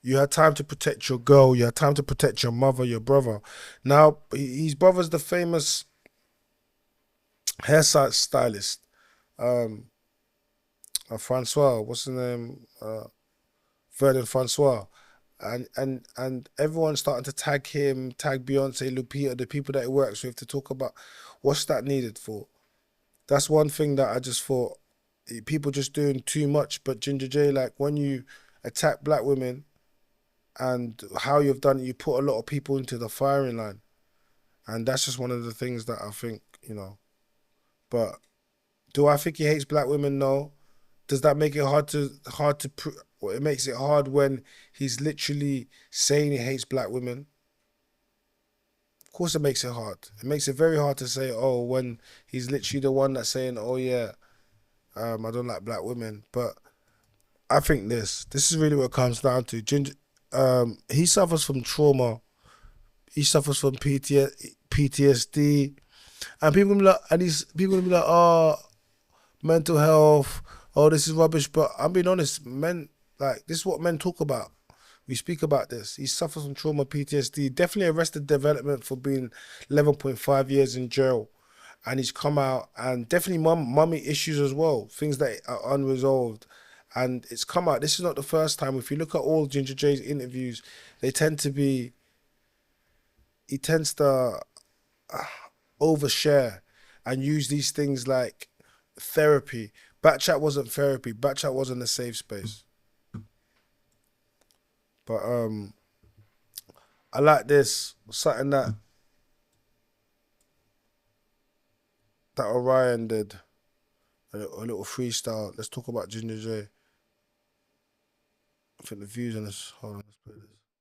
You had time to protect your girl. You had time to protect your mother, your brother. Now, his brother's the famous hairstylist. Francois, what's his name? Vernon Francois. And everyone's starting to tag him, tag Beyonce, Lupita, the people that he works with, to talk about what's that needed for. That's one thing that I just thought, people just doing too much. But Ginger J, like, when you attack black women and how you've done it, you put a lot of people into the firing line. And that's just one of the things that I think, you know. But do I think he hates black women? No. Does that make it hard to well, it makes it hard when he's literally saying he hates black women? Of course it makes it hard. It makes it very hard to say, oh, when he's literally the one that's saying, oh yeah, I don't like black women. But I think this is really what it comes down to. Ginger, he suffers from trauma. He suffers from PTSD. And people will be like, oh, mental health, oh, this is rubbish. But I'm being honest, men, like, this is what men talk about. We speak about this. He suffers from trauma, PTSD, definitely arrested development for being 11.5 years in jail. And he's come out, and definitely mummy issues as well, things that are unresolved. And it's come out. This is not the first time. If you look at all Ginger J's interviews, he tends to overshare and use these things like therapy. BKCHAT wasn't therapy. BKCHAT wasn't a safe space. But I like this, something that Orion did, a little freestyle. Let's talk about Ginger J. I think the views on this, hold on, let's play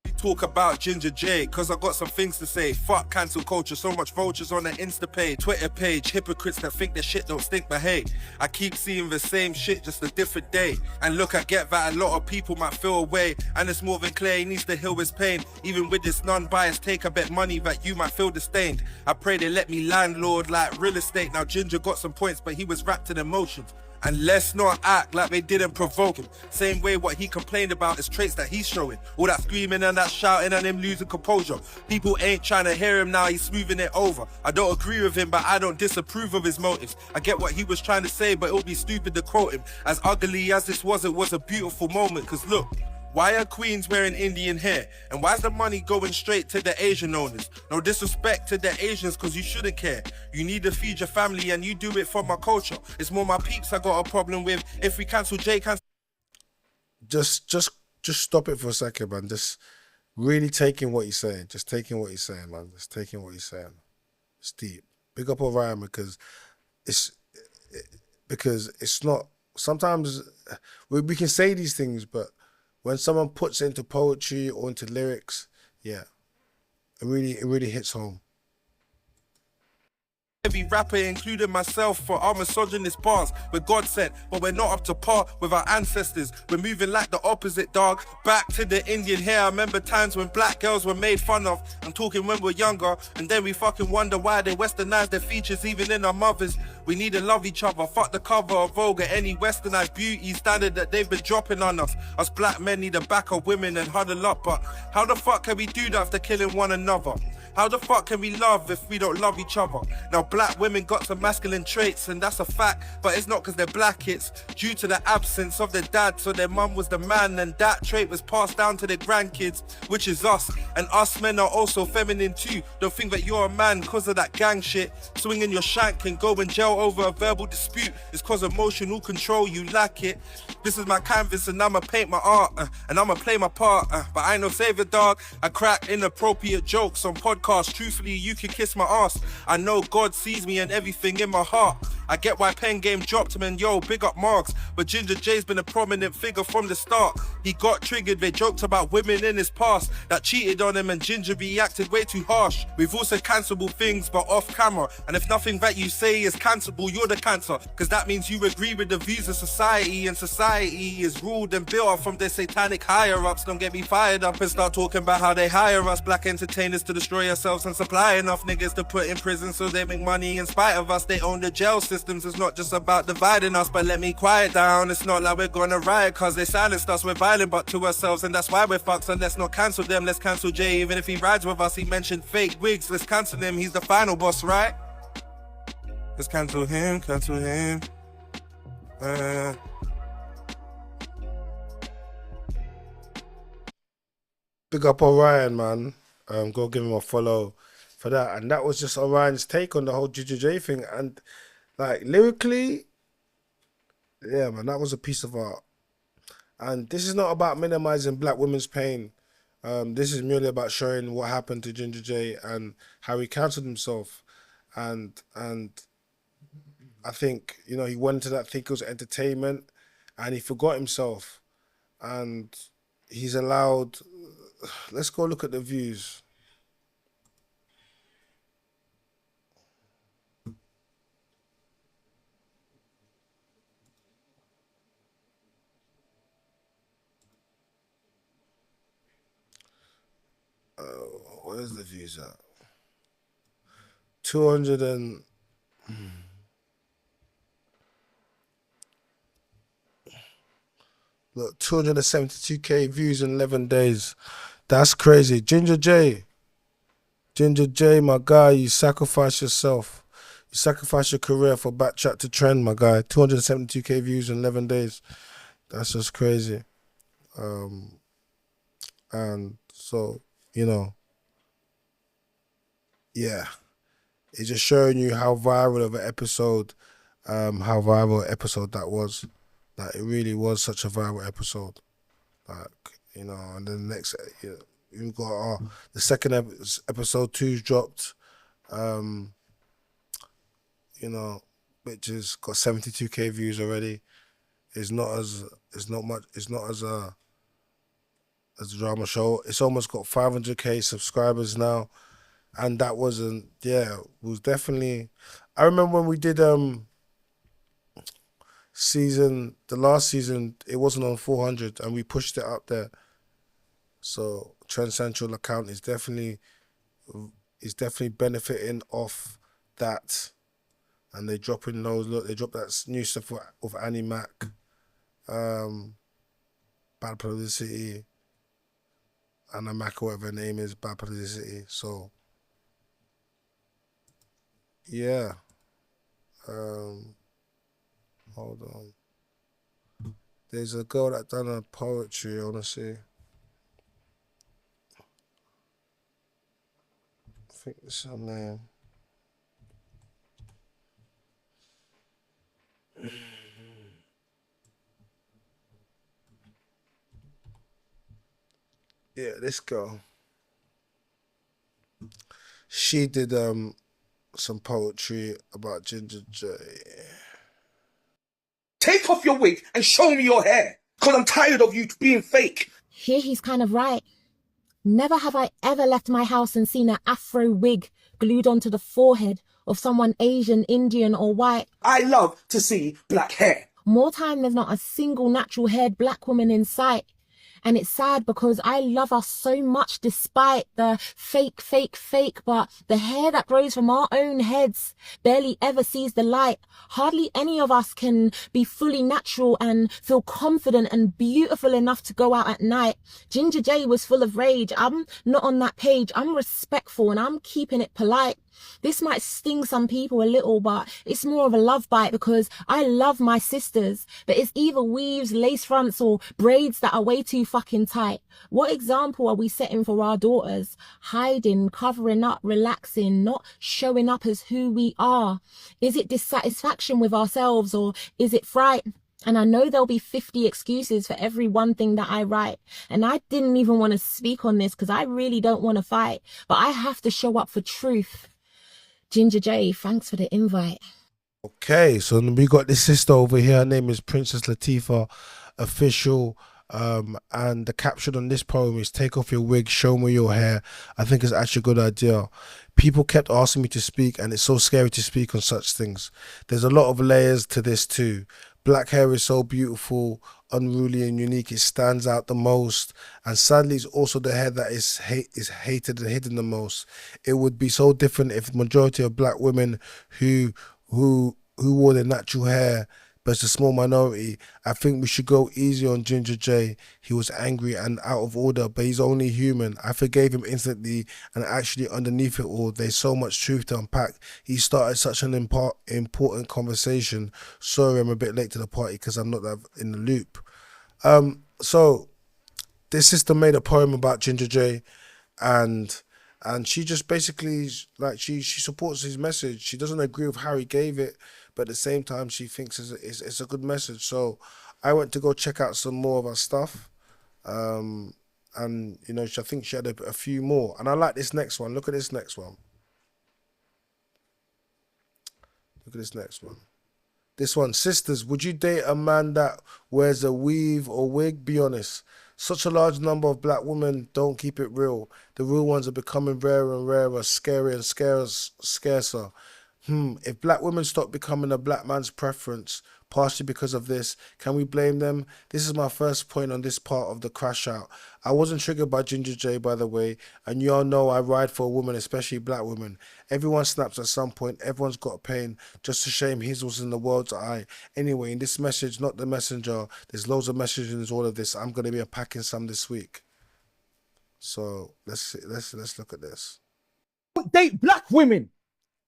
this. talk about Ginger Jay, cause I got some things to say. Fuck cancel culture, so much vultures on the Insta page, Twitter page, hypocrites that think their shit don't stink, but hey, I keep seeing the same shit, just a different day. And look, I get that a lot of people might feel away, and it's more than clear he needs to heal his pain. Even with this non-biased take, I bet money that you might feel disdained. I pray they let me landlord like real estate. Now Ginger got some points, but he was wrapped in emotions. And let's not act like they didn't provoke him. Same way what he complained about is traits that he's showing. All that screaming and that shouting and him losing composure. People ain't trying to hear him now, he's smoothing it over. I don't agree with him, but I don't disapprove of his motives. I get what he was trying to say, but it would be stupid to quote him. As ugly as this was, it was a beautiful moment. Cause look, why are queens wearing Indian hair? And why's the money going straight to the Asian owners? No disrespect to the Asians, cause you shouldn't care. You need to feed your family and you do it for my culture. It's more my peeps I got a problem with. If we cancel Jay, cancel... Just stop it for a second, man. Just really taking what he's saying. Just taking what he's saying, man. Just taking what he's saying. It's deep. Big up Orion because it's not... Sometimes we can say these things, but when someone puts it into poetry or into lyrics, yeah, it really hits home. Every rapper, including myself, for our misogynist bars we're God sent, but we're not up to par with our ancestors. We're moving like the opposite, dog. Back to the Indian hair. I remember times when black girls were made fun of. I'm talking when we're younger, and then we fucking wonder why they westernized their features even in our mothers. We need to love each other. Fuck the cover of Vogue or any westernized beauty standard that they've been dropping on us. Us black men need the back of women and huddle up, but how the fuck can we do that after killing one another? How the fuck can we love if we don't love each other? Now black women got some masculine traits and that's a fact, but it's not because they're black, it's due to the absence of their dad, so their mum was the man and that trait was passed down to their grandkids, which is us. And us men are also feminine too. Don't think that you're a man because of that gang shit. Swinging your shank and go in jail over a verbal dispute is cause emotional control, you lack it. This is my canvas and I'ma paint my art and I'ma play my part, but I ain't no savior, dog. I crack inappropriate jokes on podcasts. Truthfully, you can kiss my ass. I know God sees me and everything in my heart. I get why Pen Game dropped him and yo, big up Marks. But Ginger Jay's been a prominent figure from the start. He got triggered, they joked about women in his past that cheated on him and Ginger reacted way too harsh. We've also cancelable things but off camera. And if nothing that you say is cancelable, you're the cancer. Cause that means you agree with the views of society, and society is ruled and built up from their satanic higher ups. Don't get me fired up and start talking about how they hire us black entertainers to destroy ourselves and supply enough niggas to put in prison so they make money in spite of us. They own the jail systems. It's not just about dividing us, but let me quiet down. It's not like we're gonna riot cause they silenced us. We're violent but to ourselves and that's why we're fucked. So let's not cancel them, let's cancel Jay. Even if he rides with us, he mentioned fake wigs. Let's cancel him, he's the final boss, right? Let's cancel him, cancel him. Big up Orion, man. Go give him a follow for that. And that was just Orion's take on the whole Ginger Jay thing. And like lyrically, yeah, man, that was a piece of art. And this is not about minimizing black women's pain. This is merely about showing what happened to Ginger Jay and how he cancelled himself. And I think, you know, he went into that think it was entertainment and he forgot himself. And he's allowed... Let's go look at the views. Where's the views at? 200 and... Look, 272k views in 11 days. That's crazy. Ginger Jay, my guy, you sacrificed yourself. You sacrificed your career for BKCHAT to trend, my guy. 272k views in 11 days. That's just crazy. And so, you know, yeah. It's just showing you how viral of an episode, that was. Like, it really was such a viral episode. Like, you know, and then the next, you know, you've got the second episode 2's dropped, you know, which has got 72k views already. It's not as as a drama show. It's almost got 500k subscribers now, and that wasn't, yeah, it was definitely. I remember when we did the last season, it wasn't on 400, and we pushed it up there. So Trend Central account is definitely benefiting off that, and they dropping those. Look, they dropped that new stuff with Annie Mac, Bad Publicity, Anna Mac, or whatever her name is, Bad Publicity. So yeah, hold on. There's a girl that done a poetry. I wanna see. I think it's her name. Yeah, this girl. She did some poetry about Ginger Jay. Take off your wig and show me your hair, because I'm tired of you being fake. Here he's kind of right. Never have I ever left my house and seen an afro wig glued onto the forehead of someone Asian, Indian or white. I love to see black hair. More time there's not a single natural haired black woman in sight. And it's sad because I love us so much despite the fake, but the hair that grows from our own heads barely ever sees the light. Hardly any of us can be fully natural and feel confident and beautiful enough to go out at night. Ginger Jay was full of rage. I'm not on that page. I'm respectful and I'm keeping it polite. This might sting some people a little, but it's more of a love bite because I love my sisters. But it's either weaves, lace fronts, or braids that are way too fucking tight. What example are we setting for our daughters? Hiding, covering up, relaxing, not showing up as who we are. Is it dissatisfaction with ourselves or is it fright? And I know there'll be 50 excuses for every one thing that I write. And I didn't even want to speak on this because I really don't want to fight. But I have to show up for truth. Ginger Jay, thanks for the invite. Okay, so we got this sister over here. Her name is Princess Latifah Official. And the caption on this poem is "Take off your wig, show me your hair." I think it's actually a good idea. People kept asking me to speak, and it's so scary to speak on such things. There's a lot of layers to this too. Black hair is so beautiful, unruly and unique. It stands out the most, and sadly it's also the hair that is hated and hidden the most. It would be so different if the majority of black women who wore their natural hair, but it's a small minority. I think we should go easy on Ginger Jay. He was angry and out of order, but he's only human. I forgave him instantly, and actually underneath it all, there's so much truth to unpack. He started such an important conversation. Sorry, I'm a bit late to the party because I'm not that in the loop. So this sister made a poem about Ginger Jay, and she just basically, like, she supports his message. She doesn't agree with how he gave it, but at the same time she thinks it's a good message. So I went to go check out some more of her stuff, and you know, I think she had a few more, and I like this next one. Look at this next one. Look at this next one. This one: sisters, would you date a man that wears a weave or wig? Be honest. Such a large number of black women don't keep it real. The real ones are becoming rarer and rarer, scarier and scarcer. If black women stop becoming a black man's preference, partially because of this, can we blame them? This is my first point on this part of the crash out. I wasn't triggered by Ginger Jay, by the way, and you all know I ride for a woman, especially black women. Everyone snaps at some point, everyone's got pain. Just a shame his was in the world's eye. Anyway, in this message, not the messenger, there's loads of messages in all of this. I'm going to be unpacking some this week. So let's look at this. Date black women.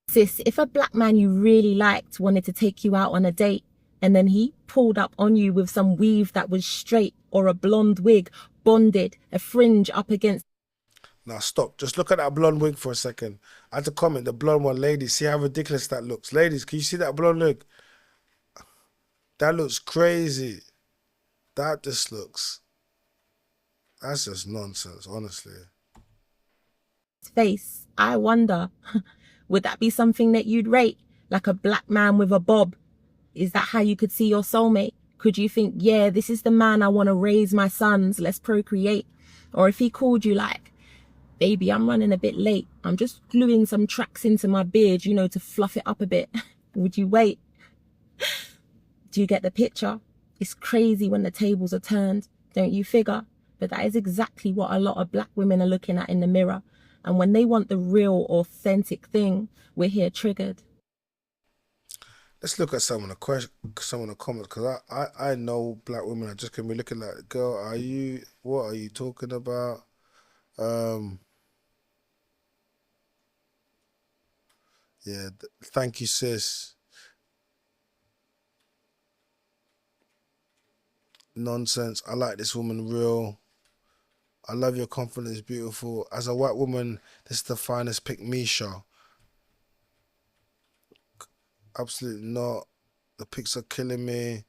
Sis, if a black man you really liked wanted to take you out on a date and then he pulled up on you with some weave that was straight or a blonde wig, bonded, a fringe up against... Now stop. Just look at that blonde wig for a second. I had to comment, the blonde one, ladies, see how ridiculous that looks. Ladies, can you see that blonde wig? That looks crazy. That just looks... That's just nonsense, honestly. Face, I wonder... Would that be something that you'd rate? Like a black man with a bob? Is that how you could see your soulmate? could you think, yeah, this is the man I want to raise my sons, let's procreate? Or if he called you like, baby, I'm running a bit late, I'm just gluing some tracks into my beard, you know, to fluff it up a bit, would you wait? Do you get the picture? It's crazy when the tables are turned, don't you figure? But that is exactly what a lot of black women are looking at in the mirror. And when they want the real, authentic thing, we're here triggered. Let's look at some of the comments, because I know black women are just gonna be looking like, girl, what are you talking about? Yeah, thank you, sis. Nonsense. I like this woman real. I love your confidence, beautiful. As a white woman, this is the finest pick me show. Absolutely not. The pics are killing me.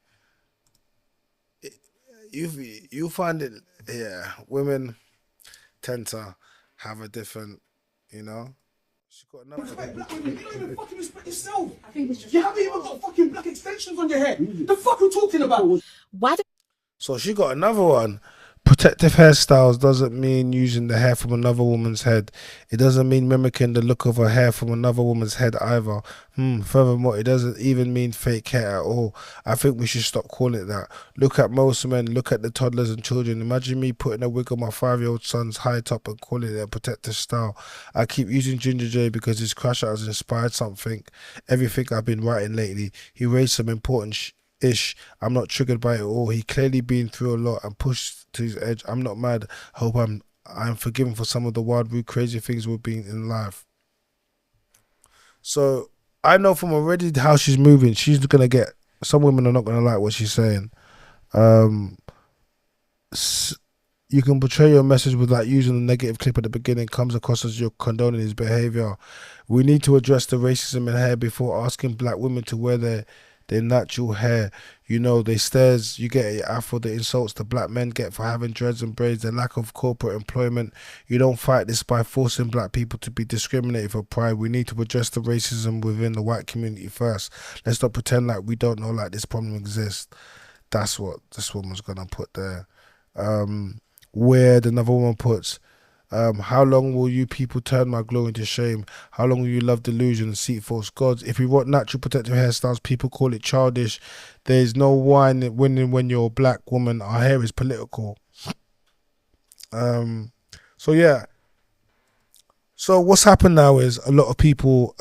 You find it, yeah. Women tend to have a different, you know. She got another. Respect black women. You don't even fucking respect yourself. I think it's just you haven't even got fucking black extensions on your head. The fuck are you talking about? Why do So she got another one. Protective hairstyles doesn't mean using the hair from another woman's head. It doesn't mean mimicking the look of her hair from another woman's head either. Furthermore, it doesn't even mean fake hair at all. I think we should stop calling it that. Look at most men, look at the toddlers and children. Imagine me putting a wig on my 5-year-old son's high top and calling it a protective style. I keep using Ginger Jay because his crash out has inspired everything I've been writing lately. He raised some important ish. I'm not triggered by it all. He clearly been through a lot and pushed to his edge. I'm not mad. I hope I'm forgiven for some of the wild, rude, crazy things we've been in life. So I know from already how she's moving, she's gonna get, some women are not gonna like what she's saying. You can portray your message with like using a negative clip at the beginning comes across as you're condoning his behavior. We need to address the racism in hair before asking black women to wear their natural hair. You know, the stares you get at afro, the insults the black men get for having dreads and braids, the lack of corporate employment. You don't fight this by forcing black people to be discriminated for pride. We need to address the racism within the white community first. Let's not pretend like we don't know like this problem exists. That's what this woman's gonna put there. Where another woman puts, how long will you people turn my glory into shame? How long will you love delusion and seek false gods? If we want natural protective hairstyles, people call it childish. There's no wine winning when you're a black woman. Our hair is political. So yeah. So what's happened now is a lot of people,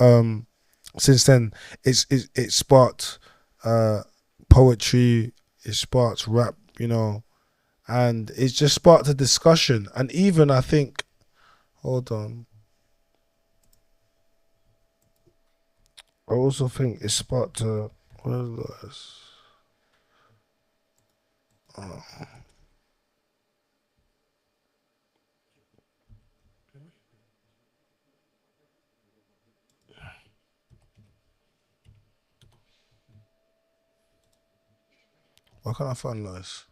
since then, it sparked poetry, it sparked rap, you know, and it's just sparked a discussion. And even I think, hold on, I also think it sparked a, what is this? Why can't I find this?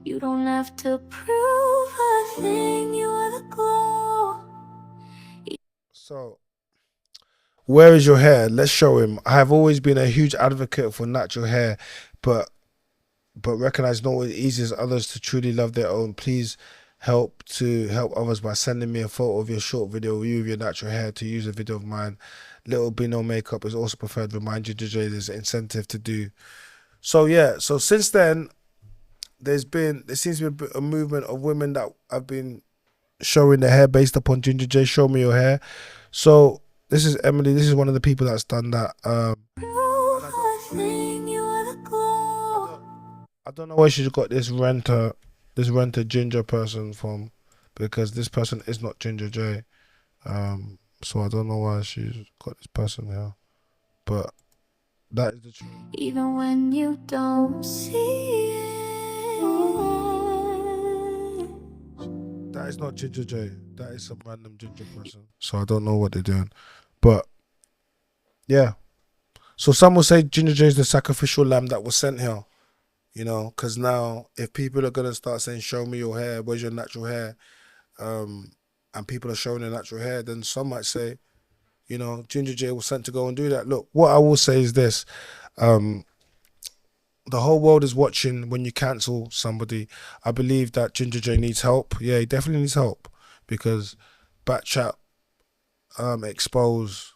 You don't have to prove a thing, you are the glow. So, where is your hair? Let's show him. I have always been a huge advocate for natural hair, but recognize not always easy as others to truly love their own. Please help others by sending me a photo of your short video of you with your natural hair to use a video of mine. Little B no makeup is also preferred. Remind you, DJ, there's an incentive to do. So yeah, so since then, there seems to be a movement of women that have been showing their hair based upon Ginger Jay. Show me your hair. So this is Emily. This is one of the people that's done that. I don't know where she's got this renter ginger person from, because this person is not Ginger Jay. So I don't know why she's got this person here, but that is the truth. Even when you don't see it. That is not Ginger Jay. That is some random ginger person. So I don't know what they're doing, but yeah. So some will say Ginger Jay is the sacrificial lamb that was sent here You know, because now if people are gonna start saying, "Show me your hair, where's your natural hair," and people are showing their natural hair, then some might say, you know, Ginger Jay was sent to go and do that. Look, what I will say is this: the whole world is watching when you cancel somebody. I believe that Ginger Jay needs help. Yeah, he definitely needs help because BKCHAT expose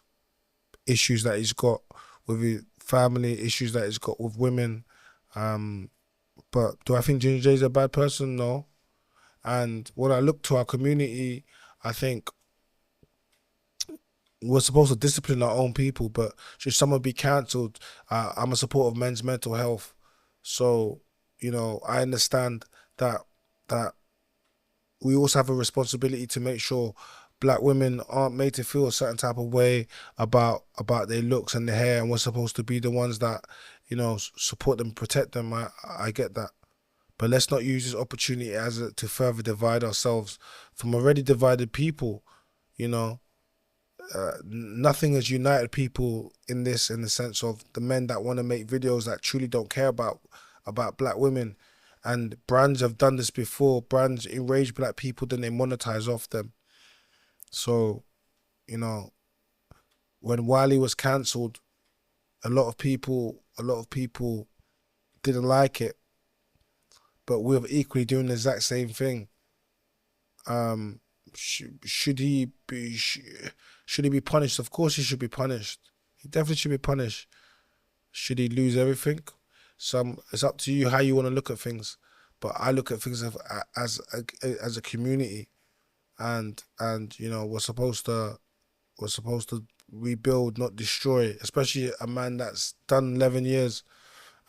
issues that he's got with his family, issues that he's got with women. But do I think Ginger Jay's a bad person? No. And when I look to our community, I think we're supposed to discipline our own people, but should someone be cancelled, I'm a supporter of men's mental health. So, you know, I understand that we also have a responsibility to make sure black women aren't made to feel a certain type of way about their looks and their hair, and we're supposed to be the ones that, you know, support them, protect them. I get that. But let's not use this opportunity to further divide ourselves from already divided people, you know. Nothing has united people in the sense of the men that want to make videos that truly don't care about black women. And brands have done this before. Brands enrage black people, then they monetize off them. So, you know, when Wiley was cancelled, a lot of people didn't like it, but we're equally doing the exact same thing. Should he be punished? Of course he should be punished. He definitely should be punished. Should he lose everything? It's up to you how you want to look at things. But I look at things as a community, and you know, we're supposed to rebuild, not destroy. Especially a man that's done 11 years.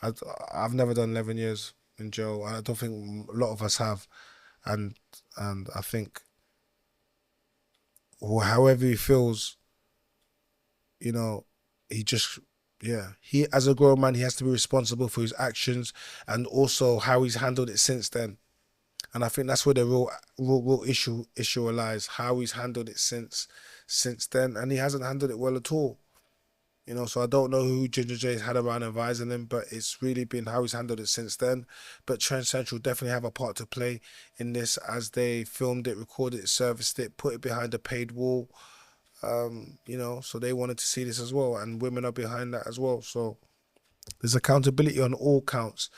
I've never done 11 years in jail. I don't think a lot of us have, and I think, or however he feels, you know, he as a grown man, he has to be responsible for his actions and also how he's handled it since then. And I think that's where the real issue lies, how he's handled it since then, and he hasn't handled it well at all. You know, so I don't know who Ginger Jay's had around advising him, but it's really been how he's handled it since then. But Trend Central definitely have a part to play in this, as they filmed it, recorded it, serviced it, put it behind a paid wall. You know, so they wanted to see this as well, and women are behind that as well. So there's accountability on all counts.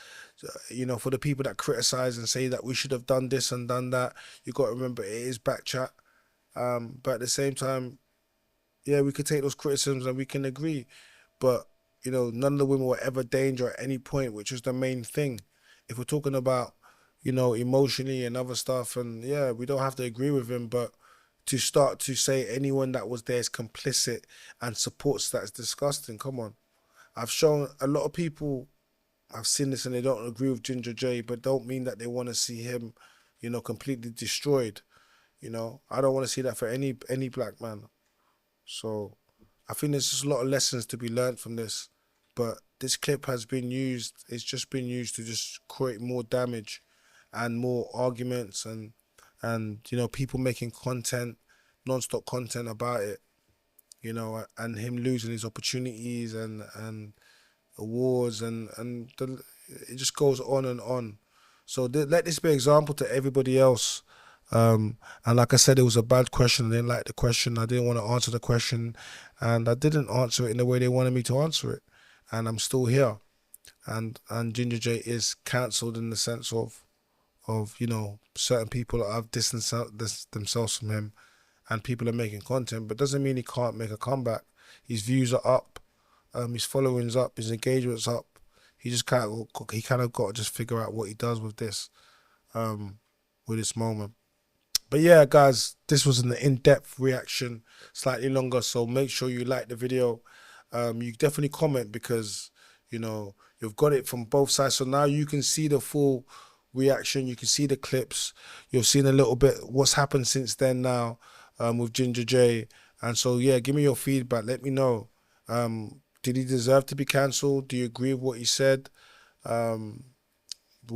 You know, for the people that criticize and say that we should have done this and done that, you got to remember it is BKCHAT. But at the same time, yeah, we could take those criticisms and we can agree. But, you know, none of the women were ever danger at any point, which was the main thing. If we're talking about, you know, emotionally and other stuff, and yeah, we don't have to agree with him, but to start to say anyone that was there is complicit and supports that is disgusting. Come on. I've shown a lot of people, I've seen this and they don't agree with Ginger Jay, but don't mean that they want to see him, you know, completely destroyed. You know, I don't want to see that for any black man. So I think there's just a lot of lessons to be learned from this. But this clip has been used, it's just been used to just create more damage and more arguments and you know, people making content, non-stop content about it, you know, and him losing his opportunities and awards and it just goes on and on. So let this be an example to everybody else. And like I said, it was a bad question. I didn't like the question. I didn't want to answer the question, and I didn't answer it in the way they wanted me to answer it. And I'm still here. And Ginger Jay is cancelled in the sense of you know, certain people have distanced themselves from him, and people are making content, but doesn't mean he can't make a comeback. His views are up, his following's up, his engagement's up. He just kind of got to just figure out what he does with this moment. But yeah, guys, this was an in-depth reaction, slightly longer, so make sure you like the video. You definitely comment, because, you know, you've got it from both sides. So now you can see the full reaction, you can see the clips, you've seen a little bit what's happened since then now with Ginger Jay. And so, yeah, give me your feedback. Let me know. Did he deserve to be cancelled? Do you agree with what he said? Where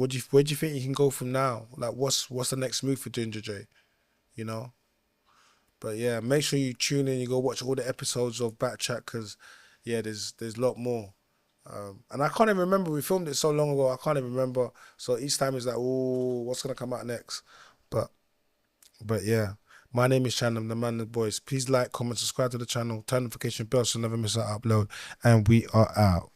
do you think he can go from now? Like, what's the next move for Ginger Jay? You know? But yeah, make sure you tune in, you go watch all the episodes of BKCHAT, because yeah, there's a lot more. And I can't even remember. We filmed it so long ago. I can't even remember. So each time it's like, oh, what's gonna come out next? But yeah. My name is Shan. I'm the man of the boys. Please like, comment, subscribe to the channel, turn notification bell so you never miss an upload. And we are out.